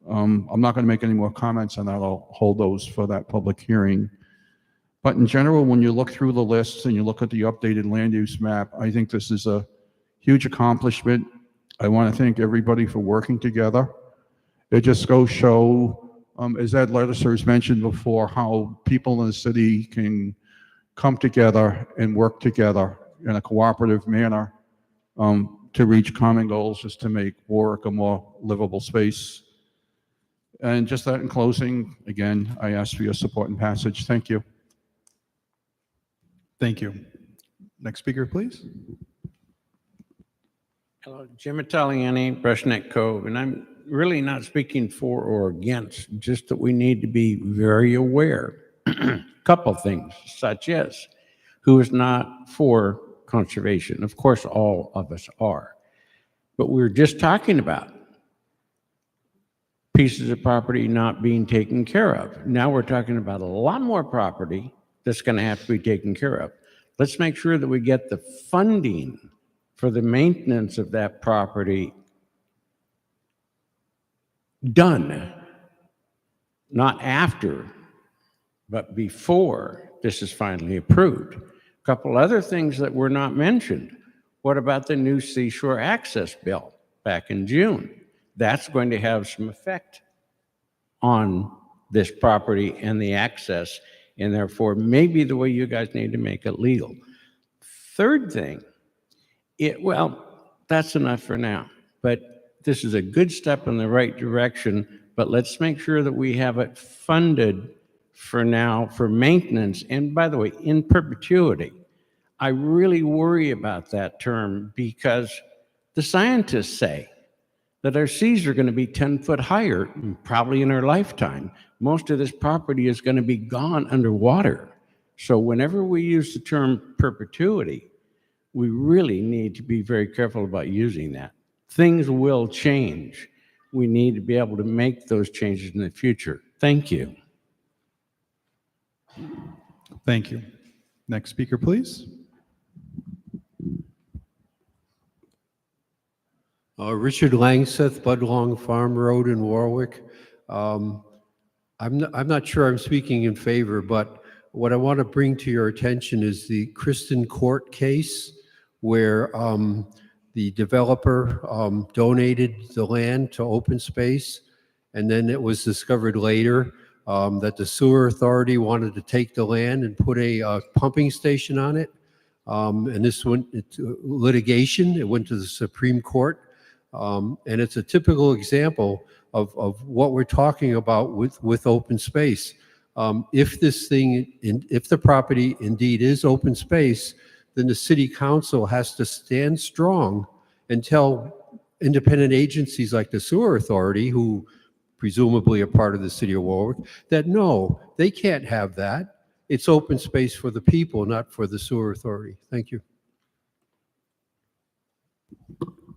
[SPEAKER 15] I'm not going to make any more comments on that. I'll hold those for that public hearing. But in general, when you look through the lists and you look at the updated land use map, I think this is a huge accomplishment. I want to thank everybody for working together. It just goes show, as Ed Ledesser has mentioned before, how people in the city can come together and work together in a cooperative manner to reach common goals, just to make Warwick a more livable space. And just that in closing, again, I ask for your support and passage. Thank you.
[SPEAKER 3] Thank you. Next speaker, please.
[SPEAKER 22] Hello, Jim Italiani, Brushneck Cove, and I'm really not speaking for or against, just that we need to be very aware. Couple things, such as who is not for conservation. Of course, all of us are. But we're just talking about pieces of property not being taken care of. Now we're talking about a lot more property that's going to have to be taken care of. Let's make sure that we get the funding for the maintenance of that property done, not after, but before this is finally approved. A couple other things that were not mentioned. What about the new seashore access bill back in June? That's going to have some effect on this property and the access, and therefore maybe the way you guys need to make it legal. Third thing, well, that's enough for now, but this is a good step in the right direction, but let's make sure that we have it funded for now for maintenance, and by the way, in perpetuity. I really worry about that term because the scientists say that our seas are going to be 10 foot higher, probably in our lifetime. Most of this property is going to be gone underwater. So whenever we use the term perpetuity, we really need to be very careful about using that. Things will change. We need to be able to make those changes in the future. Thank you.
[SPEAKER 3] Thank you. Next speaker, please.
[SPEAKER 19] Richard Langseth, Budlong Farm Road in Warwick. I'm not sure I'm speaking in favor, but What I want to bring to your attention is the Kristen Court case where the developer donated the land to open space, and then it was discovered later that the sewer authority wanted to take the land and put a pumping station on it. And this went into litigation. It went to the Supreme Court. And it's a typical example of what we're talking about with open space. If the property indeed is open space, then the city council has to stand strong and tell independent agencies like the sewer authority, who presumably are part of the city of Warwick, that no, they can't have that. It's open space for the people, not for the sewer authority. Thank you.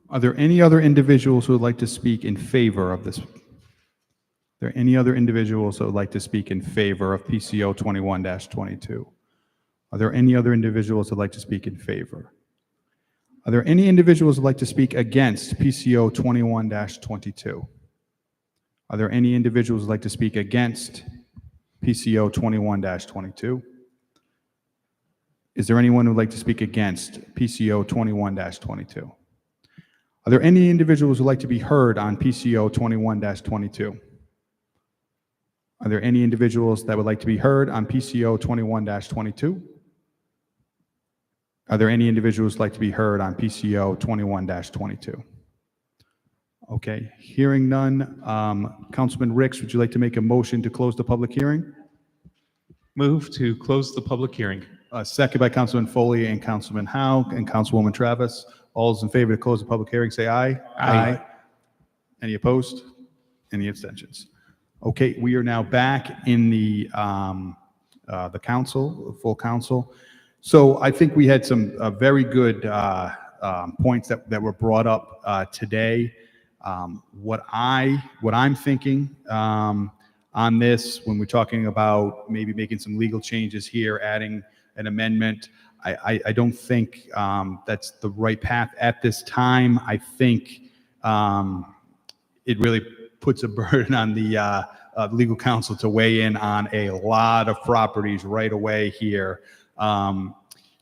[SPEAKER 3] Are there any other individuals who would like to speak in favor of this? Are there any other individuals who would like to speak in favor of PCO 21-22? Are there any other individuals who would like to speak in favor? Are there any individuals who would like to speak against PCO 21-22? Are there any individuals who would like to speak against PCO 21-22? Is there anyone who would like to speak against PCO 21-22? Are there any individuals who would like to be heard on PCO 21-22? Are there any individuals that would like to be heard on PCO 21-22? Are there any individuals who would like to be heard on PCO 21-22? Okay, hearing none. Councilman Ricks, would you like to make a motion to close the public hearing?
[SPEAKER 13] Move to close the public hearing.
[SPEAKER 3] Second by Councilman Foley and Councilman Howe and Councilwoman Travis. All those in favor to close the public hearing, say aye.
[SPEAKER 13] Aye.
[SPEAKER 3] Any opposed? Any abstentions? Okay, we are now back in the council, the full council. So I think we had some very good points that were brought up today. What I'm thinking on this, when we're talking about maybe making some legal changes here, adding an amendment, I don't think that's the right path at this time. I think it really puts a burden on the legal counsel to weigh in on a lot of properties right away here.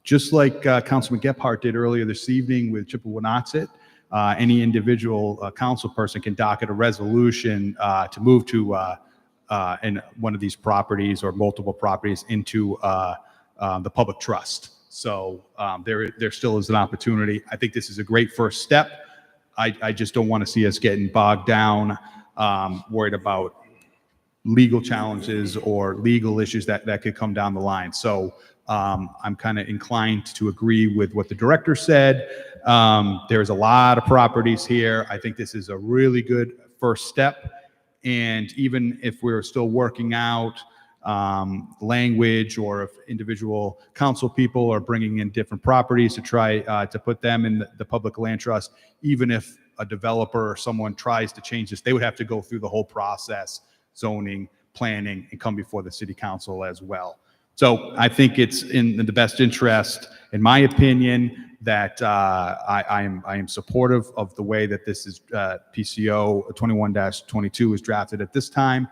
[SPEAKER 3] Just like Councilman Gephardt did earlier this evening with Chippewa-Nauset, any individual council person can docket a resolution to move to in one of these properties or multiple properties into the public trust. So there still is an opportunity. I think this is a great first step. I just don't want to see us getting bogged down, worried about legal challenges or legal issues that could come down the line. So I'm kind of inclined to agree with what the director said. There's a lot of properties here. I think this is a really good first step. And even if we're still working out language, or if individual council people are bringing in different properties to try to put them in the public land trust, even if a developer or someone tries to change this, they would have to go through the whole process, zoning, planning, and come before the city council as well. So I think it's in the best interest, in my opinion, that I am supportive of the way that this is PCO 21-22 is drafted at this time.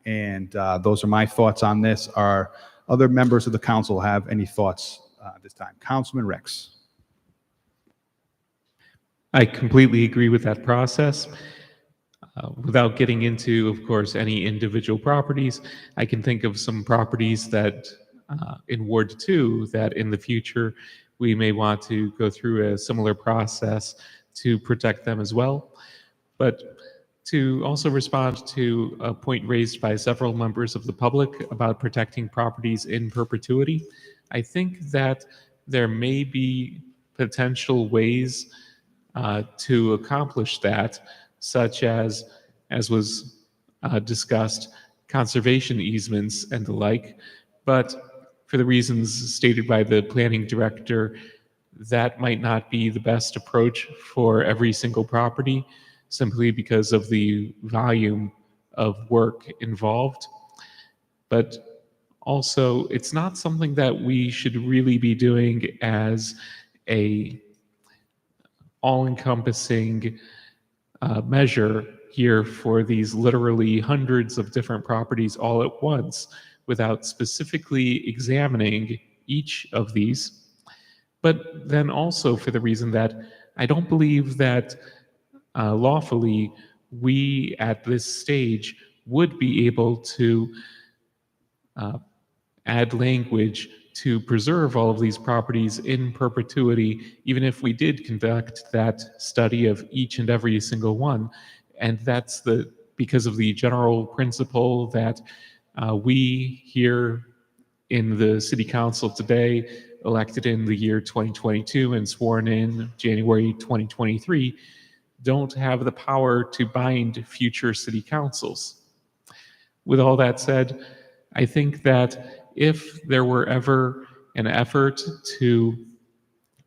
[SPEAKER 3] And those are my thoughts on this. Are other members of the council have any thoughts at this time? Councilman Ricks.
[SPEAKER 13] I completely agree with that process. Without getting into, of course, any individual properties, I can think of some properties that in Ward 2 that in the future we may want to go through a similar process to protect them as well. But to also respond to a point raised by several members of the public about protecting properties in perpetuity, I think that there may be potential ways to accomplish that, such as was discussed, conservation easements and the like. But for the reasons stated by the planning director, that might not be the best approach for every single property, simply because of the volume of work involved. But also, it's not something that we should really be doing as a all-encompassing measure here for these literally hundreds of different properties all at once. without specifically examining each of these. But then also for the reason that I don't believe that lawfully we at this stage would be able to add language to preserve all of these properties in perpetuity, even if we did conduct that study of each and every single one. And that's because of the general principle that we here in the City Council today, elected in the year 2022 and sworn in January 2023, don't have the power to bind future city councils. With all that said, I think that if there were ever an effort to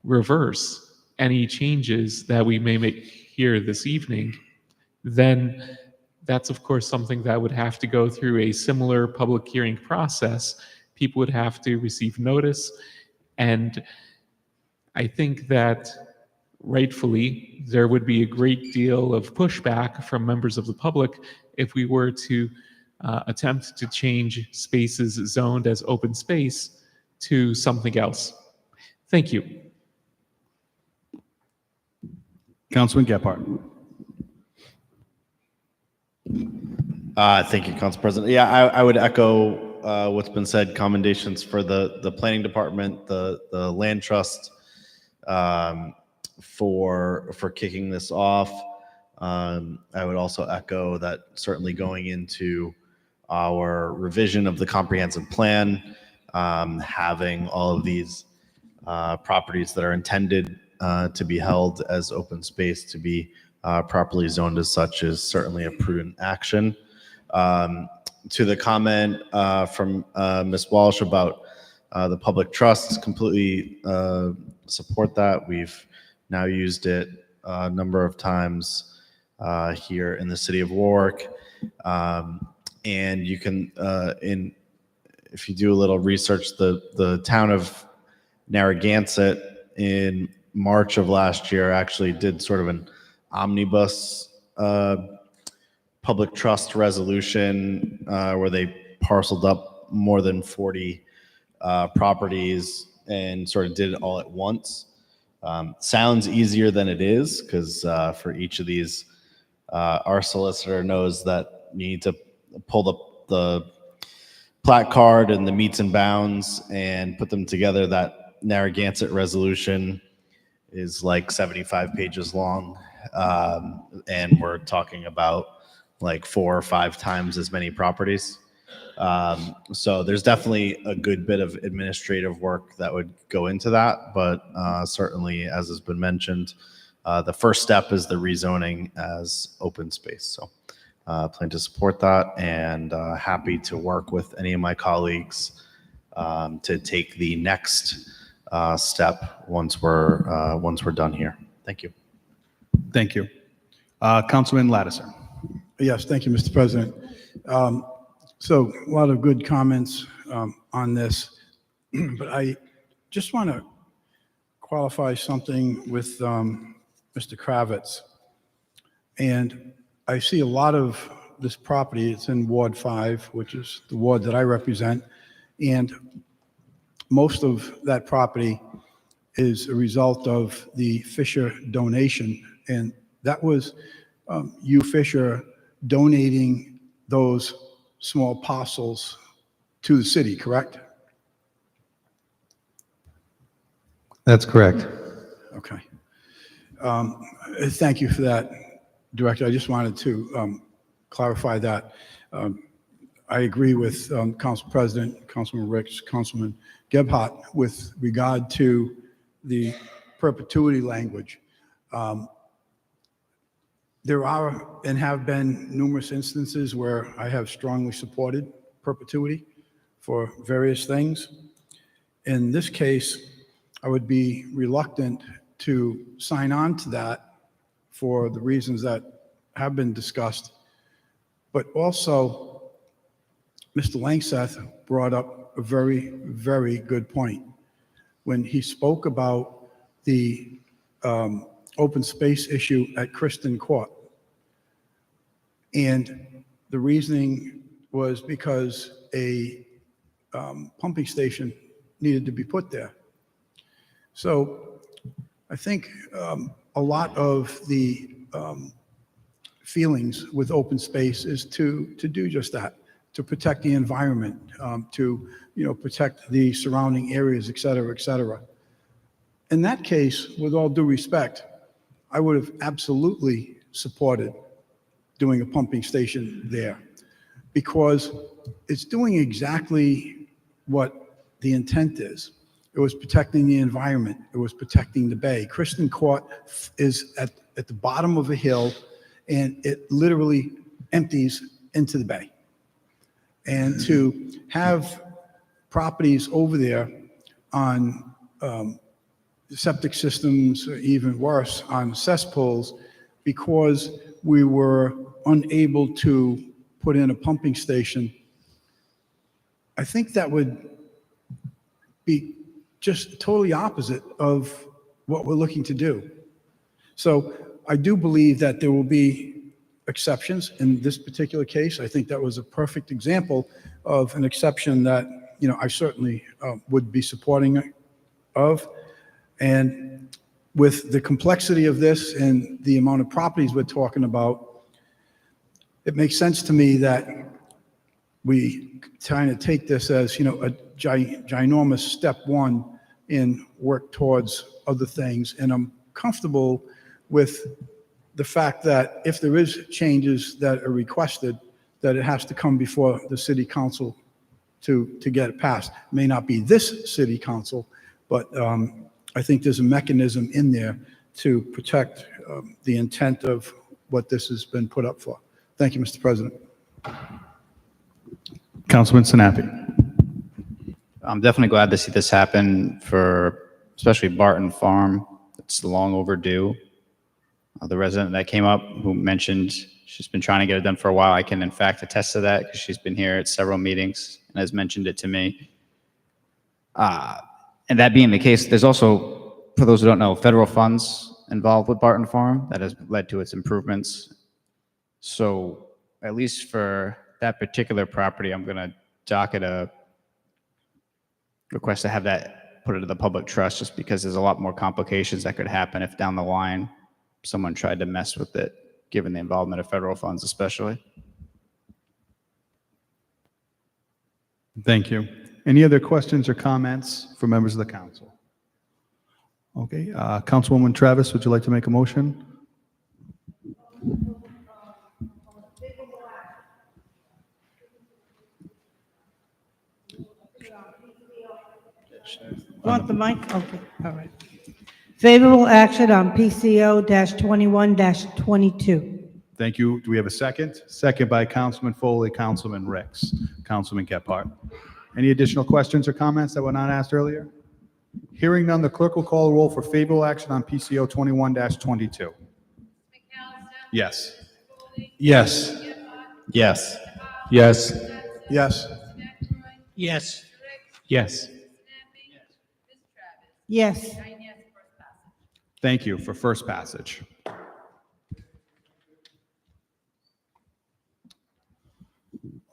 [SPEAKER 13] reverse any changes that we may make here this evening, then that's of course something that would have to go through a similar public hearing process. People would have to receive notice, and I think that rightfully there would be a great deal of pushback from members of the public if we were to attempt to change spaces zoned as open space to something else. Thank you.
[SPEAKER 3] Councilman Gephardt.
[SPEAKER 11] Thank you, Council President. Yeah, I would echo what's been said. Commendations for the planning department, the land trust, for kicking this off. I would also echo that certainly going into our revision of the comprehensive plan, having all of these properties that are intended to be held as open space to be properly zoned as such is certainly a prudent action. To the comment from Ms. Walsh about the public trust, completely support that. We've now used it a number of times here in the city of Warwick. And you can, if you do a little research, the town of Narragansett in March of last year actually did sort of an omnibus public trust resolution where they parceled up more than 40 properties and sort of did it all at once. Sounds easier than it is, because for each of these, our solicitor knows that you need to pull the plat card and the meets and bounds and put them together. That Narragansett resolution is like 75 pages long, and we're talking about like 4 or 5 times as many properties. So there's definitely a good bit of administrative work that would go into that, but certainly, as has been mentioned, the first step is the rezoning as open space. So plan to support that, and happy to work with any of my colleagues to take the next step once we're done here. Thank you.
[SPEAKER 3] Thank you. Councilman Lattiser.
[SPEAKER 6] Yes, thank you, Mr. President. So a lot of good comments on this, but I just want to qualify something with Mr. Kravitz. And I see a lot of this property. It's in Ward 5, which is the ward that I represent. And most of that property is a result of the Fisher donation. And that was you, Fisher, donating those small parcels to the city, correct?
[SPEAKER 12] That's correct.
[SPEAKER 6] Okay. Thank you for that, Director. I just wanted to clarify that. I agree with Council President, Councilman Ricks, Councilman Gebhardt with regard to the perpetuity language. There are and have been numerous instances where I have strongly supported perpetuity for various things. In this case, I would be reluctant to sign on to that for the reasons that have been discussed. But also, Mr. Langseth brought up a very, very good point when he spoke about the open space issue at Kristen Court. And the reasoning was because a pumping station needed to be put there. So I think a lot of the feelings with open space is to do just that, to protect the environment, to protect the surrounding areas, et cetera, et cetera. In that case, with all due respect, I would have absolutely supported doing a pumping station there because it's doing exactly what the intent is. It was protecting the environment. It was protecting the bay. Kristen Court is at the bottom of a hill, and it literally empties into the bay. And to have properties over there on septic systems, or even worse, on cesspools, because we were unable to put in a pumping station, I think that would be just totally opposite of what we're looking to do. So I do believe that there will be exceptions in this particular case. I think that was a perfect example of an exception that, I certainly would be supporting of. And with the complexity of this and the amount of properties we're talking about, it makes sense to me that we kind of take this as, a ginormous step one and work towards other things. And I'm comfortable with the fact that if there is changes that are requested, that it has to come before the city council to get it passed. It may not be this city council, but I think there's a mechanism in there to protect the intent of what this has been put up for. Thank you, Mr. President.
[SPEAKER 3] Councilman Sinapi.
[SPEAKER 10] I'm definitely glad to see this happen for especially Barton Farm. It's long overdue. The resident that came up who mentioned she's been trying to get it done for a while, I can in fact attest to that because she's been here at several meetings and has mentioned it to me. And that being the case, there's also, for those who don't know, federal funds involved with Barton Farm that has led to its improvements. So at least for that particular property, I'm going to docket a request to have that put into the public trust just because there's a lot more complications that could happen if down the line someone tried to mess with it, given the involvement of federal funds especially.
[SPEAKER 3] Thank you. Any other questions or comments from members of the council? Okay, Councilwoman Travis, would you like to make a motion?
[SPEAKER 14] Want the mic? Okay, all right. Favorable action on PCO-21-22.
[SPEAKER 3] Thank you. Do we have a second? Second by Councilman Foley, Councilman Ricks, Councilman Gephardt. Any additional questions or comments that were not asked earlier? Hearing none, the clerk will call the roll for favorable action on PCO 21-22. Yes.
[SPEAKER 2] Yes.
[SPEAKER 11] Yes.
[SPEAKER 2] Yes.
[SPEAKER 6] Yes.
[SPEAKER 5] Yes.
[SPEAKER 2] Yes.
[SPEAKER 14] Yes.
[SPEAKER 3] Thank you for first passage.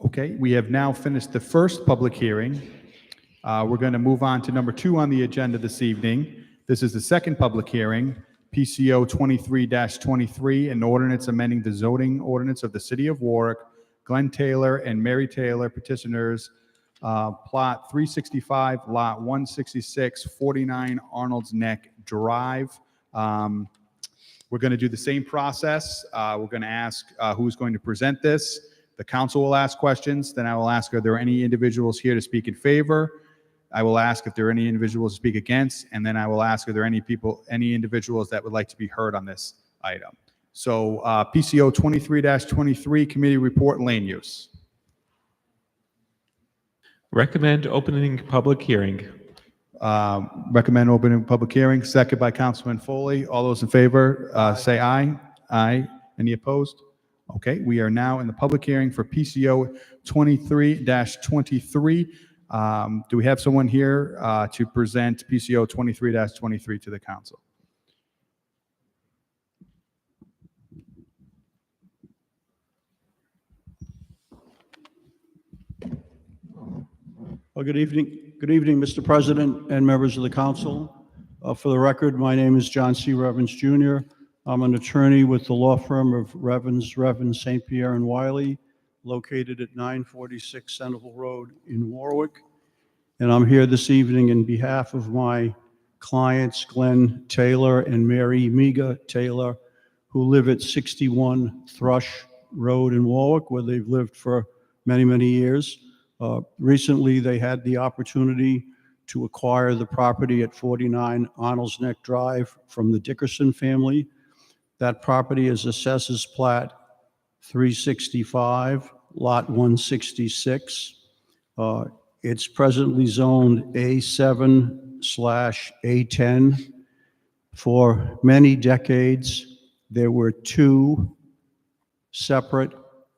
[SPEAKER 3] Okay, we have now finished the first public hearing. We're going to move on to number 2 on the agenda this evening. This is the second public hearing, PCO 23-23, an ordinance amending the zoning ordinance of the City of Warwick, Glenn Taylor and Mary Taylor petitioners, plot 365, lot 166, 49 Arnold's Neck Drive. We're going to do the same process. We're going to ask who's going to present this. The council will ask questions. Then I will ask, are there any individuals here to speak in favor? I will ask if there are any individuals to speak against, and then I will ask, are there any individuals that would like to be heard on this item? So PCO 23-23, committee report, land use.
[SPEAKER 13] Recommend opening public hearing.
[SPEAKER 3] Recommend opening public hearing. Second by Councilman Foley. All those in favor, say aye. Aye. Any opposed? Okay, we are now in the public hearing for PCO 23-23. Do we have someone here to present PCO 23-23 to the council?
[SPEAKER 6] Well, good evening. Good evening, Mr. President and members of the council. For the record, my name is John C. Revens Jr. I'm an attorney with the law firm of Revens, St. Pierre and Wiley, located at 946 Centerville Road in Warwick. And I'm here this evening in behalf of my clients, Glenn Taylor and Mary Miga Taylor, who live at 61 Thrush Road in Warwick, where they've lived for many, many years. Recently, they had the opportunity to acquire the property at 49 Arnold's Neck Drive from the Dickerson family. That property is Assessors Plat 365, Lot 166. It's presently zoned A7/A10. For many decades, there were two separate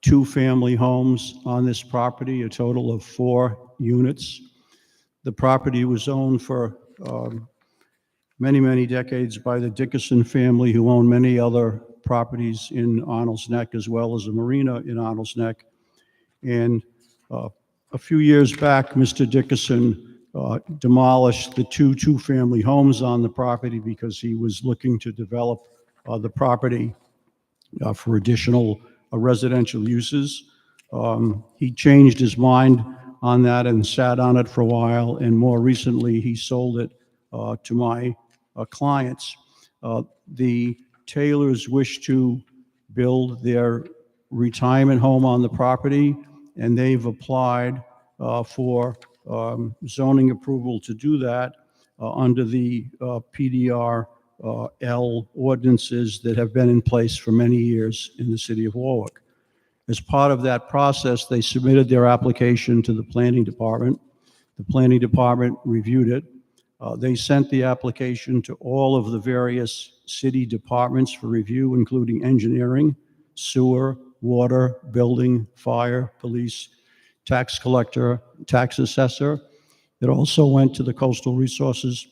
[SPEAKER 6] two-family homes on this property, a total of 4 units. The property was owned for many, many decades by the Dickerson family, who owned many other properties in Arnold's Neck, as well as a marina in Arnold's Neck. And a few years back, Mr. Dickerson demolished the two-family homes on the property because he was looking to develop the property for additional residential uses. He changed his mind on that and sat on it for a while, and more recently he sold it to my clients. The Taylors wish to build their retirement home on the property, and they've applied for zoning approval to do that under the PDR L ordinances that have been in place for many years in the city of Warwick. As part of that process, they submitted their application to the planning department. The planning department reviewed it. They sent the application to all of the various city departments for review, including engineering, sewer, water, building, fire, police, tax collector, tax assessor. It also went to the Coastal Resources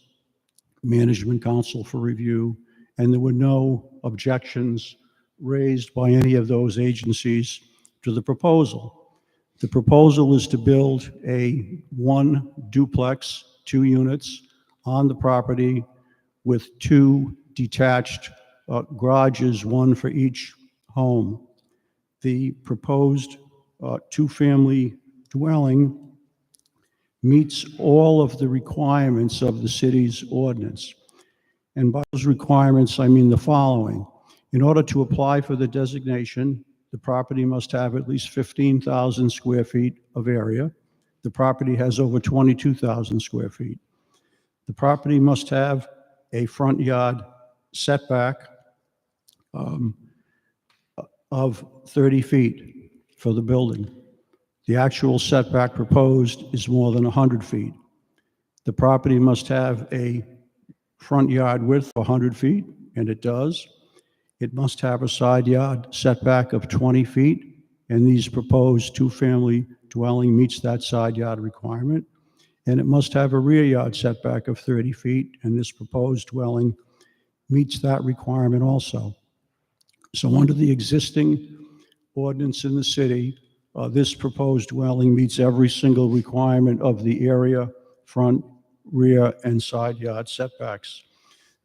[SPEAKER 6] Management Council for review, and there were no objections raised by any of those agencies to the proposal. The proposal is to build a 1 duplex, 2 units on the property with 2 detached garages, 1 for each home. The proposed 2-family dwelling meets all of the requirements of the city's ordinance. And by those requirements, I mean the following. In order to apply for the designation, the property must have at least 15,000 square feet of area. The property has over 22,000 square feet. The property must have a front yard setback of 30 feet for the building. The actual setback proposed is more than 100 feet. The property must have a front yard width of 100 feet, and it does. It must have a side yard setback of 20 feet, and these proposed 2-family dwelling meets that side yard requirement. And it must have a rear yard setback of 30 feet, and this proposed dwelling meets that requirement also. So under the existing ordinance in the city, this proposed dwelling meets every single requirement of the area, front, rear, and side yard setbacks.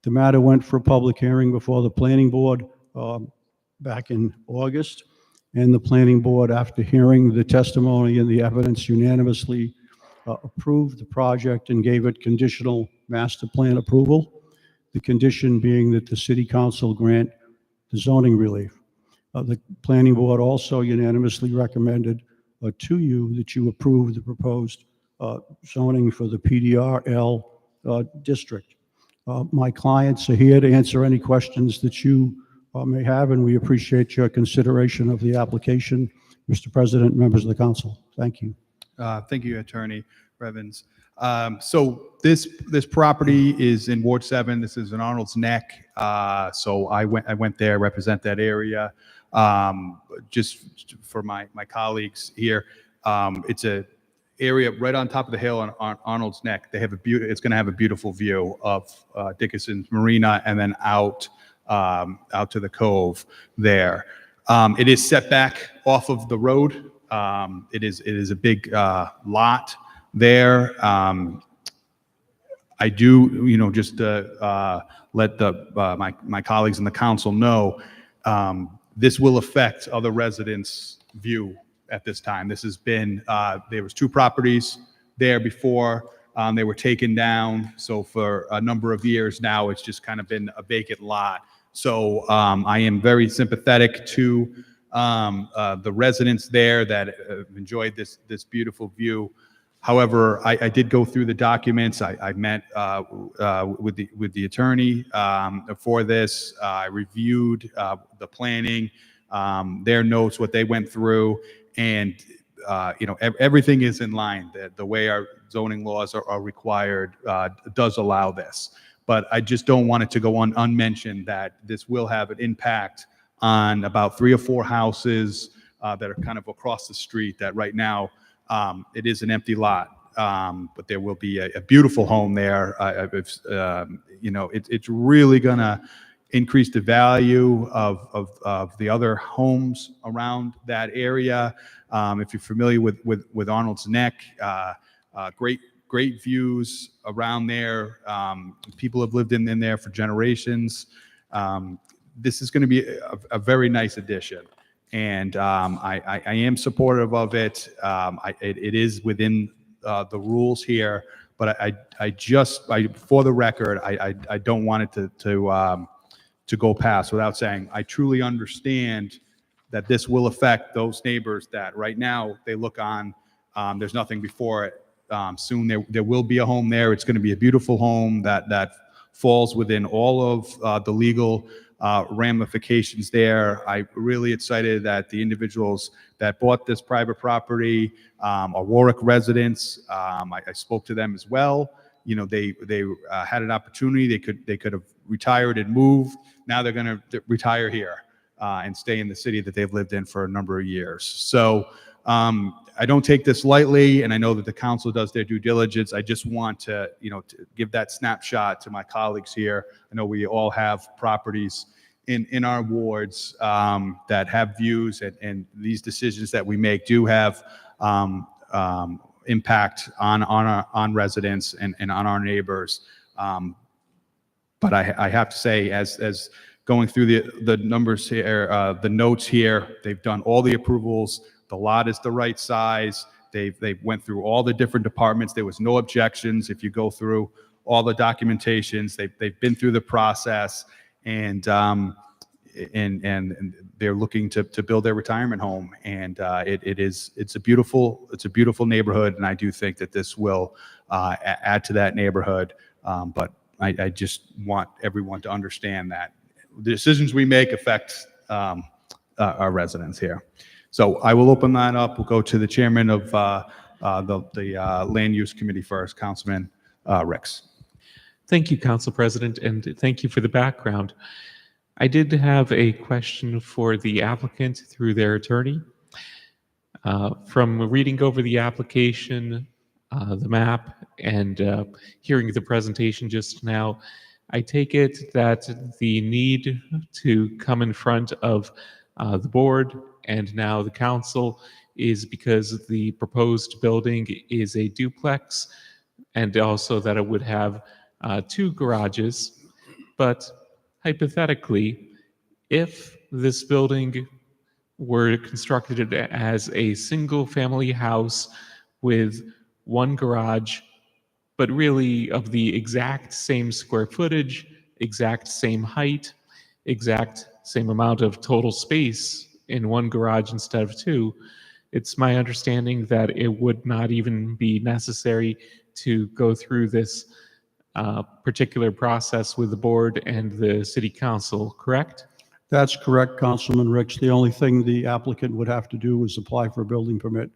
[SPEAKER 6] The matter went for a public hearing before the planning board back in August, and the planning board, after hearing the testimony and the evidence, unanimously approved the project and gave it conditional master plan approval, the condition being that the city council grant the zoning relief. The planning board also unanimously recommended to you that you approve the proposed zoning for the PDRL district. My clients are here to answer any questions that you may have, and we appreciate your consideration of the application. Mr. President, members of the council, thank you.
[SPEAKER 3] Thank you, Attorney Revens. So this property is in Ward 7. This is in Arnold's Neck. So I went there, represent that area. Just for my colleagues here, it's a area right on top of the hill on Arnold's Neck. They have it's going to have a beautiful view of Dickerson's Marina and then out to the cove there. It is set back off of the road. It is a big lot. there. I do, just let my colleagues in the council know, this will affect other residents' view at this time. This has been, there was 2 properties there before. They were taken down. So for a number of years now, it's just kind of been a vacant lot. So I am very sympathetic to the residents there that have enjoyed this beautiful view. However, I did go through the documents. I met with the attorney for this. I reviewed the planning, their notes, what they went through, and everything is in line. The way our zoning laws are required does allow this. But I just don't want it to go unmentioned that this will have an impact on about 3 or 4 houses that are kind of across the street that right now it is an empty lot. But there will be a beautiful home there. It's really going to increase the value of the other homes around that area. If you're familiar with Arnold's Neck, great views around there. People have lived in there for generations. This is going to be a very nice addition. And I am supportive of it. It is within the rules here, but for the record, I don't want it to go past without saying I truly understand that this will affect those neighbors that right now they look on. There's nothing before it. Soon there will be a home there. It's going to be a beautiful home that falls within all of the legal ramifications there. I'm really excited that the individuals that bought this private property are Warwick residents. I spoke to them as well. They had an opportunity. They could have retired and moved. Now they're going to retire here and stay in the city that they've lived in for a number of years. So I don't take this lightly, and I know that the council does their due diligence. I just want to give that snapshot to my colleagues here. I know we all have properties in our wards that have views, and these decisions that we make do have impact on residents and on our neighbors. But I have to say, as going through the numbers here, the notes here, they've done all the approvals. The lot is the right size. They went through all the different departments. There was no objections. If you go through all the documentations, they've been through the process, and they're looking to build their retirement home. And it's a beautiful neighborhood, and I do think that this will add to that neighborhood. But I just want everyone to understand that the decisions we make affect our residents here. So I will open that up. We'll go to the chairman of the Land Use Committee first, Councilman Ricks.
[SPEAKER 13] Thank you, Council President, and thank you for the background. I did have a question for the applicant through their attorney. From reading over the application, the map, and hearing the presentation just now, I take it that the need to come in front of the board and now the council is because the proposed building is a duplex, and also that it would have 2 garages. But hypothetically, if this building were constructed as a single family house with 1 garage, but really of the exact same square footage, exact same height, exact same amount of total space in 1 garage instead of 2, it's my understanding that it would not even be necessary to go through this particular process with the board and the city council, correct?
[SPEAKER 6] That's correct, Councilman Ricks. The only thing the applicant would have to do is apply for a building permit.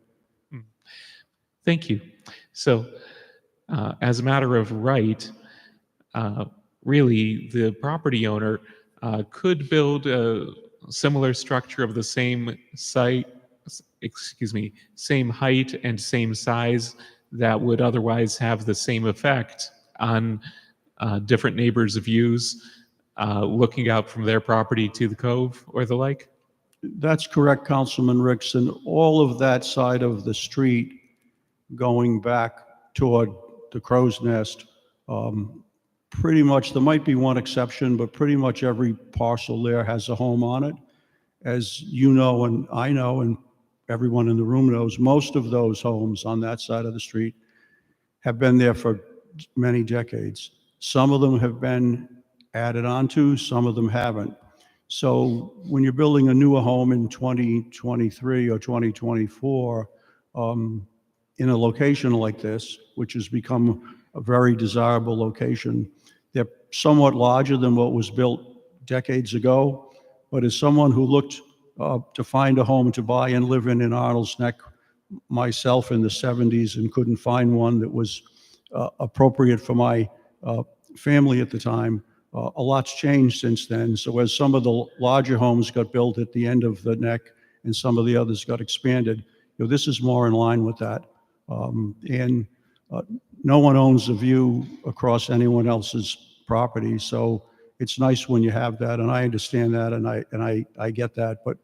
[SPEAKER 13] Thank you. So as a matter of right, really the property owner could build a similar structure of the same same height and same size that would otherwise have the same effect on different neighbors' views looking out from their property to the cove or the like?
[SPEAKER 6] That's correct, Councilman Ricks. And all of that side of the street
[SPEAKER 9] going back toward the Crow's Nest. Pretty much, there might be one exception, but pretty much every parcel there has a home on it. As you know, and I know, and everyone in the room knows, most of those homes on that side of the street have been there for many decades. Some of them have been added onto, some of them haven't. So when you're building a newer home in 2023 or 2024, in a location like this, which has become a very desirable location, they're somewhat larger than what was built decades ago. But as someone who looked to find a home to buy and live in Arnold's Neck myself in the 70s and couldn't find one that was appropriate for my family at the time, a lot's changed since then. So as some of the larger homes got built at the end of the neck and some of the others got expanded, this is more in line with that. No one owns a view across anyone else's property, so it's nice when you have that, and I understand that, and I get that, but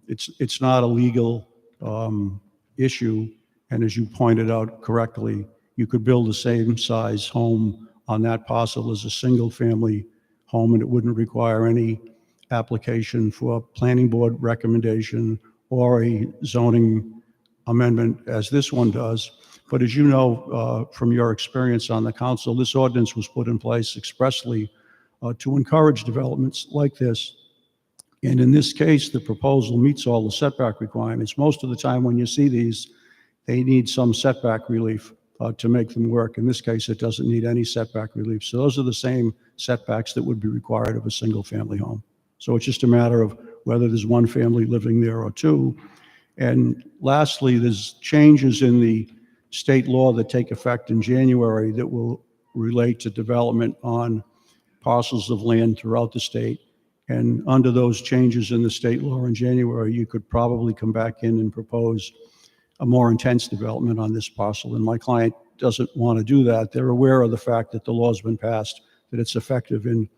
[SPEAKER 9] it's not a legal issue. And as you pointed out correctly, you could build the same size home on that parcel as a single family home, and it wouldn't require any application for a planning board recommendation or a zoning amendment as this one does. But as you know, from your experience on the council, this ordinance was put in place expressly to encourage developments like this. And in this case, the proposal meets all the setback requirements. Most of the time when you see these, they need some setback relief to make them work. In this case, it doesn't need any setback relief. So those are the same setbacks that would be required of a single family home. So it's just a matter of whether there's one family living there or two. And lastly, there's changes in the state law that take effect in January that will relate to development on parcels of land throughout the state. And under those changes in the state law in January, you could probably come back in and propose a more intense development on this parcel. And my client doesn't want to do that. They're aware of the fact that the law's been passed, that it's effective in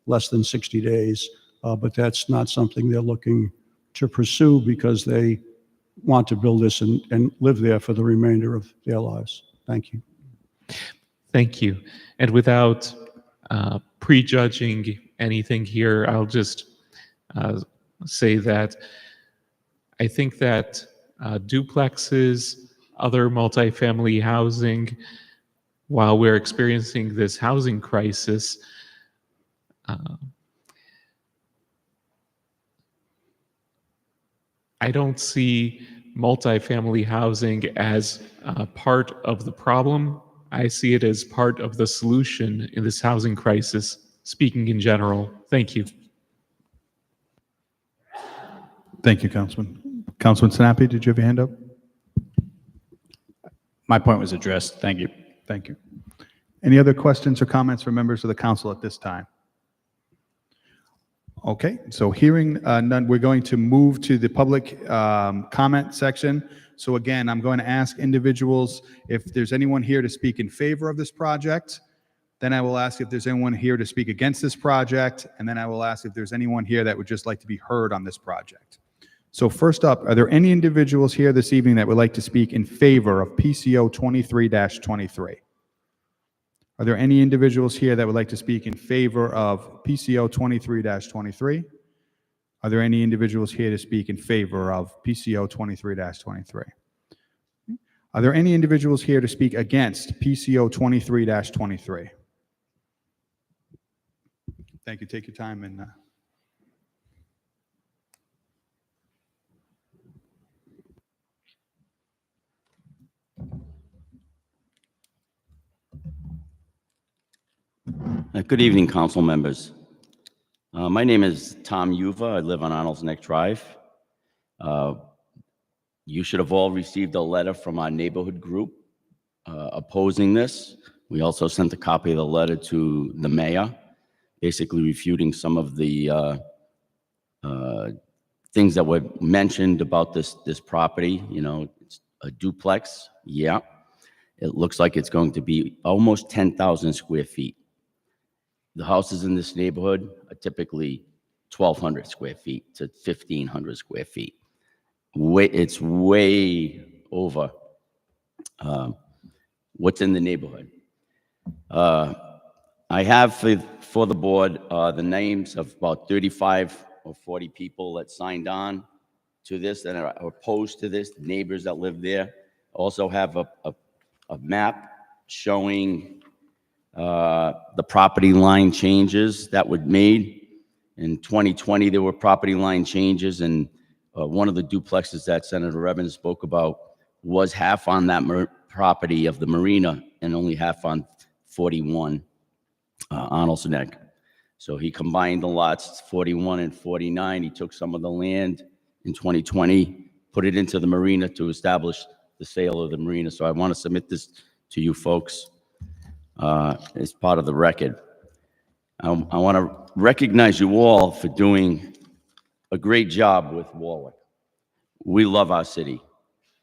[SPEAKER 9] less than 60 days. But that's not something they're looking to pursue because they want to build this and live there for the remainder of their lives. Thank you.
[SPEAKER 13] Thank you. And without prejudging anything here, I'll just say that I think that duplexes, other multifamily housing, while we're experiencing this housing crisis, I don't see multifamily housing as part of the problem. I see it as part of the solution in this housing crisis, speaking in general. Thank you.
[SPEAKER 3] Thank you, Councilman. Councilman Sinapi, did you have your hand up?
[SPEAKER 10] My point was addressed. Thank you.
[SPEAKER 3] Thank you. Any other questions or comments from members of the council at this time? Okay, so hearing none, we're going to move to the public comment section. So again, I'm going to ask individuals if there's anyone here to speak in favor of this project. Then I will ask if there's anyone here to speak against this project. And then I will ask if there's anyone here that would just like to be heard on this project. So first up, are there any individuals here this evening that would like to speak in favor of PCO 23-23? Are there any individuals here that would like to speak in favor of PCO 23-23? Are there any individuals here to speak in favor of PCO 23-23? Are there any individuals here to speak against PCO 23-23? Thank you. Take your time and
[SPEAKER 20] Good evening, council members. My name is Tom Yuva. I live on Arnold's Neck Drive. You should have all received a letter from our neighborhood group opposing this. We also sent a copy of the letter to the mayor, basically refuting some of the things that were mentioned about this property. You know, it's a duplex. Yeah. It looks like it's going to be almost 10,000 square feet. The houses in this neighborhood are typically 1,200 square feet to 1,500 square feet. It's way over what's in the neighborhood. I have for the board the names of about 35 or 40 people that signed on to this, that are opposed to this, neighbors that live there. Also have a map showing the property line changes that were made. In 2020, there were property line changes, and one of the duplexes that Senator Evans spoke about was half on that property of the marina and only half on 41 Arnold's Neck. So he combined the lots 41 and 49. He took some of the land in 2020, put it into the marina to establish the sale of the marina. So I want to submit this to you folks as part of the record. I want to recognize you all for doing a great job with Warwick. We love our city.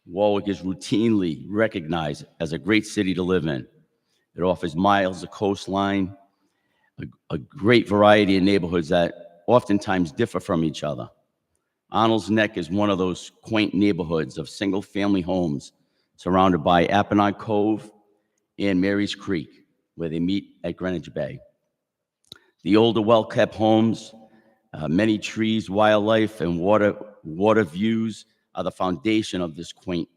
[SPEAKER 20] Warwick is routinely recognized as a great city to live in. It offers miles of coastline, a great variety of neighborhoods that oftentimes differ from each other. Arnold's Neck is one of those quaint neighborhoods of single-family homes surrounded by Apponaug Cove and Mary's Creek, where they meet at Greenwich Bay. The older, well-kept homes, many trees, wildlife, and water views are the foundation of this quaint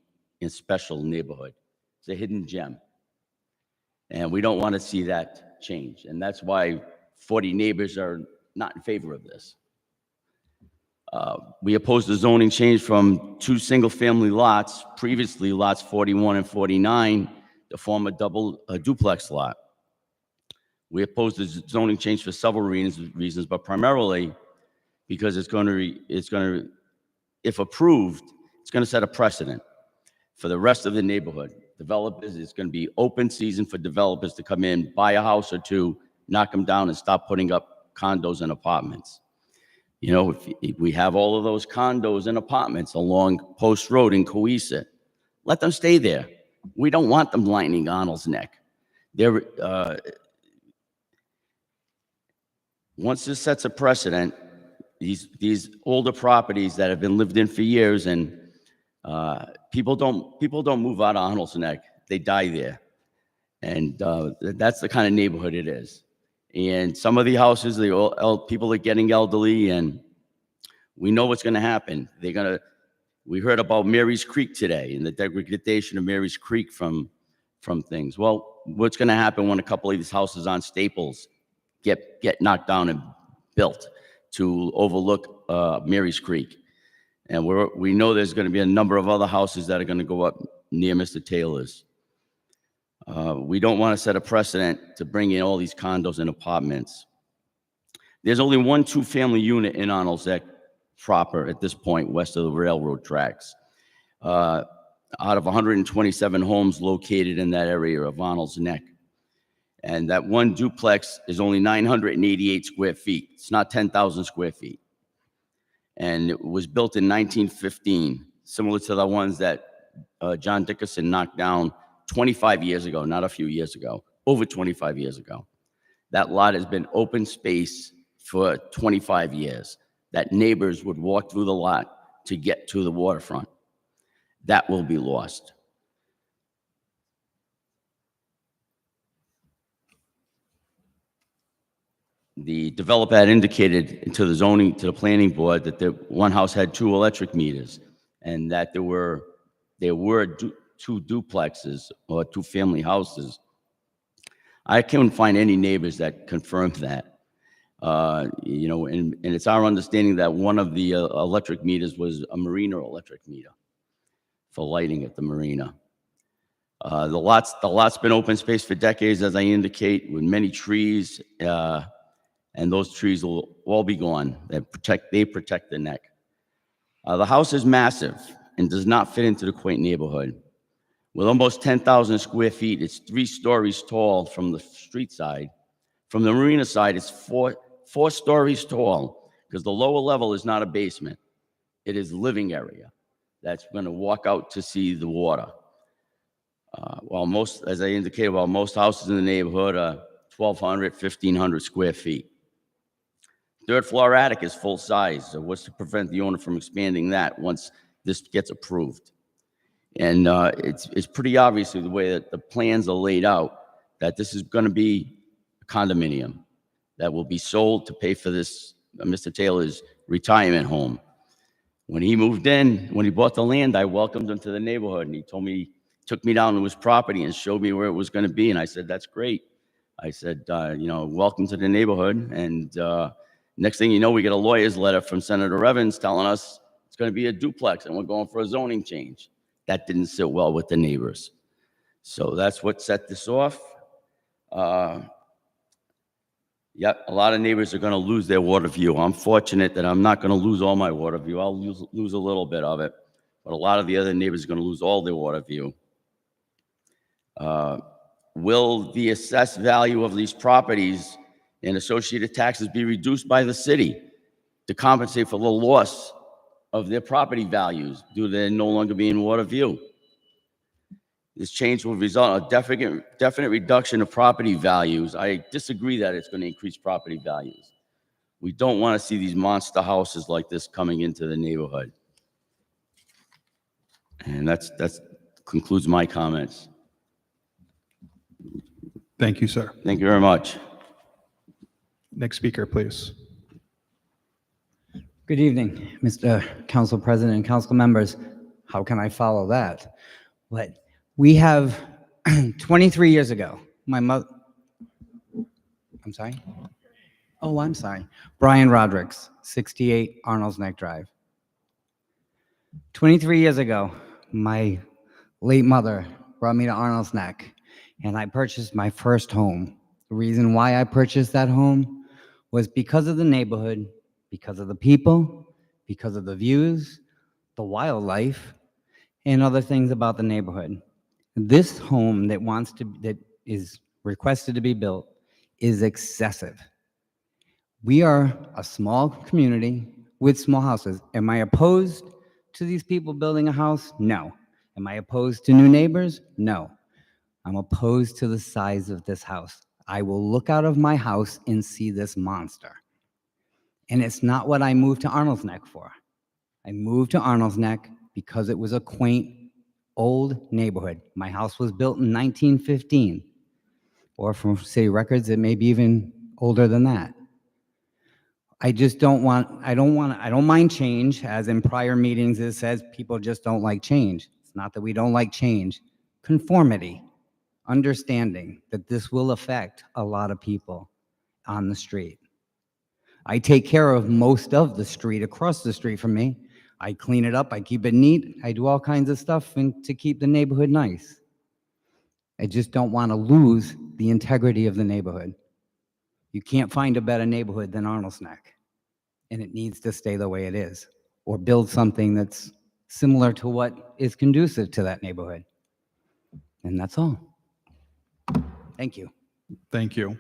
[SPEAKER 20] and special neighborhood. It's a hidden gem, and we don't want to see that change, and that's why 40 neighbors are not in favor of this. We oppose the zoning change from 2 single-family lots, previously lots 41 and 49, to form a duplex lot. We oppose the zoning change for several reasons, but primarily because it's going to, if approved, it's going to set a precedent for the rest of the neighborhood. Developers, it's going to be open season for developers to come in, buy a house or two, knock them down, and stop putting up condos and apartments. You know, if we have all of those condos and apartments along Post Road in Cohasset, let them stay there. We don't want them lining Arnold's Neck. Once this sets a precedent, these older properties that have been lived in for years, and people don't move out of Arnold's Neck. They die there, and that's the kind of neighborhood it is. And some of the houses, people are getting elderly, and we know what's going to happen. We heard about Mary's Creek today and the degradation of Mary's Creek from things. Well, what's going to happen when a couple of these houses on Staples get knocked down and built to overlook Mary's Creek? And we know there's going to be a number of other houses that are going to go up near Mr. Taylor's. We don't want to set a precedent to bring in all these condos and apartments. There's only one 2-family unit in Arnold's Neck proper at this point, west of the railroad tracks. Out of 127 homes located in that area of Arnold's Neck. And that one duplex is only 988 square feet. It's not 10,000 square feet. And it was built in 1915, similar to the ones that John Dickerson knocked down 25 years ago, not a few years ago, over 25 years ago. That lot has been open space for 25 years, that neighbors would walk through the lot to get to the waterfront. That will be lost. The developer had indicated to the planning board that one house had 2 electric meters, and that there were 2 duplexes or 2-family houses. I couldn't find any neighbors that confirmed that. You know, and it's our understanding that one of the electric meters was a marina electric meter for lighting at the marina. The lot's been open space for decades, as I indicate, with many trees, and those trees will all be gone. They protect the neck. The house is massive and does not fit into the quaint neighborhood. With almost 10,000 square feet, it's 3 stories tall from the street side. From the marina side, it's four stories tall, because the lower level is not a basement. It is living area that's going to walk out to see the water. While most, as I indicated, while most houses in the neighborhood are 1,200, 1,500 square feet. 3rd floor attic is full size, so what's to prevent the owner from expanding that once this gets approved? And it's pretty obvious the way that the plans are laid out that this is going to be a condominium that will be sold to pay for this Mr. Taylor's retirement home. When he moved in, when he bought the land, I welcomed him to the neighborhood, and he took me down to his property and showed me where it was going to be. And I said, that's great. I said, welcome to the neighborhood. And next thing you know, we get a lawyer's letter from Senator Evans telling us it's going to be a duplex and we're going for a zoning change. That didn't sit well with the neighbors. So that's what set this off. Yep, a lot of neighbors are going to lose their water view. I'm fortunate that I'm not going to lose all my water view. I'll lose a little bit of it. But a lot of the other neighbors are going to lose all their water view. Will the assessed value of these properties and associated taxes be reduced by the city to compensate for the loss of their property values due to their no longer being water view? This change will result in a definite reduction of property values. I disagree that it's going to increase property values. We don't want to see these monster houses like this coming into the neighborhood. And that concludes my comments.
[SPEAKER 3] Thank you, sir.
[SPEAKER 20] Thank you very much.
[SPEAKER 3] Next speaker, please.
[SPEAKER 1] Good evening, Mr. Council President and council members. How can I follow that? But we have 23 years ago, my mother, I'm sorry? Oh, I'm sorry. Brian Rodericks, 68 Arnold's Neck Drive. 23 years ago, my late mother brought me to Arnold's Neck, and I purchased my first home. The reason why I purchased that home was because of the neighborhood, because of the people, because of the views, the wildlife, and other things about the neighborhood. This home that is requested to be built is excessive. We are a small community with small houses. Am I opposed to these people building a house? No. Am I opposed to new neighbors? No. I'm opposed to the size of this house. I will look out of my house and see this monster. And it's not what I moved to Arnold's Neck for. I moved to Arnold's Neck because it was a quaint, old neighborhood. My house was built in 1915, or from city records, it may be even older than that. I don't mind change, as in prior meetings it says people just don't like change. It's not that we don't like change. Conformity, understanding that this will affect a lot of people on the street. I take care of most of the street across the street from me. I clean it up, I keep it neat, I do all kinds of stuff to keep the neighborhood nice. I just don't want to lose the integrity of the neighborhood. You can't find a better neighborhood than Arnold's Neck, and it needs to stay the way it is, or build something that's similar to what is conducive to that neighborhood. And that's all. Thank you.
[SPEAKER 3] Thank you.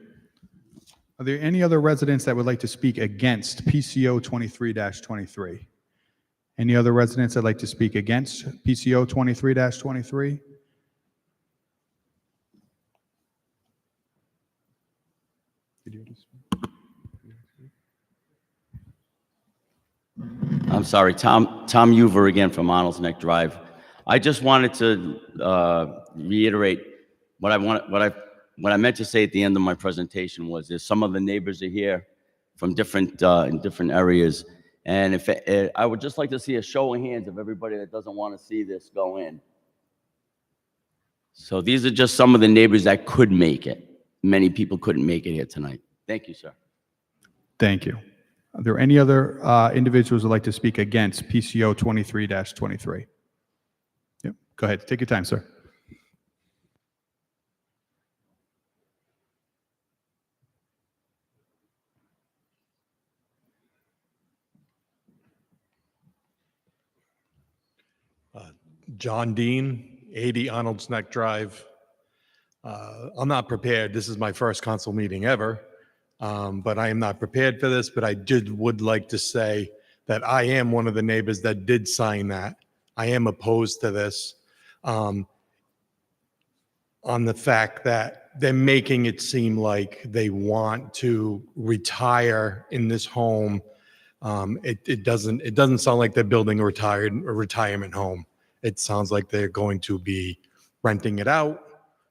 [SPEAKER 3] Are there any other residents that would like to speak against PCO 23-23? Any other residents that'd like to speak against PCO 23-23?
[SPEAKER 20] I'm sorry, Tom Uver again from Arnold's Neck Drive. I just wanted to reiterate what I meant to say at the end of my presentation was there's some of the neighbors are here from different in different areas, and if I would just like to see a show of hands of everybody that doesn't want to see this go in. So these are just some of the neighbors that could make it. Many people couldn't make it here tonight. Thank you, sir.
[SPEAKER 3] Thank you. Are there any other individuals who would like to speak against PCO 23-23? Yep, go ahead. Take your time, sir.
[SPEAKER 18] John Dean, 80 Arnold's Neck Drive. I'm not prepared. This is my first council meeting ever, but I am not prepared for this. But I would like to say that I am one of the neighbors that did sign that. I am opposed to this on the fact that they're making it seem like they want to retire in this home. It doesn't sound like they're building a retirement home. It sounds like they're going to be renting it out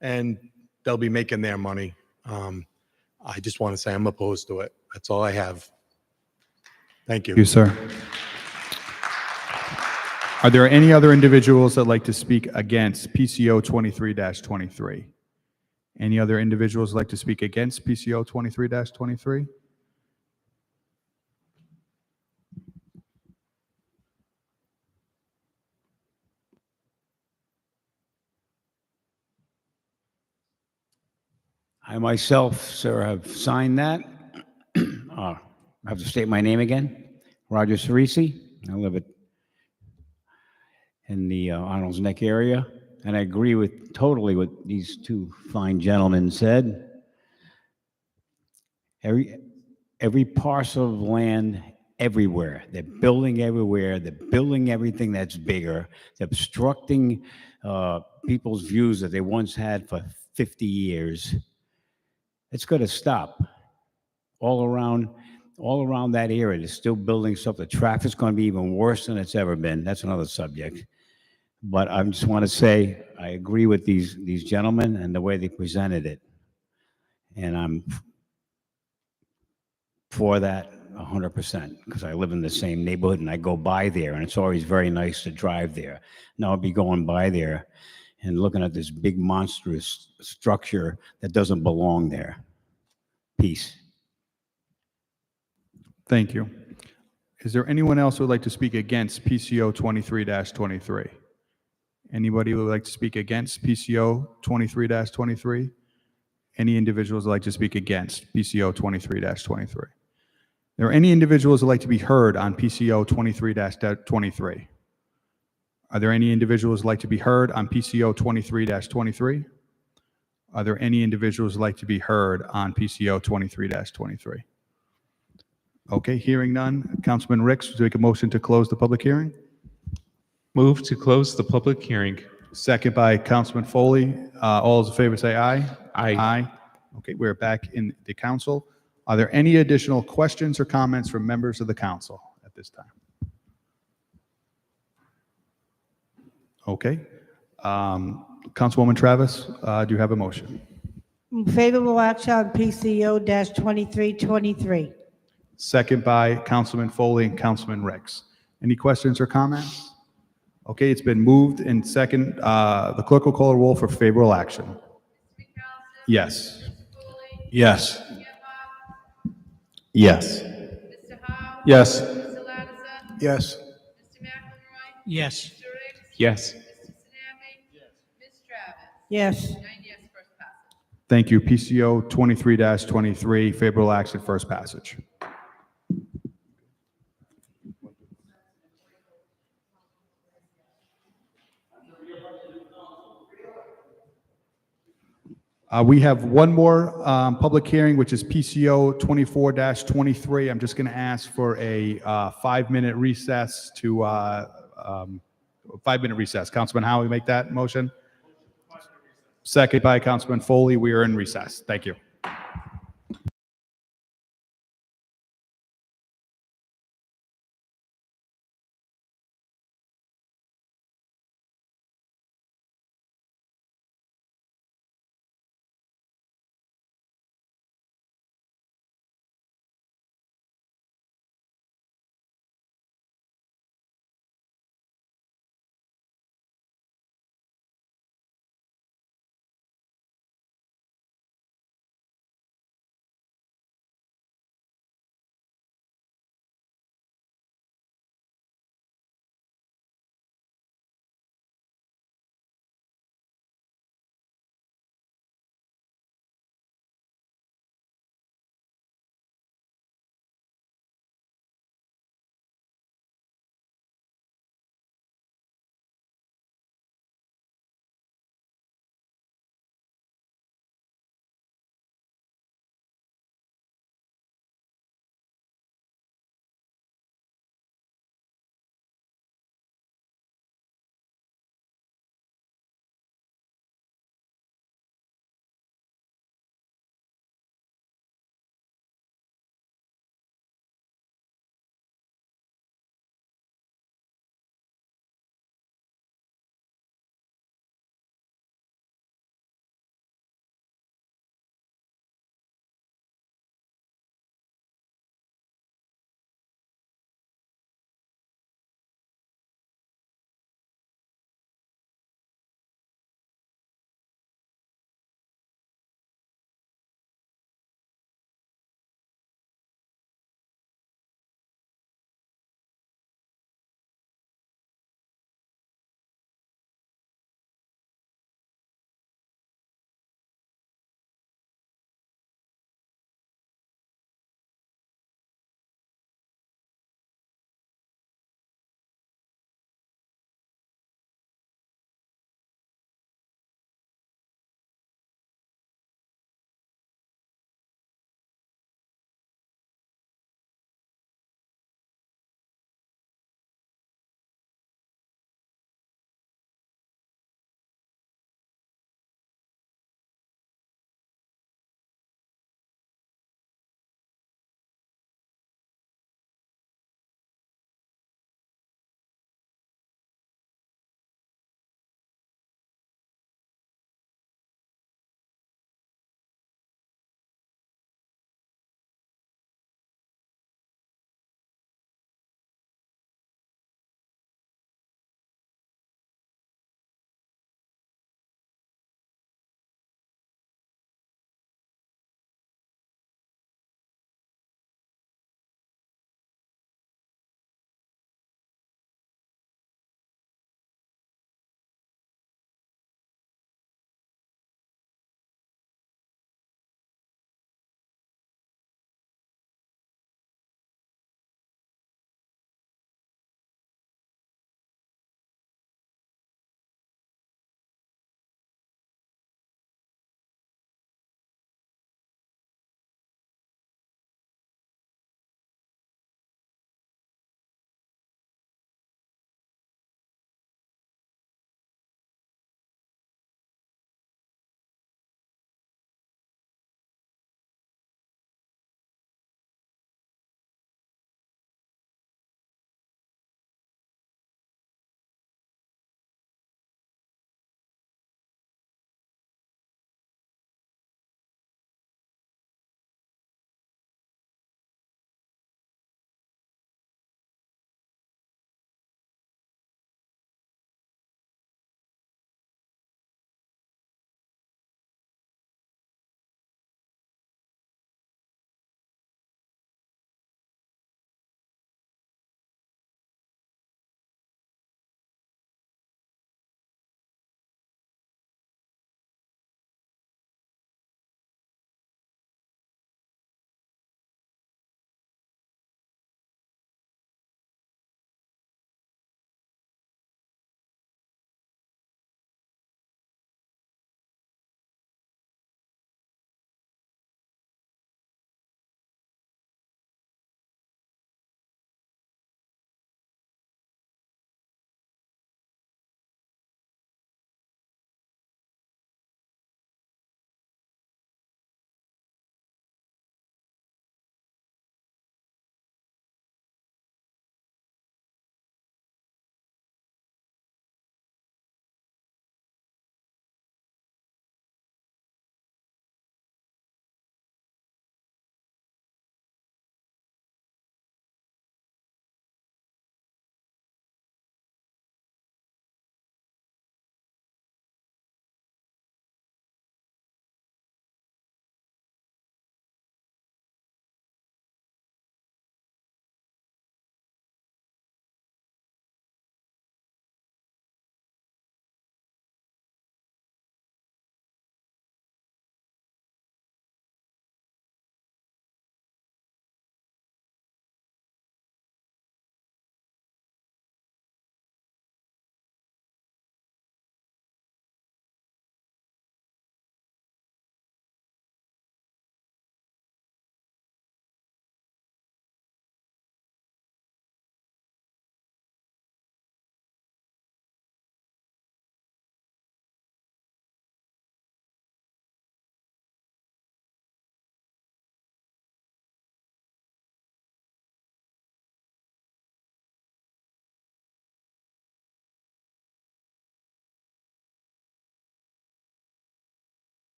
[SPEAKER 18] and they'll be making their money. I just want to say I'm opposed to it. That's all I have. Thank you.
[SPEAKER 3] Thank you, sir. Are there any other individuals that like to speak against PCO 23-23? Any other individuals like to speak against PCO 23-23?
[SPEAKER 8] I myself, sir, have signed that. I have to state my name again. Roger Cerisi. I live in the Arnold's Neck area, and I agree with totally what these two fine gentlemen said. Every parcel of land everywhere, they're building everywhere. They're building everything that's bigger. They're obstructing people's views that they once had for 50 years. It's going to stop. All around that area, they're still building stuff. The traffic's going to be even worse than it's ever been. That's another subject. But I just want to say I agree with these gentlemen and the way they presented it, and I'm for that 100% because I live in the same neighborhood and I go by there, and it's always very nice to drive there. Now I'll be going by there and looking at this big monstrous structure that doesn't belong there. Peace.
[SPEAKER 3] Thank you. Is there anyone else who would like to speak against PCO 23-23? Anybody who would like to speak against PCO 23-23? Any individuals who would like to speak against PCO 23-23? Are there any individuals who would like to be heard on PCO 23-23? Are there any individuals who would like to be heard on PCO 23-23? Are there any individuals who would like to be heard on PCO 23-23? Okay, hearing none. Councilman Ricks, would you make a motion to close the public hearing?
[SPEAKER 13] Move to close the public hearing.
[SPEAKER 3] Second by Councilman Foley. All those in favor say aye.
[SPEAKER 13] Aye.
[SPEAKER 3] Aye. Okay, we're back in the council. Are there any additional questions or comments from members of the council at this time? Okay. Councilwoman Travis, do you have a motion?
[SPEAKER 14] Favorable action on PCO-2323.
[SPEAKER 3] Second by Councilman Foley and Councilman Ricks. Any questions or comments? Okay, it's been moved and second. The clerk will call a roll for favorable action. Yes.
[SPEAKER 18] Yes. Yes. Yes.
[SPEAKER 6] Yes.
[SPEAKER 5] Yes.
[SPEAKER 13] Yes.
[SPEAKER 14] Yes.
[SPEAKER 3] Thank you. PCO 23-23, favorable action, first passage. We have one more public hearing, which is PCO 24-23. I'm just going to ask for a 5-minute recess to 5-minute recess. Councilman Howe, you make that motion? Second by Councilman Foley. We are in recess. Thank you.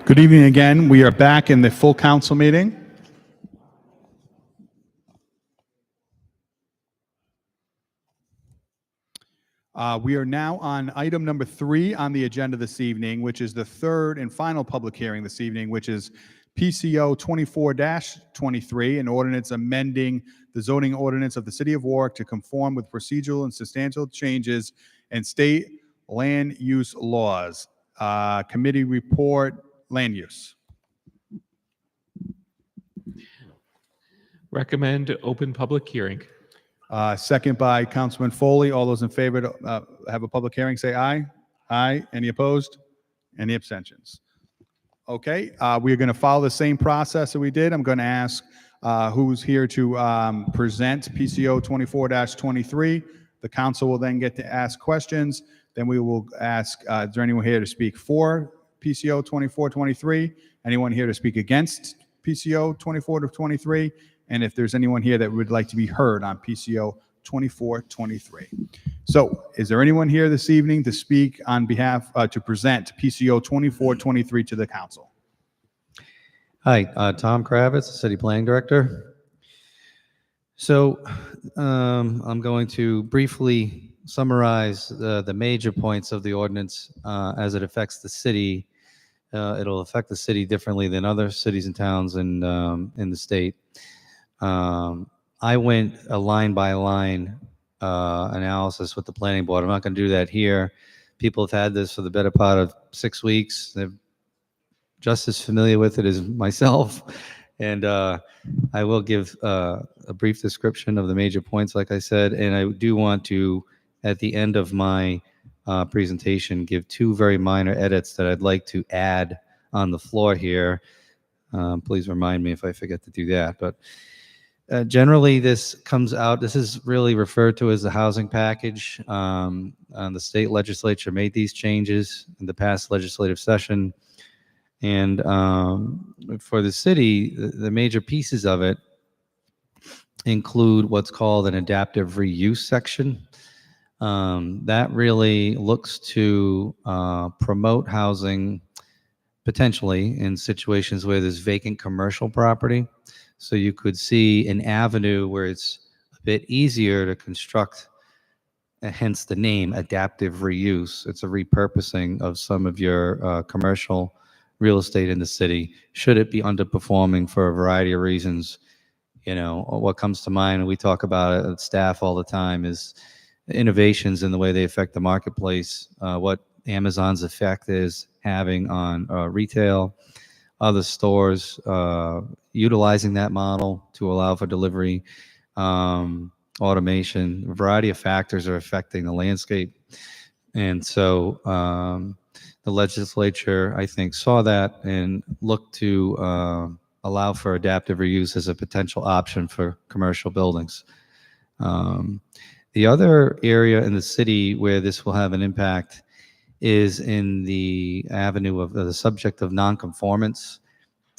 [SPEAKER 3] Good evening again. We are back in the full council meeting. We are now on item number 3 on the agenda this evening, which is the third and final public hearing this evening, which is PCO 24-23, an ordinance amending the zoning ordinance of the City of Warwick to conform with procedural and substantial changes in state land use laws. Committee report, land use.
[SPEAKER 13] Recommend open public hearing.
[SPEAKER 3] Second by Councilman Foley. All those in favor to have a public hearing, say aye. Aye. Any opposed? Any abstentions? Okay, we are going to follow the same process that we did. I'm going to ask who's here to present PCO 24-23. The council will then get to ask questions. Then we will ask, is there anyone here to speak for PCO 24-23? Anyone here to speak against PCO 24-23? And if there's anyone here that would like to be heard on PCO 24-23. So is there anyone here this evening to speak on behalf, to present PCO 24-23 to the council?
[SPEAKER 12] Hi, Tom Kravitz, City Planning Director. So I'm going to briefly summarize the major points of the ordinance as it affects the city. It'll affect the city differently than other cities and towns in the state. I went a line by line analysis with the planning board. I'm not going to do that here. People have had this for the better part of 6 weeks. They're just as familiar with it as myself. And I will give a brief description of the major points, like I said. And I do want to, at the end of my presentation, give 2 very minor edits that I'd like to add on the floor here. Please remind me if I forget to do that. But generally, this is really referred to as the housing package. The state legislature made these changes in the past legislative session. And for the city, the major pieces of it include what's called an adaptive reuse section. That really looks to promote housing potentially in situations where there's vacant commercial property. So you could see an avenue where it's a bit easier to construct, hence the name adaptive reuse. It's a repurposing of some of your commercial real estate in the city. Should it be underperforming for a variety of reasons? You know, what comes to mind, and we talk about it at staff all the time, is innovations in the way they affect the marketplace, what Amazon's effect is having on retail, other stores utilizing that model to allow for delivery, automation. A variety of factors are affecting the landscape. And so the legislature, I think, saw that and looked to allow for adaptive reuse as a potential option for commercial buildings. The other area in the city where this will have an impact is in the avenue of the subject of nonconformance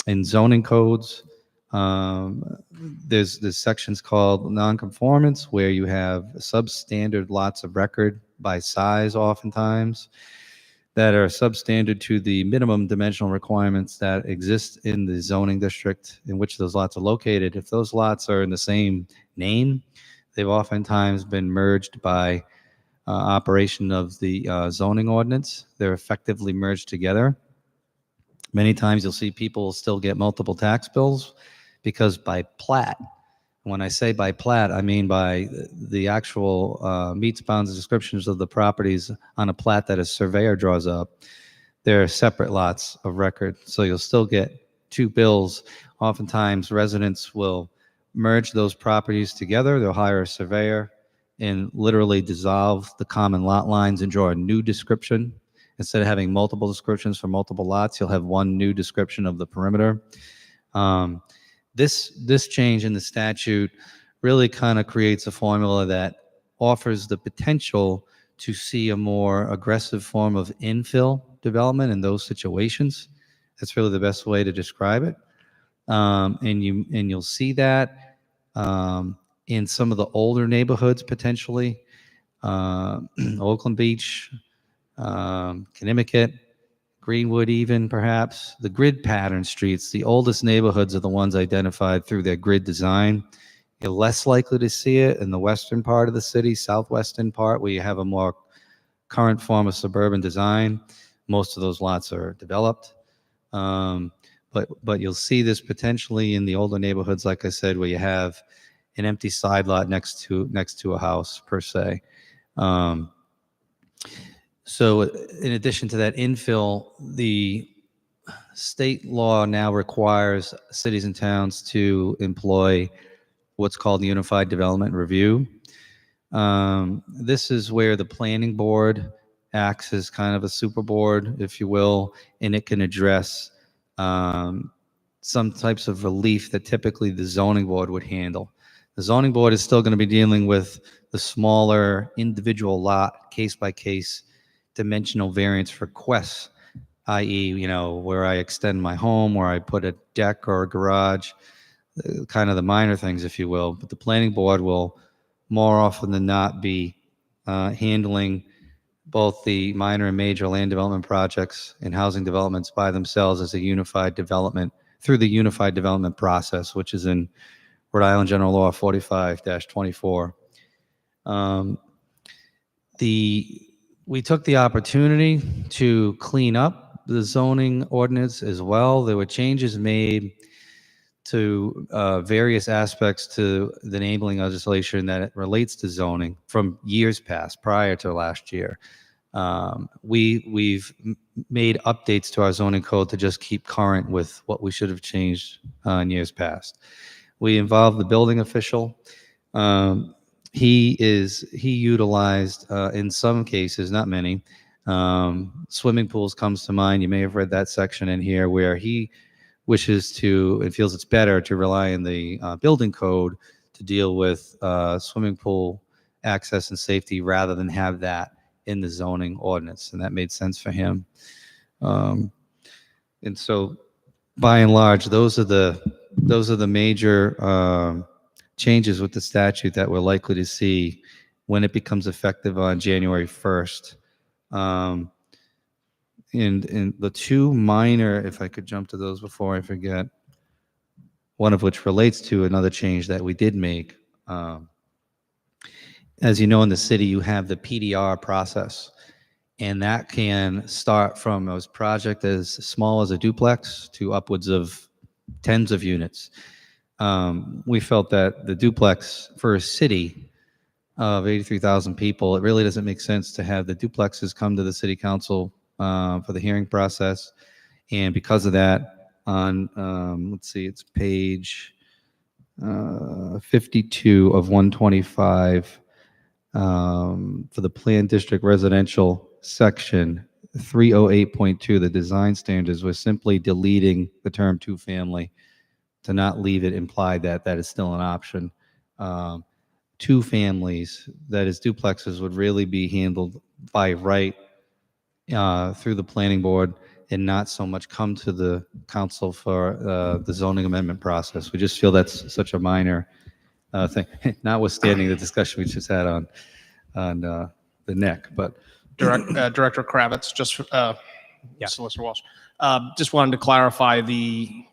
[SPEAKER 12] in zoning codes. There's sections called nonconformance where you have substandard lots of record by size oftentimes that are substandard to the minimum dimensional requirements that exist in the zoning district in which those lots are located. If those lots are in the same name, they've oftentimes been merged by operation of the zoning ordinance. They're effectively merged together. Many times you'll see people still get multiple tax bills because by plat, when I say by plat, I mean by the actual meets, bounds, and descriptions of the properties on a plat that a surveyor draws up. They're separate lots of record, so you'll still get 2 bills. Oftentimes residents will merge those properties together. They'll hire a surveyor and literally dissolve the common lot lines and draw a new description. Instead of having multiple descriptions for multiple lots, you'll have one new description of the perimeter. This change in the statute really kind of creates a formula that offers the potential to see a more aggressive form of infill development in those situations. That's really the best way to describe it. And you'll see that in some of the older neighborhoods potentially. Oakland Beach, Connecticut, Greenwood even perhaps. The grid pattern streets, the oldest neighborhoods are the ones identified through their grid design. You're less likely to see it in the western part of the city, southwestern part, where you have a more current form of suburban design. Most of those lots are developed. But you'll see this potentially in the older neighborhoods, like I said, where you have an empty side lot next to a house per se. So in addition to that infill, the state law now requires cities and towns to employ what's called the Unified Development Review. This is where the planning board acts as kind of a super board, if you will, and it can address some types of relief that typically the zoning board would handle. The zoning board is still going to be dealing with the smaller individual lot, case-by-case dimensional variance requests, i.e., where I extend my home, where I put a deck or a garage, kind of the minor things, if you will. But the planning board will more often than not be handling both the minor and major land development projects and housing developments by themselves as a unified development through the unified development process, which is in Rhode Island General Law 45-24. We took the opportunity to clean up the zoning ordinance as well. There were changes made to various aspects to the enabling legislation that relates to zoning from years past, prior to last year. We've made updates to our zoning code to just keep current with what we should have changed in years past. We involved the building official. He utilized, in some cases, not many, swimming pools comes to mind. You may have read that section in here where he wishes to, and feels it's better to rely on the building code to deal with swimming pool access and safety rather than have that in the zoning ordinance. And that made sense for him. And so by and large, those are the major changes with the statute that we're likely to see when it becomes effective on January 1st. And the two minor, if I could jump to those before I forget, one of which relates to another change that we did make. As you know, in the city, you have the PDR process, and that can start from a project as small as a duplex to upwards of tens of units. We felt that the duplex for a city of 83,000 people, it really doesn't make sense to have the duplexes come to the city council for the hearing process. And because of that, on, let's see, it's page 52 of 125, for the planned district residential section 308.2, the design standards, was simply deleting the term two-family to not leave it implied that that is still an option. Two families, that is duplexes, would really be handled by right through the planning board and not so much come to the council for the zoning amendment process. We just feel that's such a minor thing, notwithstanding the discussion we just had on the neck. But
[SPEAKER 16] Director Kravitz, just Solicitor Walsh, just wanted to clarify the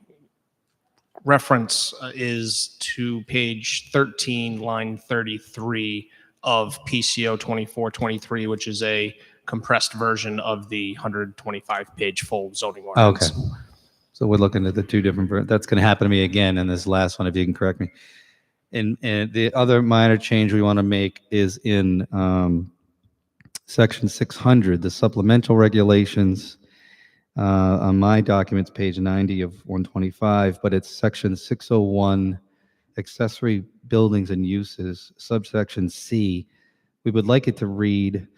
[SPEAKER 16] reference is to page 13, line 33 of PCO 2423, which is a compressed version of the 125-page full zoning ordinance.
[SPEAKER 12] Okay. So we're looking at the two different, that's going to happen to me again in this last one, if you can correct me. And the other minor change we want to make is in section 600, the supplemental regulations on my documents, page 90 of 125, but it's section 601, accessory buildings and uses, subsection C. We would like it to read,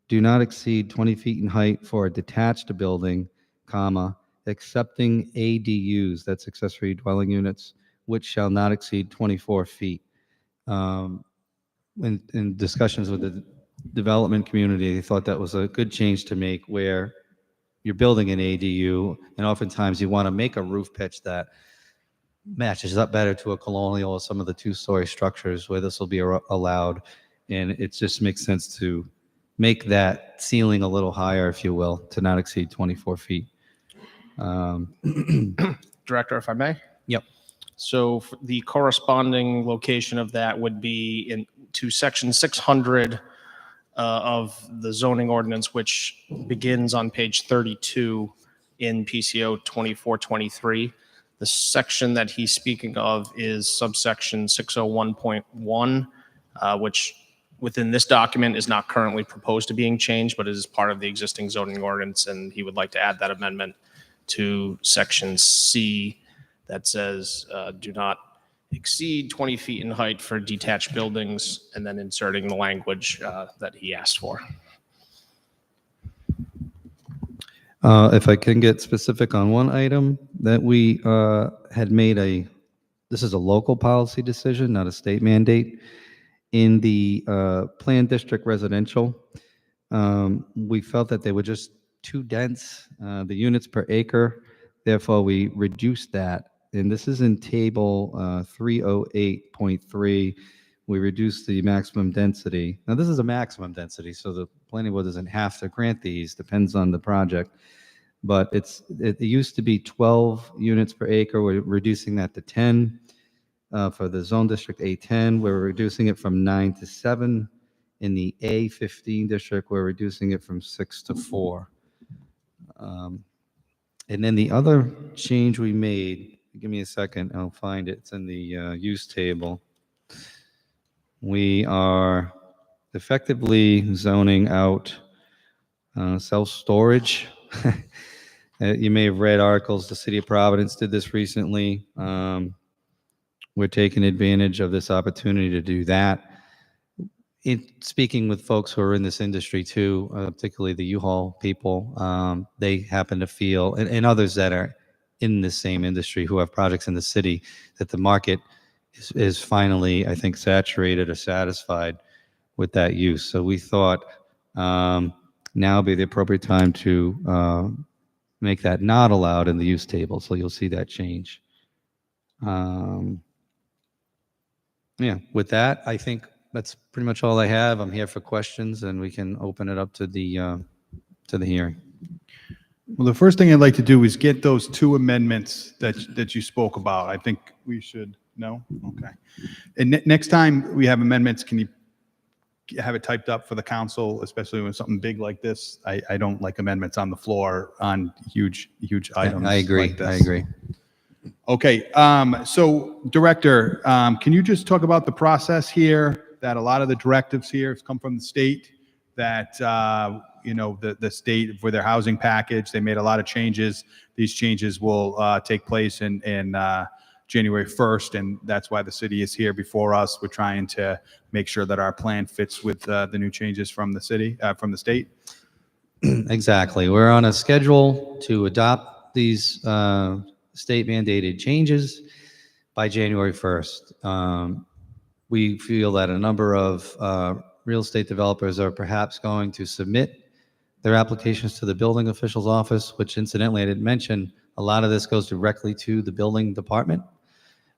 [SPEAKER 12] do not exceed 20 feet in height for a detached building, comma, excepting ADUs, that's accessory dwelling units, which shall not exceed 24 feet. In discussions with the development community, they thought that was a good change to make, where you're building an ADU, and oftentimes you want to make a roof pitch that matches up better to a colonial or some of the two-story structures where this will be allowed. And it just makes sense to make that ceiling a little higher, if you will, to not exceed 24 feet.
[SPEAKER 16] Director, if I may?
[SPEAKER 12] Yep.
[SPEAKER 16] So the corresponding location of that would be to section 600 of the zoning ordinance, which begins on page 32 in PCO 2423. The section that he's speaking of is subsection 601.1, which within this document is not currently proposed to being changed, but it is part of the existing zoning ordinance, and he would like to add that amendment to section C that says do not exceed 20 feet in height for detached buildings, and then inserting the language that he asked for.
[SPEAKER 12] If I can get specific on one item that we had made this is a local policy decision, not a state mandate. In the planned district residential, we felt that they were just too dense, the units per acre. Therefore, we reduced that. And this is in table 308.3. We reduced the maximum density. Now, this is a maximum density, so the planning board doesn't have to grant these, depends on the project. But it used to be 12 units per acre. We're reducing that to 10. For the zone district A10, we're reducing it from 9 to 7. In the A15 district, we're reducing it from 6 to 4. And then the other change we made, give me a second, I'll find it. It's in the use table. We are effectively zoning out self-storage. You may have read articles. The City of Providence did this recently. We're taking advantage of this opportunity to do that. Speaking with folks who are in this industry too, particularly the U-Haul people, they happen to feel, and others that are in the same industry who have projects in the city, that the market is finally, I think, saturated or satisfied with that use. So we thought now would be the appropriate time to make that not allowed in the use table. So you'll see that change. Yeah, with that, I think that's pretty much all I have. I'm here for questions, and we can open it up to the hearing.
[SPEAKER 3] Well, the first thing I'd like to do is get those two amendments that you spoke about. I think we should, no? Okay. And next time we have amendments, can you have it typed up for the council, especially when something big like this? I don't like amendments on the floor on huge items.
[SPEAKER 12] I agree.
[SPEAKER 3] Like this.
[SPEAKER 12] I agree.
[SPEAKER 3] Okay, so Director, can you just talk about the process here, that a lot of the directives here have come from the state, that, the state for their housing package, they made a lot of changes. These changes will take place in January 1st, and that's why the city is here before us. We're trying to make sure that our plan fits with the new changes from the city, from the state.
[SPEAKER 12] Exactly. We're on a schedule to adopt these state mandated changes by January 1st. We feel that a number of real estate developers are perhaps going to submit their applications to the building official's office, which incidentally, I didn't mention, a lot of this goes directly to the building department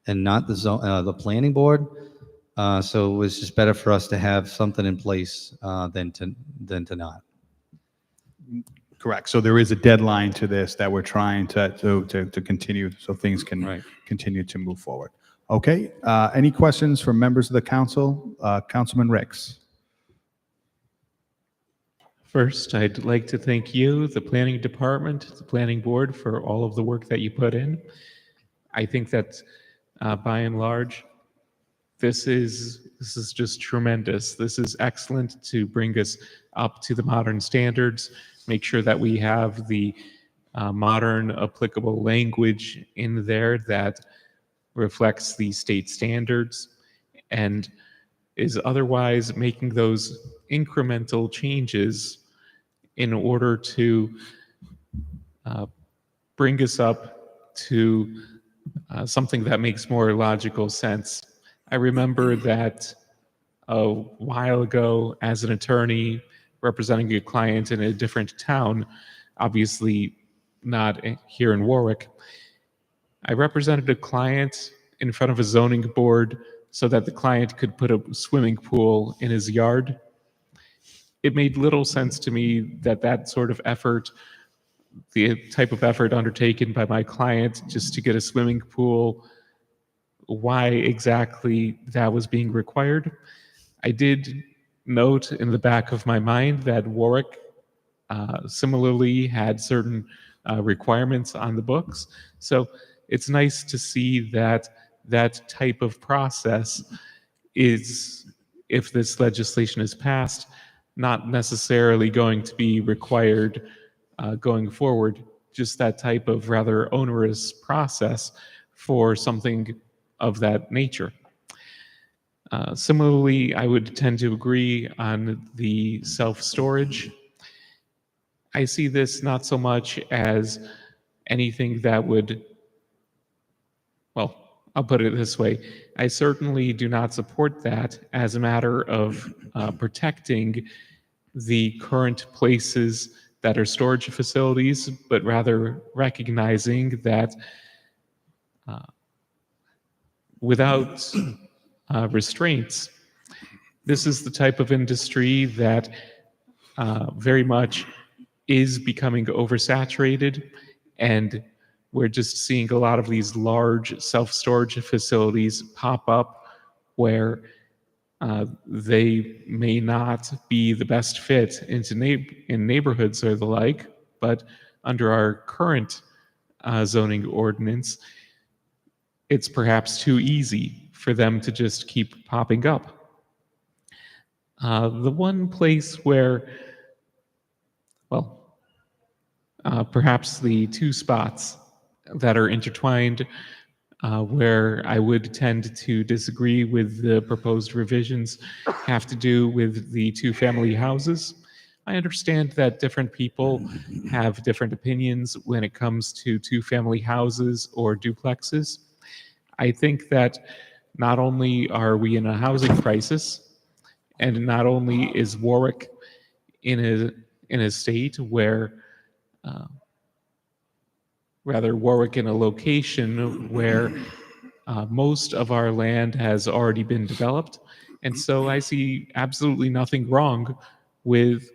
[SPEAKER 12] and not the planning board. So it was just better for us to have something in place than to not.
[SPEAKER 3] Correct. So there is a deadline to this that we're trying to continue, so things can continue to move forward. Okay. Any questions from members of the council? Councilman Ricks.
[SPEAKER 13] First, I'd like to thank you, the planning department, the planning board, for all of the work that you put in. I think that by and large, this is just tremendous. This is excellent to bring us up to the modern standards, make sure that we have the modern applicable language in there that reflects the state standards and is otherwise making those incremental changes in order to bring us up to something that makes more logical sense. I remember that a while ago, as an attorney representing a client in a different town, obviously not here in Warwick, I represented a client in front of a zoning board so that the client could put a swimming pool in his yard. it made little sense to me that that sort of effort, the type of effort undertaken by my client just to get a swimming pool, why exactly that was being required. I did note in the back of my mind that Warwick similarly had certain requirements on the books. So it's nice to see that that type of process is, if this legislation is passed, not necessarily going to be required going forward, just that type of rather onerous process for something of that nature. Similarly, I would tend to agree on the self-storage. I see this not so much as anything that would, well, I'll put it this way. I certainly do not support that as a matter of protecting the current places that are storage facilities, but rather recognizing that without restraints, this is the type of industry that very much is becoming oversaturated, and we're just seeing a lot of these large self-storage facilities pop up where they may not be the best fit in neighborhoods or the like, but under our current zoning ordinance, it's perhaps too easy for them to just keep popping up. The one place where, well, perhaps the two spots that are intertwined where I would tend to disagree with the proposed revisions have to do with the two-family houses. I understand that different people have different opinions when it comes to two-family houses or duplexes. I think that not only are we in a housing crisis, and not only is Warwick in a state where rather Warwick in a location where most of our land has already been developed. And so I see absolutely nothing wrong with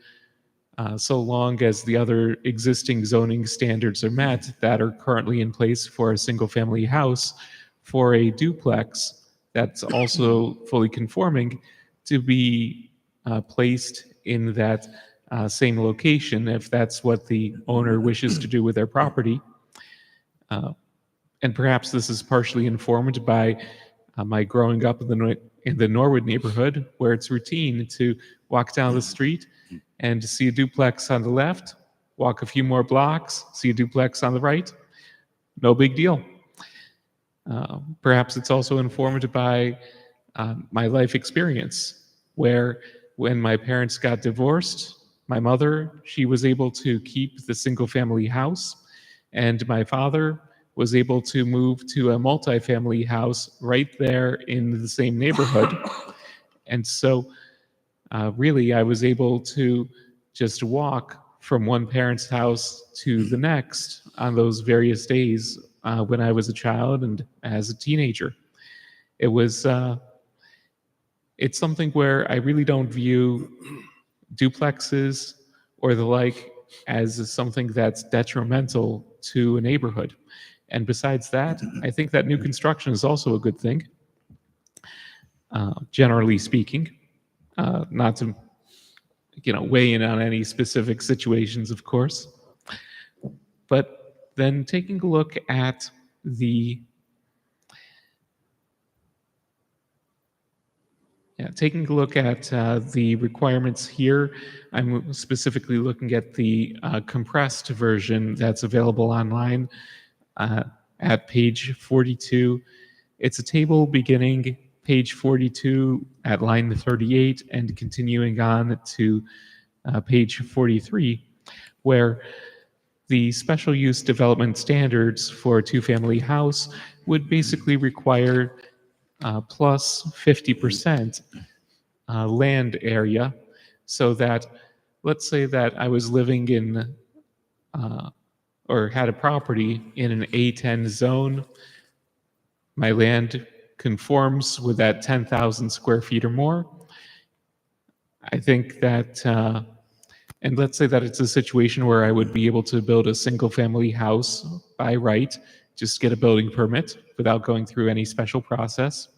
[SPEAKER 13] so long as the other existing zoning standards are met that are currently in place for a single family house, for a duplex that's also fully conforming to be placed in that same location if that's what the owner wishes to do with their property. And perhaps this is partially informed by my growing up in the Norwood neighborhood, where it's routine to walk down the street and see a duplex on the left, walk a few more blocks, see a duplex on the right. No big deal. Perhaps it's also informed by my life experience, where when my parents got divorced, my mother, she was able to keep the single family house, and my father was able to move to a multifamily house right there in the same neighborhood. And so really I was able to just walk from one parent's house to the next on those various days when I was a child and as a teenager. It was, it's something where I really don't view duplexes or the like as something that's detrimental to a neighborhood. And besides that, I think that new construction is also a good thing, generally speaking. Not to, weigh in on any specific situations, of course. But then taking a look at the the requirements here, I'm specifically looking at the compressed version that's available online at page 42. It's a table beginning page 42 at line 38 and continuing on to page 43, where the special use development standards for a two-family house would basically require plus 50% land area, so that, let's say that I was living in or had a property in an A10 zone, my land conforms with that 10,000 square feet or more, I think that, and let's say that it's a situation where I would be able to build a single-family house by right, just get a building permit without going through any special process.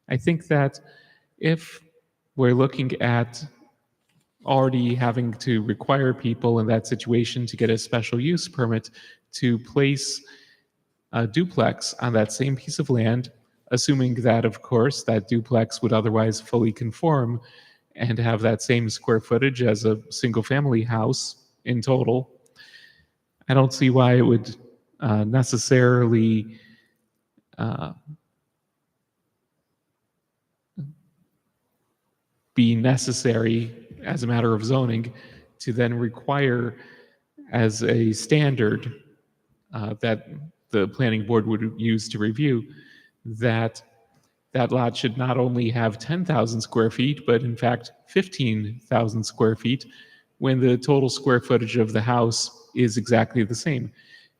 [SPEAKER 13] I think that if we're looking at already having to require people in that situation to get a special use permit to place a duplex on that same piece of land, assuming that, of course, that duplex would otherwise fully conform and have that same square footage as a single-family house in total, I don't see why it would necessarily be necessary as a matter of zoning to then require as a standard that the planning board would use to review that that lot should not only have 10,000 square feet, but in fact 15,000 square feet when the total square footage of the house is exactly the same.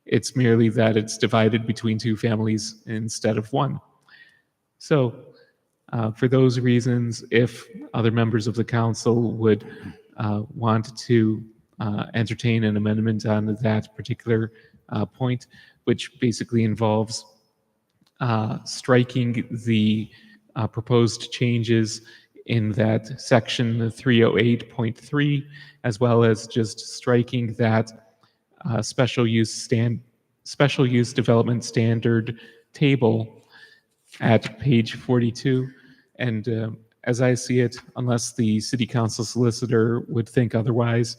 [SPEAKER 13] It's merely that it's divided between two families instead of one. So for those reasons, if other members of the council would want to entertain an amendment on that particular point, which basically involves striking the proposed changes in that section 308.3, as well as just striking that special use development standard table at page 42. And as I see it, unless the city council solicitor would think otherwise,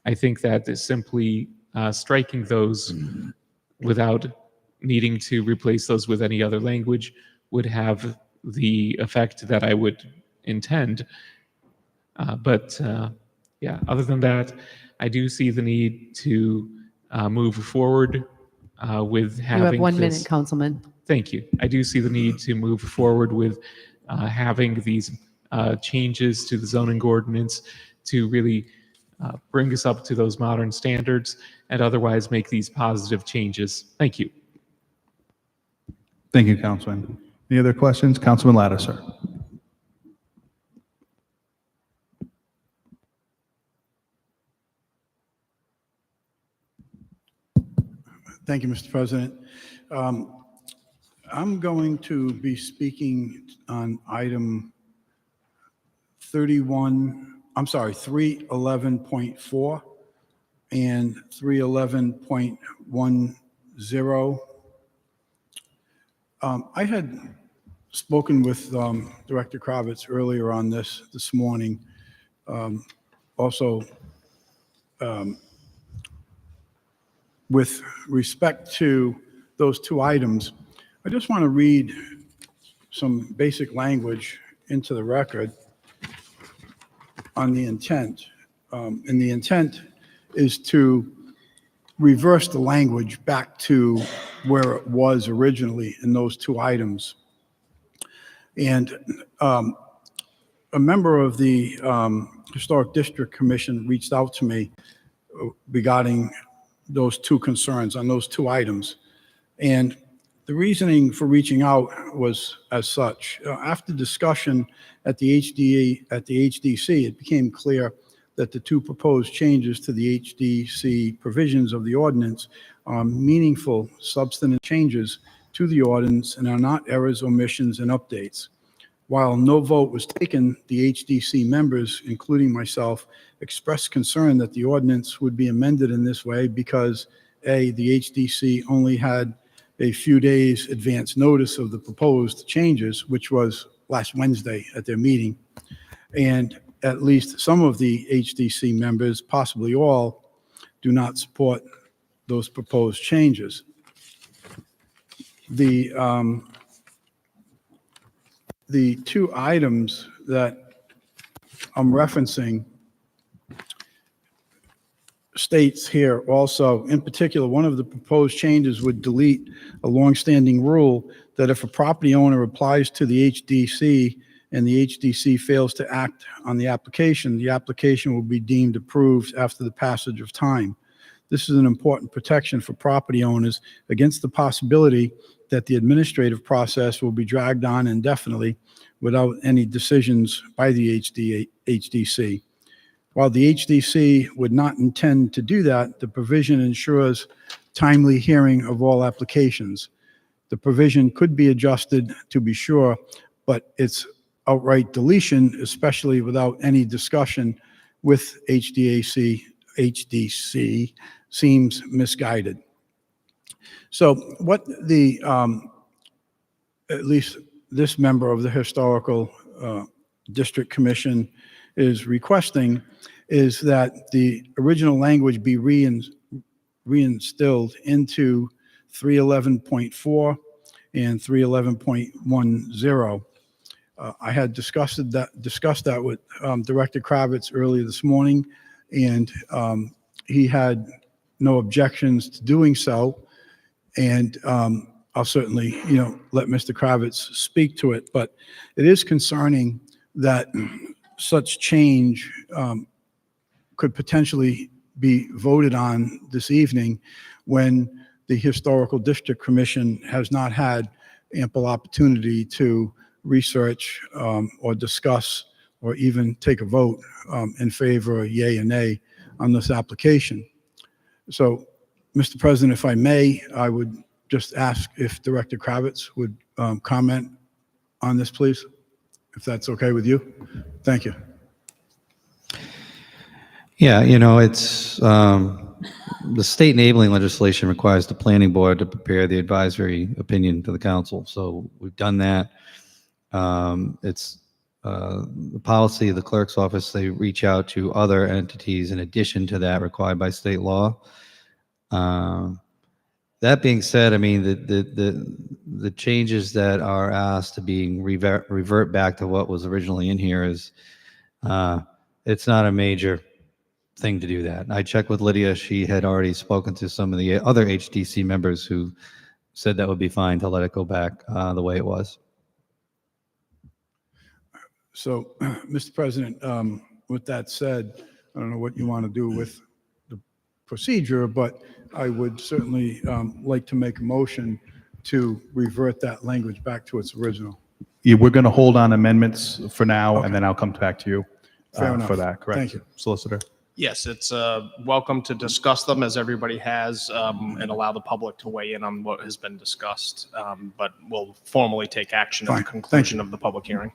[SPEAKER 13] I think that is simply striking those without needing to replace those with any other language would have the effect that I would intend. But yeah, other than that, I do see the need to move forward with having
[SPEAKER 17] You have 1
[SPEAKER 13] this.
[SPEAKER 17] minute, Councilman.
[SPEAKER 13] Thank you. I do see the need to move forward with having these changes to the zoning ordinance to really bring us up to those modern standards and otherwise make these positive changes. Thank you.
[SPEAKER 3] Thank you, Councilman. Any other questions? Councilman Lattiser.
[SPEAKER 6] Thank you, Mr. President. I'm going to be speaking on item 311.4 and 311.10. I had spoken with Director Kravitz earlier on this morning. Also, with respect to those two items, I just want to read some basic language into the record on the intent. And the intent is to reverse the language back to where it was originally in those two items. And a member of the Historic District Commission reached out to me regarding those two concerns on those two items. And the reasoning for reaching out was as such. After discussion at the HDC, it became clear that the two proposed changes to the HDC provisions of the ordinance are meaningful, substantive changes to the ordinance and are not errors, omissions, and updates. While no vote was taken, the HDC members, including myself, expressed concern that the ordinance would be amended in this way because, A, the HDC only had a few days advance notice of the proposed changes, which was last Wednesday at their meeting, and at least some of the HDC members, possibly all, do not support those proposed changes. The two items that I'm referencing states here also, in particular, one of the proposed changes would delete a longstanding rule that if a property owner applies to the HDC and the HDC fails to act on the application will be deemed approved after the passage of time. This is an important protection for property owners against the possibility that the administrative process will be dragged on indefinitely without any decisions by the HDC. While the HDC would not intend to do that, the provision ensures timely hearing of all applications. The provision could be adjusted, to be sure, but its outright deletion, especially without any discussion with HDC, seems misguided. So what the, at least this member of the Historical District Commission is requesting is that the original language be reinstilled into 311.4 and 311.10. I had discussed that with Director Kravitz earlier this morning, and he had no objections to doing so. And I'll certainly, let Mr. Kravitz speak to it. But it is concerning that such change could potentially be voted on this evening when the Historical District Commission has not had ample opportunity to research or discuss or even take a vote in favor, yay or nay, on this application. So, Mr. President, if I may, I would just ask if Director Kravitz would comment on this, please, if that's okay with you. Thank you.
[SPEAKER 12] Yeah, it's the state enabling legislation requires the planning board to prepare the advisory opinion to the council. So we've done that. It's the policy of the clerk's office. They reach out to other entities in addition to that required by state law. That being said, I mean, the changes that are asked to being revert back to what was originally in here is, it's not a major thing to do that. I checked with Lydia. She had already spoken to some of the other HDC members who said that would be fine to let it go back the way it was.
[SPEAKER 6] So, Mr. President, with that said, I don't know what you want to do with the procedure, but I would certainly like to make a motion to revert that language back to its original.
[SPEAKER 3] Yeah, we're going to hold on amendments for now, and then I'll come back to you
[SPEAKER 6] Fair enough.
[SPEAKER 3] for that, correct?
[SPEAKER 6] Thank you.
[SPEAKER 3] Solicitor?
[SPEAKER 16] Yes, it's welcome to discuss them as everybody has and allow the public to weigh in on what has been discussed. But we'll formally take action at the conclusion of the public hearing.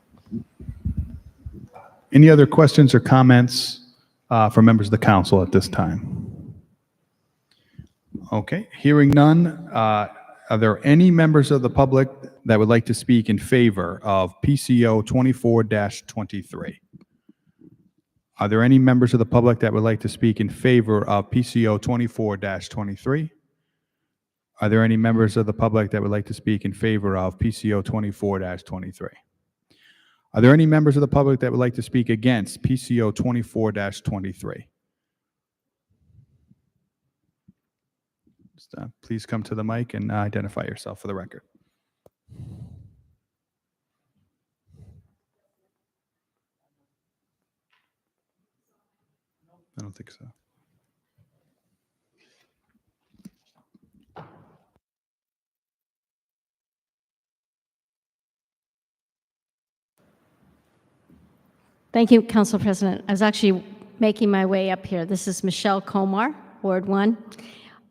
[SPEAKER 3] Any other questions or comments from members of the council at this time? Okay, hearing none, are there any members of the public that would like to speak in favor of PCO 24-23? Are there any members of the public that would like to speak in favor of PCO 24-23? Are there any members of the public that would like to speak in favor of PCO 24-23? Are there any members of the public that would like to speak against PCO 24-23? Please come to the mic and identify yourself for the record. I don't think so.
[SPEAKER 17] Thank you, Council President. I was actually making my way up here. This is Michelle Komar, Ward 1.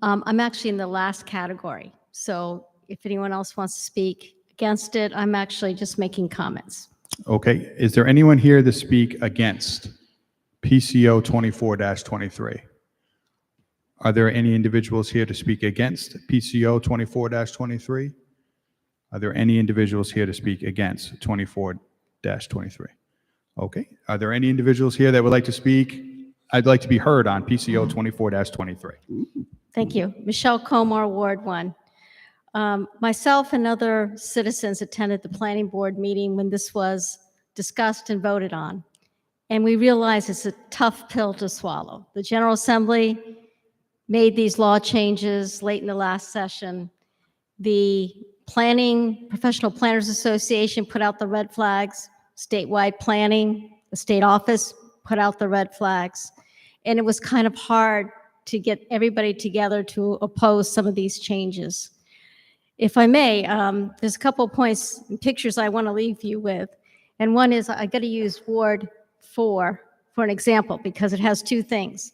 [SPEAKER 17] I'm actually in the last category. So if anyone else wants to speak against it, I'm actually just making comments.
[SPEAKER 3] Okay, is there anyone here to speak against PCO 24-23? Are there any individuals here to speak against PCO 24-23? Are there any individuals here to speak against 24-23? Okay, are there any individuals here that would like to speak? I'd like to be heard on PCO 24-23.
[SPEAKER 17] Thank you. Michelle Komar, Ward 1. Myself and other citizens attended the planning board meeting when this was discussed and voted on. And we realize it's a tough pill to swallow. The General Assembly made these law changes late in the last session. The Professional Planners Association put out the red flags. Statewide planning, the state office put out the red flags. And it was kind of hard to get everybody together to oppose some of these changes. If I may, there's a couple of points and pictures I want to leave you with. And one is I got to use Ward 4 for an example because it has two things.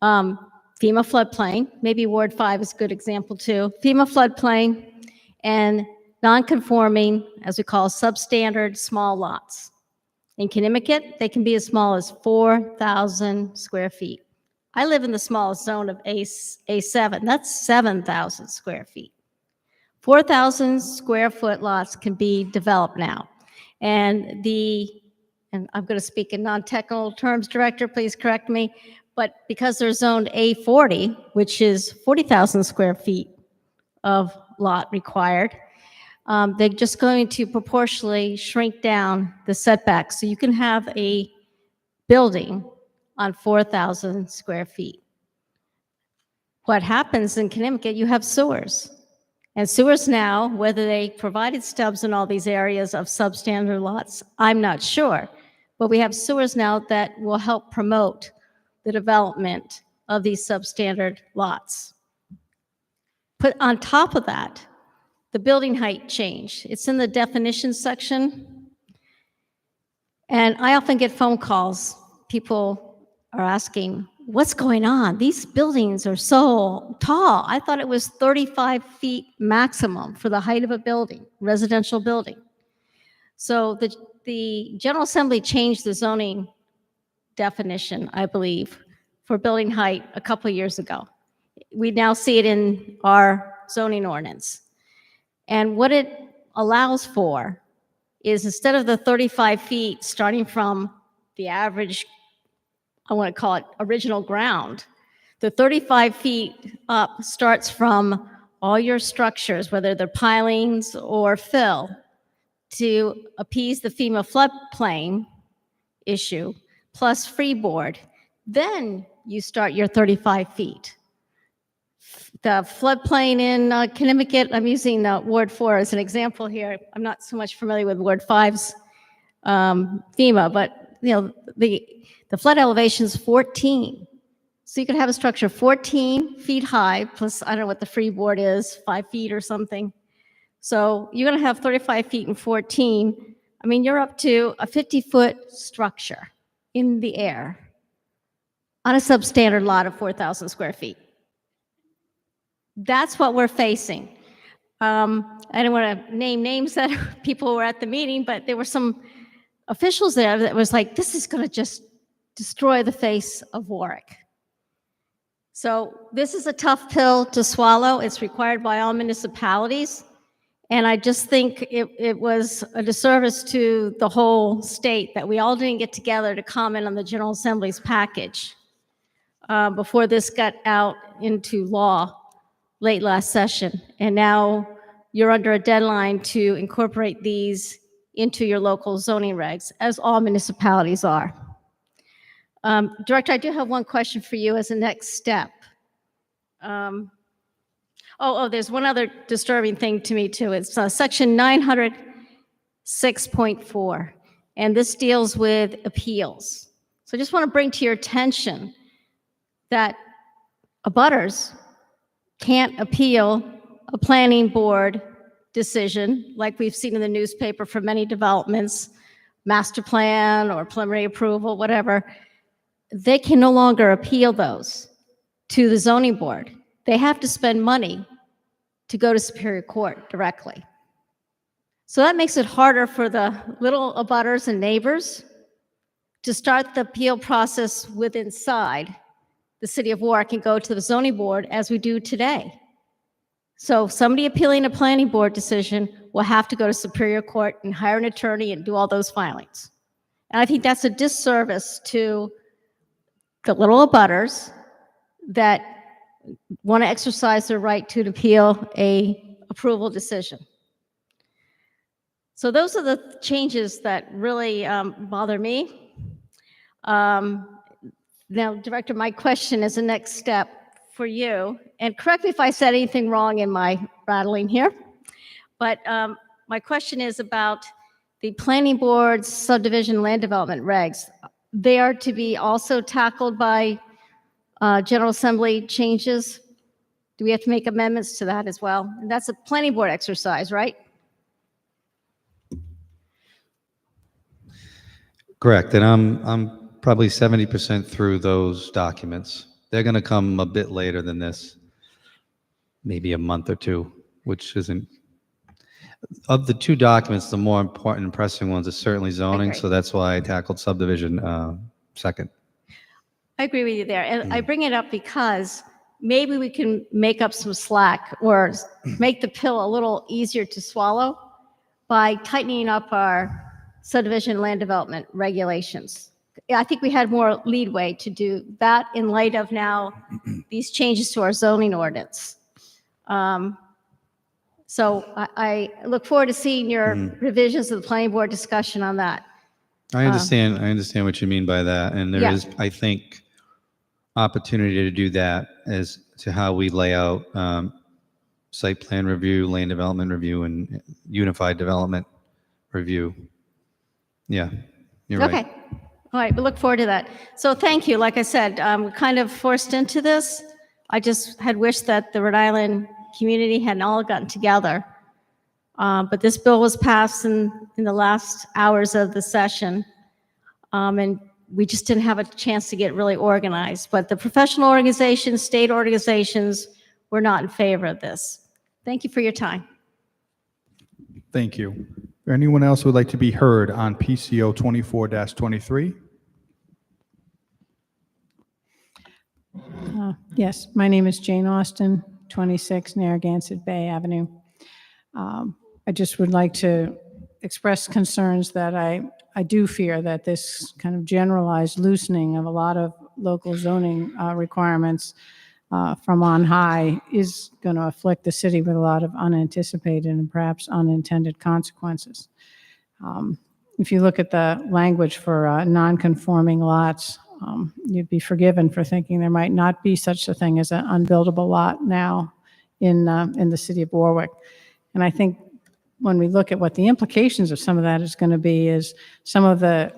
[SPEAKER 17] FEMA floodplain, maybe Ward 5 is a good example too. FEMA floodplain and non-conforming, as we call substandard small lots. In Connecticut, they can be as small as 4,000 square feet. I live in the smallest zone of A7. That's 7,000 square feet. 4,000 square foot lots can be developed now. And I'm going to speak in non-technical terms, Director, please correct me, but because they're zoned A40, which is 40,000 square feet of lot required, they're just going to proportionally shrink down the setbacks. So you can have a building on 4,000 square feet. What happens in Connecticut, you have sewers. And sewers now, whether they provided stubs in all these areas of substandard lots, I'm not sure. But we have sewers now that will help promote the development of these substandard lots. Put on top of that, the building height change. It's in the definition section. And I often get phone calls. People are asking, what's going on? These buildings are so tall. I thought it was 35 feet maximum for the height of a building, residential building. So the General Assembly changed the zoning definition, I believe, for building height a couple of years ago. We now see it in our zoning ordinance. And what it allows for is instead of the 35 feet starting from the average, I want to call it original ground, the 35 feet up starts from all your structures, whether they're pilings or fill, to appease the FEMA floodplain issue, plus freeboard. Then you start your 35 feet. The floodplain in Connecticut, I'm using Ward 4 as an example here. I'm not so much familiar with Ward 5's FEMA, but the flood elevation is 14. So you could have a structure 14 feet high, plus I don't know what the freeboard is, 5 feet or something. So you're going to have 35 feet and 14. I mean, you're up to a 50-foot structure in the air on a substandard lot of 4,000 square feet. That's what we're facing. I don't want to name names that people were at the meeting, but there were some officials there that was like, this is going to just destroy the face of Warwick. So this is a tough pill to swallow. It's required by all municipalities. And I just think it was a disservice to the whole state that we all didn't get together to comment on the General Assembly's package before this got out into law late last session. And now you're under a deadline to incorporate these into your local zoning regs, as all municipalities are. Director, I do have one question for you as a next step. There's one other disturbing thing to me too. It's section 906.4, and this deals with appeals. So I just want to bring to your attention that abutters can't appeal a planning board decision, like we've seen in the newspaper for many developments, master plan or preliminary approval, whatever. They can no longer appeal those to the zoning board. They have to spend money to go to Superior Court directly. So that makes it harder for the little abutters and neighbors to start the appeal process with inside the city of Warwick and go to the zoning board as we do today. So somebody appealing a planning board decision will have to go to Superior Court and hire an attorney and do all those filings. And I think that's a disservice to the little abutters that want to exercise their right to appeal a approval decision. So those are the changes that really bother me. Now, Director, my question is the next step for you, and correct me if I said anything wrong in my rattling here, but my question is about the planning board's subdivision land development regs. They are to be also tackled by General Assembly changes Do we have to make amendments to that as well? And that's a planning board exercise, right?
[SPEAKER 12] Correct, and I'm probably 70% through those documents. They're going to come a bit later than this, maybe a month or two, which isn't, of the two documents, the more important and pressing ones is certainly zoning,
[SPEAKER 17] agree.
[SPEAKER 12] so that's why I tackled subdivision second.
[SPEAKER 17] I agree with you there. And I bring it up because maybe we can make up some slack or make the pill a little easier to swallow by tightening up our subdivision land development regulations. I think we had more leadway to do that in light of now these changes to our zoning ordinance. So I look forward to seeing your revisions of the planning board discussion on that.
[SPEAKER 12] I understand what you mean by that, and there is, I think, opportunity to do that as to how we lay out site plan review, land development review, and unified development review. Yeah, you're right.
[SPEAKER 17] Okay. All right, we look forward to that. So thank you. Like I said, we're kind of forced into this. I just had wished that the Rhode Island community had all gotten together. But this bill was passed in the last hours of the session. And we just didn't have a chance to get really organized. But the professional organizations, state organizations, were not in favor of this. Thank you for your time.
[SPEAKER 3] Thank you. Is there anyone else who would like to be heard on PCO 24-23?
[SPEAKER 4] Yes, my name is Jane Austin, 26 Narragansett Bay Avenue. I just would like to express concerns that I do fear that this kind of generalized loosening of a lot of local zoning requirements from on high is going to afflict the city with a lot of unanticipated and perhaps unintended consequences. If you look at the language for non-conforming lots, you'd be forgiven for thinking there might not be such a thing as an unbuildable lot now in the city of Warwick. And I think when we look at what the implications of some of that is going to be is some of the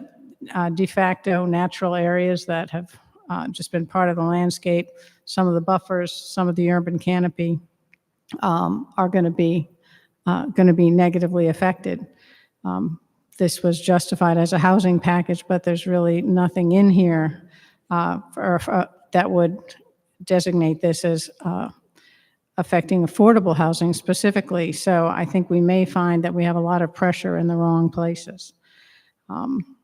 [SPEAKER 4] de facto natural areas that have just been part of the landscape, some of the buffers, some of the urban canopy are going to be negatively affected. This was justified as a housing package, but there's really nothing in here that would designate this as affecting affordable housing specifically. So I think we may find that we have a lot of pressure in the wrong places.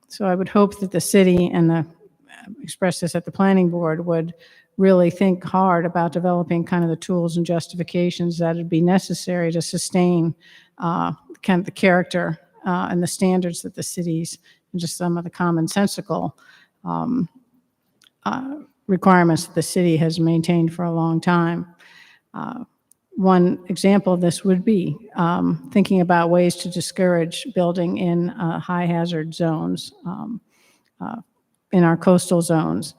[SPEAKER 4] So I would hope that the city and express this at the planning board would really think hard about developing kind of the tools and justifications that would be necessary to sustain kind of the character and the standards that the cities and just some of the commonsensical requirements that the city has maintained for a long time. One example of this would be thinking about ways to discourage building in high hazard zones, in our coastal zones.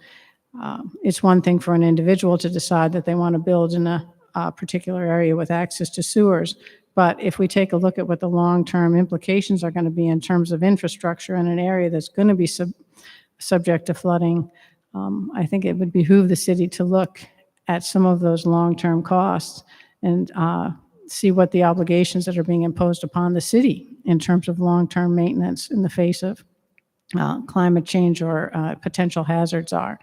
[SPEAKER 4] It's one thing for an individual to decide that they want to build in a particular area with access to sewers, but if we take a look at what the long-term implications are going to be in terms of infrastructure in an area that's going to be subject to flooding, I think it would behoove the city to look at some of those long-term costs and see what the obligations that are being imposed upon the city in terms of long-term maintenance in the face of climate change or potential hazards are,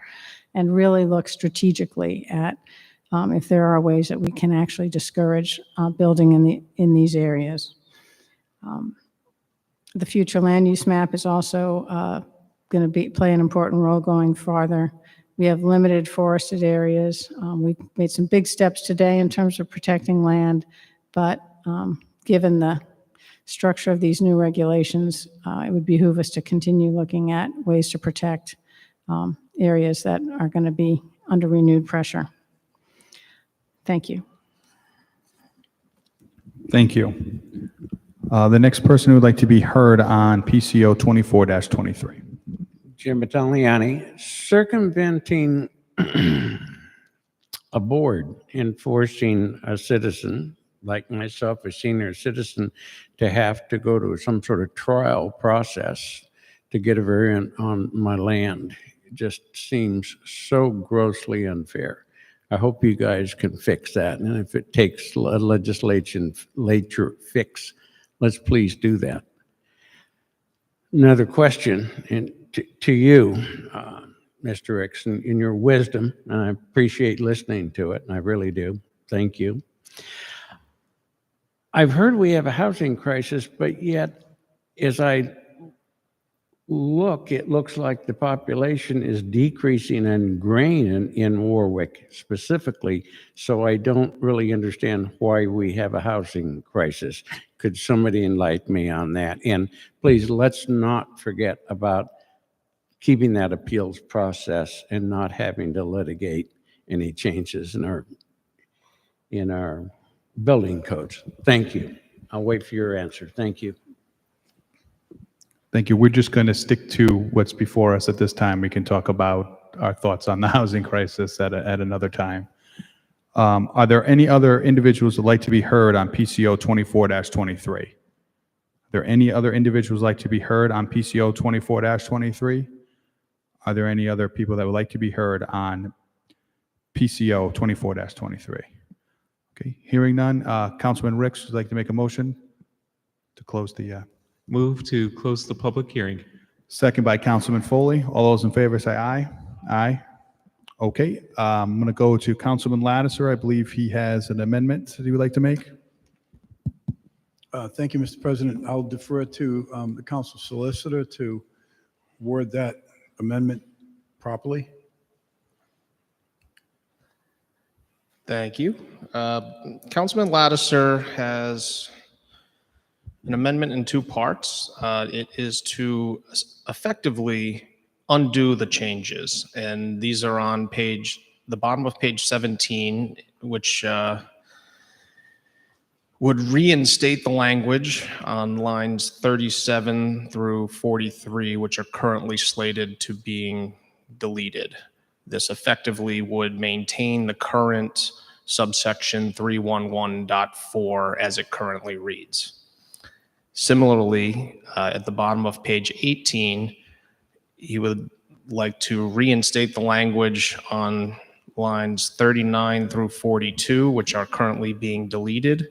[SPEAKER 4] and really look strategically at if there are ways that we can actually discourage building in these areas. The future land use map is also going to play an important role going farther. We have limited forested areas. We've made some big steps today in terms of protecting land, but given the structure of these new regulations, it would behoove us to continue looking at ways to protect areas that are going to be under renewed pressure. Thank you.
[SPEAKER 3] Thank you. The next person who would like to be heard on PCO 24-23.
[SPEAKER 22] Jim Italiani, circumventing a board enforcing a citizen like myself, a senior citizen, to have to go to some sort of trial process to get a variant on my land. It just seems so grossly unfair. I hope you guys can fix that. And if it takes a legislature fix, let's please do that. Another question to you, Mr. Ricks, in your wisdom, and I appreciate listening to it, and I really do. Thank you. I've heard we have a housing crisis, but yet, as I look, it looks like the population is decreasing in grain in Warwick specifically, so I don't really understand why we have a housing crisis. Could somebody enlighten me on that? And please, let's not forget about keeping that appeals process and not having to litigate any changes in our building codes. Thank you. I'll wait for your answer. Thank you.
[SPEAKER 3] Thank you. We're just going to stick to what's before us at this time. We can talk about our thoughts on the housing crisis at another time. Are there any other individuals who would like to be heard on PCO 24-23? Are there any other individuals like to be heard on PCO 24-23? Are there any other people that would like to be heard on PCO 24-23? Okay, hearing none. Councilman Ricks would like to make a motion to close the...
[SPEAKER 13] Move to close the public hearing.
[SPEAKER 3] Second by Councilman Foley. All those in favor say aye. Aye. Okay, I'm going to go to Councilman Lattiser. I believe he has an amendment that he would like to make.
[SPEAKER 6] Thank you, Mr. President. I'll defer to the council solicitor to word that amendment properly.
[SPEAKER 16] Thank you. Councilman Lattiser has an amendment in two parts. It is to effectively undo the changes, and these are on the bottom of page 17, which would reinstate the language on lines 37 through 43, which are currently slated to being deleted. This effectively would maintain the current subsection 311.4 as it currently reads. Similarly, at the bottom of page 18, he would like to reinstate the language on lines 39 through 42, which are currently being deleted,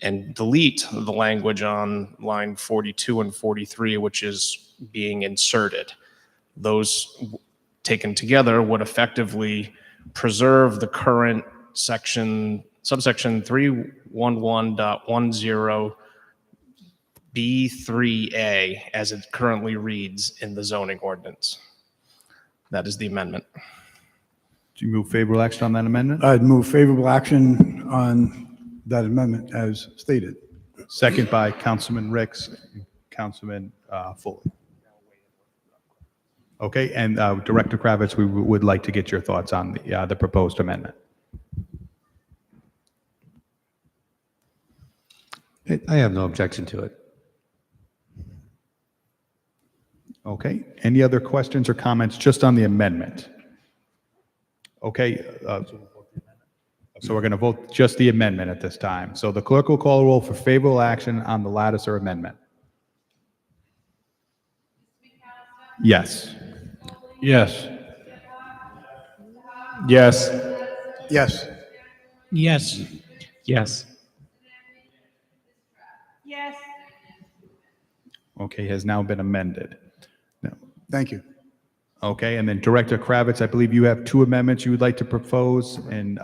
[SPEAKER 16] and delete the language on line 42 and 43, which is being inserted. Those taken together would effectively preserve the current subsection 311.10 B3A as it currently reads in the zoning ordinance. That is the amendment.
[SPEAKER 3] Do you move favorable action on that amendment?
[SPEAKER 6] I'd move favorable action on that amendment as stated.
[SPEAKER 3] Second by Councilman Ricks, Councilman Foley. Okay, and Director Kravitz, we would like to get your thoughts on the proposed amendment.
[SPEAKER 12] I have no objection to it.
[SPEAKER 3] Okay, any other questions or comments just on the amendment? Okay, so we're going to vote just the amendment at this time. So the clerk will call a roll for favorable action on the Lattiser amendment. Yes.
[SPEAKER 18] Yes. Yes.
[SPEAKER 6] Yes.
[SPEAKER 13] Yes. Yes.
[SPEAKER 14] Yes.
[SPEAKER 3] Okay, has now been amended. No.
[SPEAKER 6] Thank you.
[SPEAKER 3] Okay, and then Director Kravitz, I believe you have two amendments you would like to propose, and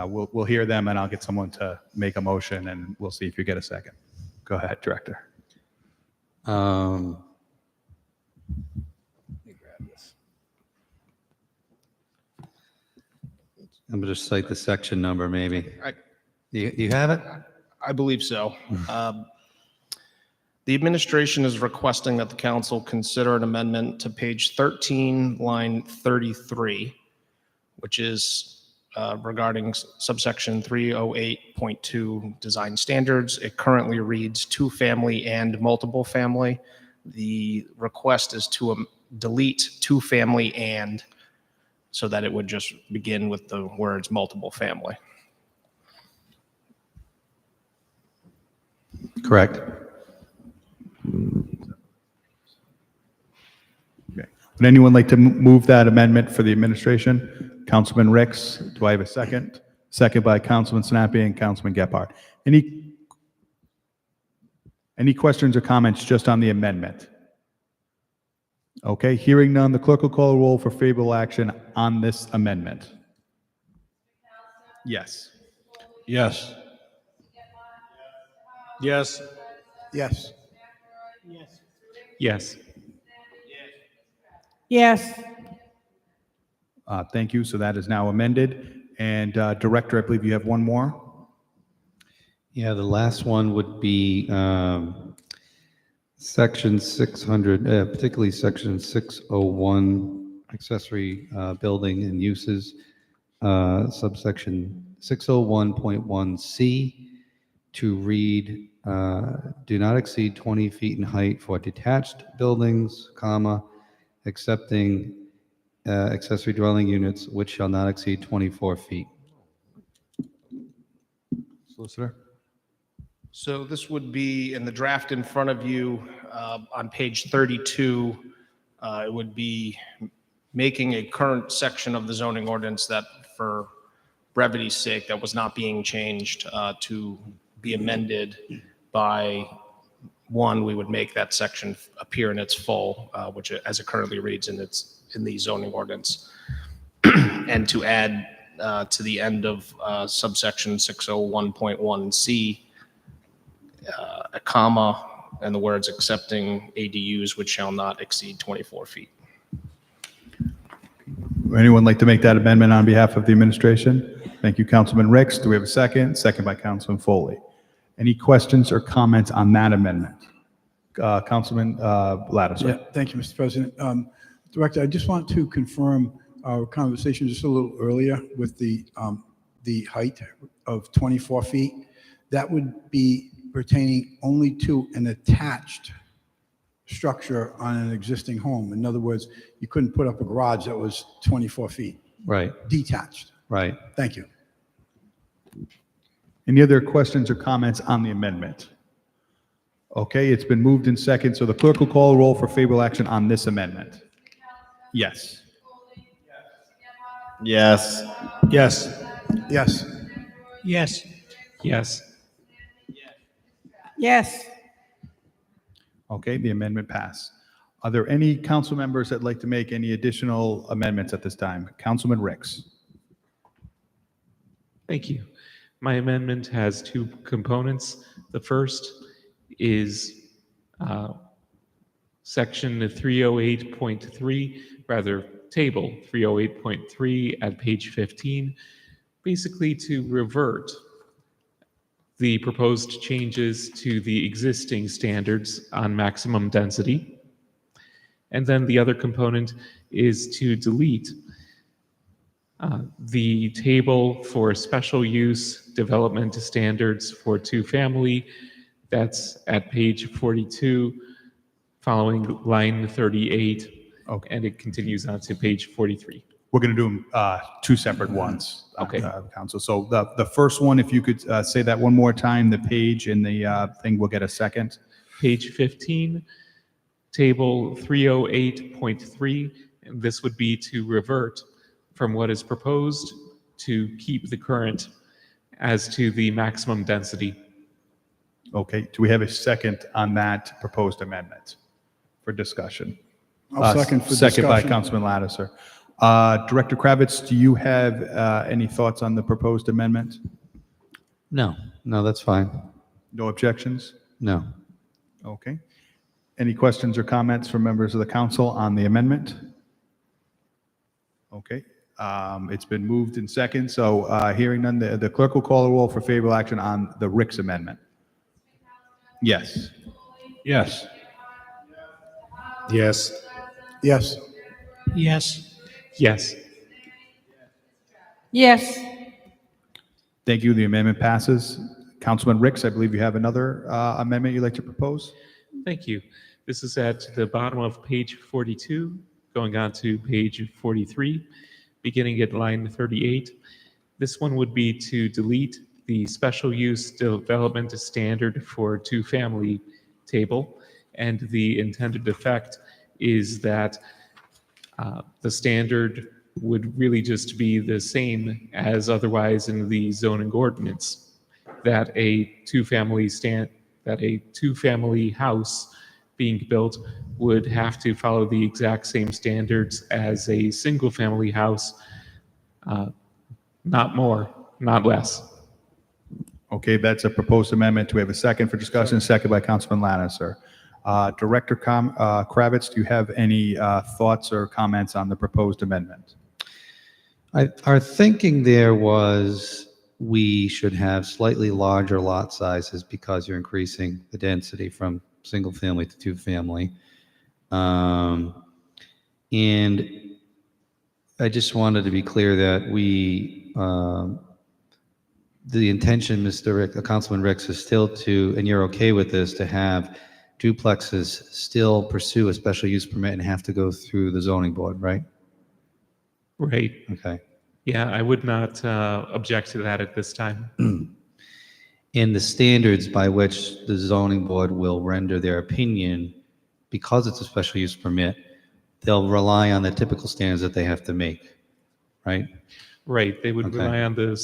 [SPEAKER 3] we'll hear them, and I'll get someone to make a motion, and we'll see if you get a second. Go ahead, Director.
[SPEAKER 12] Let me grab this. I'm going to cite the section number, maybe. You have it?
[SPEAKER 16] I believe so. The administration is requesting that the council consider an amendment to page 13, line 33, which is regarding subsection 308.2 design standards. It currently reads two-family and multiple family. The request is to delete two-family and, so that it would just begin with the words multiple family.
[SPEAKER 12] Correct.
[SPEAKER 3] Okay. Would anyone like to move that amendment for the administration? Councilman Ricks. Do I have a second? Second by Councilman Snappi and Councilman Gephardt. Any questions or comments just on the amendment? Okay, hearing none, the clerk will call a roll for favorable action on this amendment. Yes.
[SPEAKER 18] Yes. Yes.
[SPEAKER 6] Yes.
[SPEAKER 13] Yes.
[SPEAKER 14] Yes.
[SPEAKER 3] Thank you. So that is now amended. And Director, I believe you have one more.
[SPEAKER 12] Yeah, the last one would be Section 600, particularly Section 601, accessory building and uses, subsection 601.1C, to read, do not exceed 20 feet in height for detached buildings, comma, excepting accessory dwelling units, which shall not exceed 24 feet.
[SPEAKER 3] Solicitor?
[SPEAKER 16] So this would be in the draft in front of you on page 32. It would be making a current section of the zoning ordinance that, for brevity's sake, that was not being changed to be amended by one. We would make that section appear in its full, which as it currently reads in the zoning ordinance, and to add to the end of subsection 601.1C, a comma and the words accepting ADUs which shall not exceed 24 feet.
[SPEAKER 3] Would anyone like to make that amendment on behalf of the administration? Thank you, Councilman Ricks. Do we have a second? Second by Councilman Foley. Any questions or comments on that amendment? Councilman Lattiser.
[SPEAKER 6] Yeah, thank you, Mr. President. Director, I just want to confirm our conversation just a little earlier with the height of 24 feet. That would be pertaining only to an attached structure on an existing home. In other words, you couldn't put up a garage that was 24 feet.
[SPEAKER 12] Right.
[SPEAKER 6] Detached.
[SPEAKER 12] Right.
[SPEAKER 6] Thank you.
[SPEAKER 3] Any other questions or comments on the amendment? Okay, it's been moved in second, so the clerk will call a roll for favorable action on this amendment. Yes.
[SPEAKER 11] Yes.
[SPEAKER 18] Yes.
[SPEAKER 6] Yes.
[SPEAKER 5] Yes.
[SPEAKER 13] Yes.
[SPEAKER 14] Yes.
[SPEAKER 3] Okay, the amendment passed. Are there any council members that'd like to make any additional amendments at this time? Councilman Ricks.
[SPEAKER 13] Thank you. My amendment has two components. The first is section 308.3, rather table 308.3 at page 15, basically to revert the proposed changes to the existing standards on maximum density. And then the other component is to delete the table for special use development standards for two-family. That's at page 42, following line 38, and it continues on to page 43.
[SPEAKER 3] We're going to do them two separate ones,
[SPEAKER 13] Okay.
[SPEAKER 3] Council. So the first one, if you could say that one more time, the page and the thing will get a second.
[SPEAKER 13] Page 15, table 308.3, and this would be to revert from what is proposed to keep the current as to the maximum density.
[SPEAKER 3] Okay, do we have a second on that proposed amendment for discussion?
[SPEAKER 6] I'll second for
[SPEAKER 3] Second by
[SPEAKER 6] discussion.
[SPEAKER 3] Councilman Lattiser. Director Kravitz, do you have any thoughts on the proposed amendment?
[SPEAKER 12] No, that's fine.
[SPEAKER 3] No objections?
[SPEAKER 12] No.
[SPEAKER 3] Okay. Any questions or comments from members of the council on the amendment? Okay. It's been moved in second, so hearing none, the clerk will call a roll for favorable action on the Ricks amendment. Yes.
[SPEAKER 18] Yes. Yes.
[SPEAKER 6] Yes.
[SPEAKER 5] Yes.
[SPEAKER 13] Yes.
[SPEAKER 14] Yes.
[SPEAKER 3] Thank you. The amendment passes. Councilman Ricks, I believe you have another amendment you'd like to propose?
[SPEAKER 13] Thank you. This is at the bottom of page 42, going on to page 43, beginning at line 38. This one would be to delete the special use development standard for two-family table, and the intended effect is that the standard would really just be the same as otherwise in the zoning ordinance, that a two-family house being built would have to follow the exact same standards as a single-family house, not more, not less.
[SPEAKER 3] Okay, that's a proposed amendment. Do we have a second for discussion? Second by Councilman Lattiser. Director Kravitz, do you have any thoughts or comments on the proposed amendment?
[SPEAKER 12] Our thinking there was we should have slightly larger lot sizes because you're increasing the density from single family to two family. And I just wanted to be clear that the intention, Councilman Ricks, is still to, and you're okay with this, to have duplexes still pursue a special use permit and have to go through the zoning board, right?
[SPEAKER 13] Right.
[SPEAKER 12] Okay.
[SPEAKER 13] Yeah, I would not object to that at this time.
[SPEAKER 12] In the standards by which the zoning board will render their opinion, because it's a special use permit, they'll rely on the typical standards that they have to make, right?
[SPEAKER 13] Right, they would
[SPEAKER 12] Okay.
[SPEAKER 13] rely on the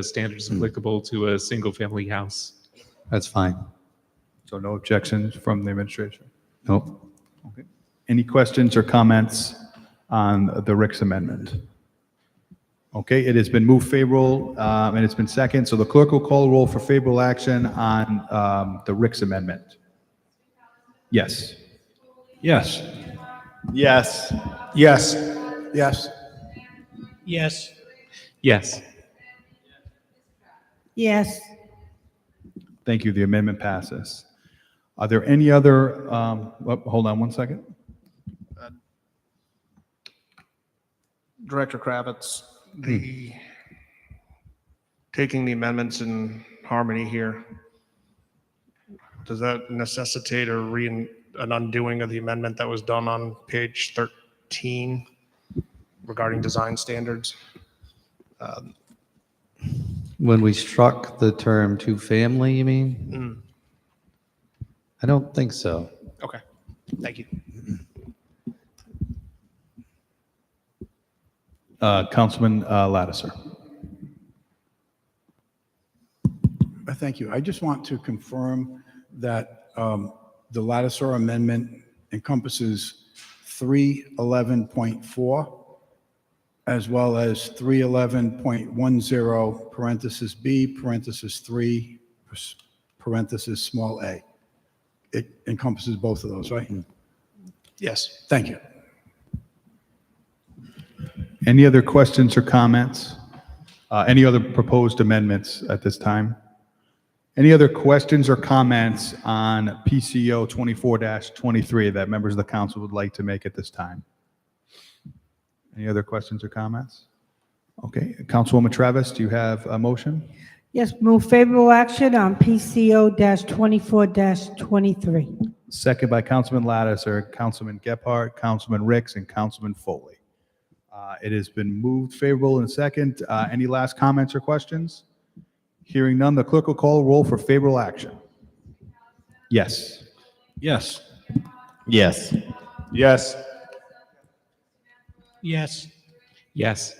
[SPEAKER 13] standards applicable to a single-family house.
[SPEAKER 12] That's fine.
[SPEAKER 3] So no objections from the administration?
[SPEAKER 12] Nope.
[SPEAKER 3] Okay. Any questions or comments on the Ricks amendment? Okay, it has been moved favorable, and it's been second, so the clerk will call roll for favorable action on the Ricks amendment. Yes.
[SPEAKER 9] Yes.
[SPEAKER 11] Yes.
[SPEAKER 6] Yes. Yes.
[SPEAKER 5] Yes.
[SPEAKER 13] Yes.
[SPEAKER 14] Yes.
[SPEAKER 3] Thank you, the amendment passes. Are there any other, hold on one second.
[SPEAKER 16] Director Kravitz, taking the amendments in harmony here, does that necessitate an undoing of the amendment that was done on page 13 regarding design standards?
[SPEAKER 12] When we struck the term two-family, you mean? I don't think so.
[SPEAKER 16] Okay, thank you.
[SPEAKER 3] Councilman Lattiser.
[SPEAKER 6] Thank you. I just want to confirm that the Lattiser amendment encompasses 311.4 as well as 311.10 parenthesis B parenthesis 3 parenthesis small a. It encompasses both of those, right?
[SPEAKER 16] Yes.
[SPEAKER 6] Thank you.
[SPEAKER 3] Any other questions or comments? Any other proposed amendments at this time? Any other questions or comments on PCO 24-23 that members of the council would like to make at this time? Any other questions or comments? Okay, Councilwoman Travis, do you have a motion?
[SPEAKER 14] Yes, move favorable action on PCO-24-23.
[SPEAKER 3] Second by Councilman Lattiser, Councilman Gephardt, Councilman Ricks, and Councilman Foley. It has been moved favorable in second. Any last comments or questions? Hearing none, the clerk will call roll for favorable action. Yes.
[SPEAKER 9] Yes.
[SPEAKER 11] Yes.
[SPEAKER 2] Yes.
[SPEAKER 5] Yes.
[SPEAKER 13] Yes.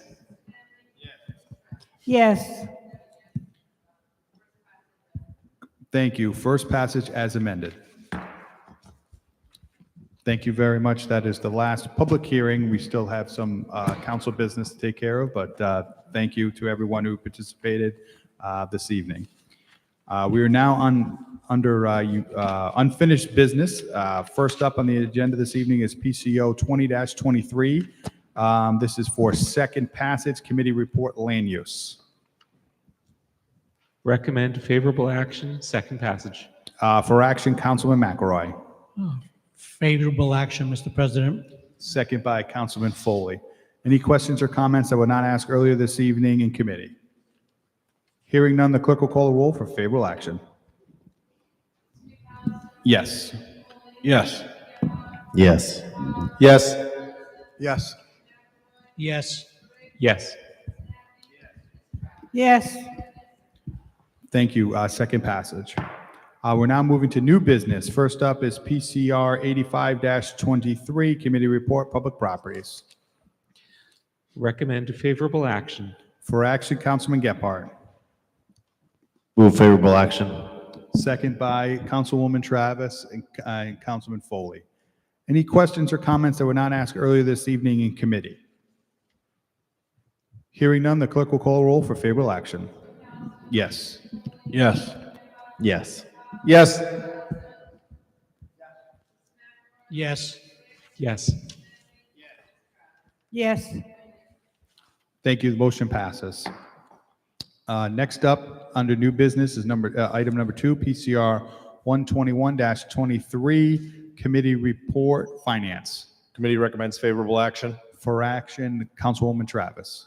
[SPEAKER 14] Yes.
[SPEAKER 3] Thank you. First passage as amended. Thank you very much. That is the last public hearing. We still have some council business to take care of, but thank you to everyone who participated this evening. We are now under unfinished business. First up on the agenda this evening is PCO 20-23. This is for second passage, committee report land use.
[SPEAKER 13] Recommend favorable action, second passage.
[SPEAKER 3] For action, Councilman McElroy.
[SPEAKER 5] Favorable action, Mr. President.
[SPEAKER 3] Second by Councilman Foley. Any questions or comments that were not asked earlier this evening in committee? Hearing none, the clerk will call a roll for favorable action. Yes.
[SPEAKER 9] Yes.
[SPEAKER 11] Yes.
[SPEAKER 2] Yes.
[SPEAKER 6] Yes.
[SPEAKER 5] Yes.
[SPEAKER 13] Yes.
[SPEAKER 14] Yes.
[SPEAKER 3] Thank you. Second passage. We're now moving to new business. First up is PCR 85-23, committee report, public properties.
[SPEAKER 13] Recommend favorable action.
[SPEAKER 3] For action, Councilman Gephardt.
[SPEAKER 11] Move favorable action.
[SPEAKER 3] Second by Councilwoman Travis and Councilman Foley. Any questions or comments that were not asked earlier this evening in committee? Hearing none, the clerk will call a roll for favorable action. Yes.
[SPEAKER 15] Yes.
[SPEAKER 11] Yes.
[SPEAKER 2] Yes.
[SPEAKER 16] Yes.
[SPEAKER 13] Yes.
[SPEAKER 14] Yes.
[SPEAKER 3] Thank you. The motion passes. Next up, under new business is item number 2, PCR 121-23, committee report, finance.
[SPEAKER 2] Committee recommends favorable action.
[SPEAKER 3] For action, Councilwoman Travis.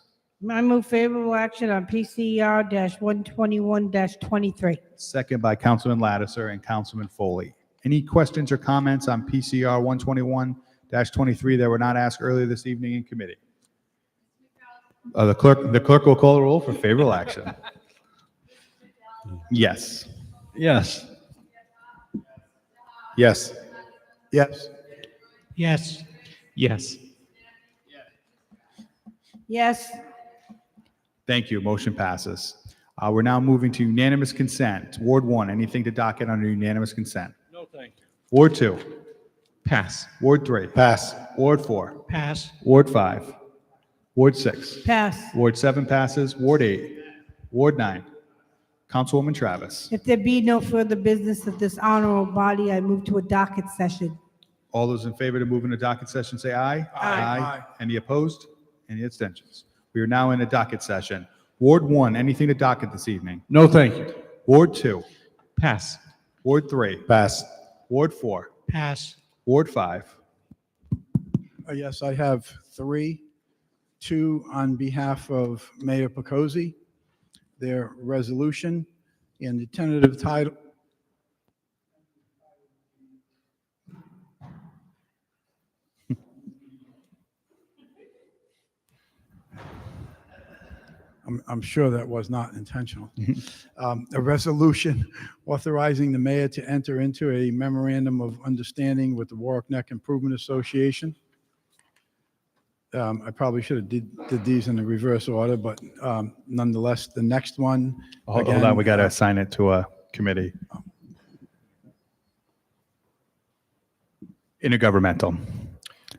[SPEAKER 14] I move favorable action on PCR-121-23.
[SPEAKER 3] Second by Councilman Lattiser and Councilman Foley. Any questions or comments on PCR 121-23 that were not asked earlier this evening in committee? The clerk will call a roll for favorable action. Yes.
[SPEAKER 15] Yes.
[SPEAKER 2] Yes.
[SPEAKER 6] Yes.
[SPEAKER 16] Yes.
[SPEAKER 13] Yes.
[SPEAKER 14] Yes.
[SPEAKER 3] Thank you. Motion passes. We're now moving to unanimous consent. Ward 1, anything to docket under unanimous consent?
[SPEAKER 15] No, thank you.
[SPEAKER 3] Ward 2.
[SPEAKER 13] Pass.
[SPEAKER 3] Ward 3.
[SPEAKER 2] Pass.
[SPEAKER 3] Ward 4.
[SPEAKER 16] Pass.
[SPEAKER 3] Ward 5. Ward 6.
[SPEAKER 14] Pass.
[SPEAKER 3] Ward 7 passes. Ward 8. Ward 9. Councilwoman Travis.
[SPEAKER 14] If there be no further business of this honorable body, I move to a docket session.
[SPEAKER 3] All those in favor to move into docket session, say aye.
[SPEAKER 6] Aye.
[SPEAKER 3] Any opposed? Any abstentions? We are now in a docket session. Ward 1, anything to docket this evening?
[SPEAKER 15] No, thank you.
[SPEAKER 3] Ward 2.
[SPEAKER 13] Pass.
[SPEAKER 3] Ward 3.
[SPEAKER 2] Pass.
[SPEAKER 3] Ward 4.
[SPEAKER 16] Pass.
[SPEAKER 3] Ward 5.
[SPEAKER 6] Yes, I have 3. 2 on behalf of Mayor Picozzi, their resolution, and the tentative title. I'm sure that was not intentional. A resolution authorizing the mayor to enter into a memorandum of understanding with the Warwick Neck Improvement Association. I probably should have did these in the reverse order, but nonetheless, the next one.
[SPEAKER 3] Hold
[SPEAKER 6] again,
[SPEAKER 3] on, we got to assign it to a committee. Intergovernmental.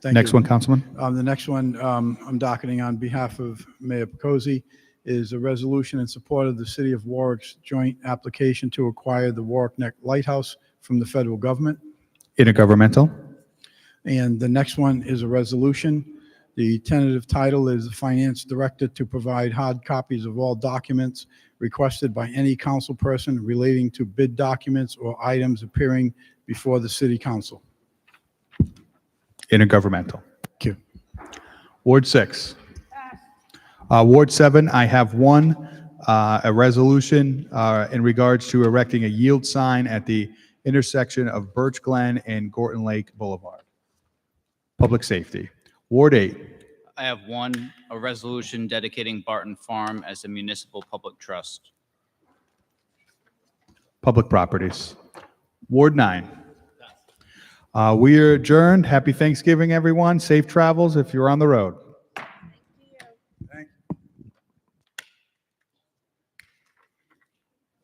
[SPEAKER 6] Thank
[SPEAKER 3] Next
[SPEAKER 6] you.
[SPEAKER 3] one, Councilman.
[SPEAKER 6] The next one I'm docketing on behalf of Mayor Picozzi is a resolution in support of the City of Warwick's joint application to acquire the Warwick Neck Lighthouse from the federal government.
[SPEAKER 3] Intergovernmental.
[SPEAKER 6] And the next one is a resolution. The tentative title is the Finance Director to provide hard copies of all documents requested by any council person relating to bid documents or items appearing before the City Council.
[SPEAKER 3] Intergovernmental.
[SPEAKER 6] Thank you.
[SPEAKER 3] Ward 6. Ward 7, I have a resolution in regards to erecting a yield sign at the intersection of Birch Glen and Gorton Lake Boulevard. Public safety. Ward 8.
[SPEAKER 7] I have a resolution dedicating Barton Farm as a municipal public trust.
[SPEAKER 3] Public properties. Ward 9. We are adjourned. Happy Thanksgiving, everyone. Safe travels if you're on the road.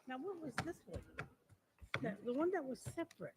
[SPEAKER 14] Now, what was this one? The one that was separate.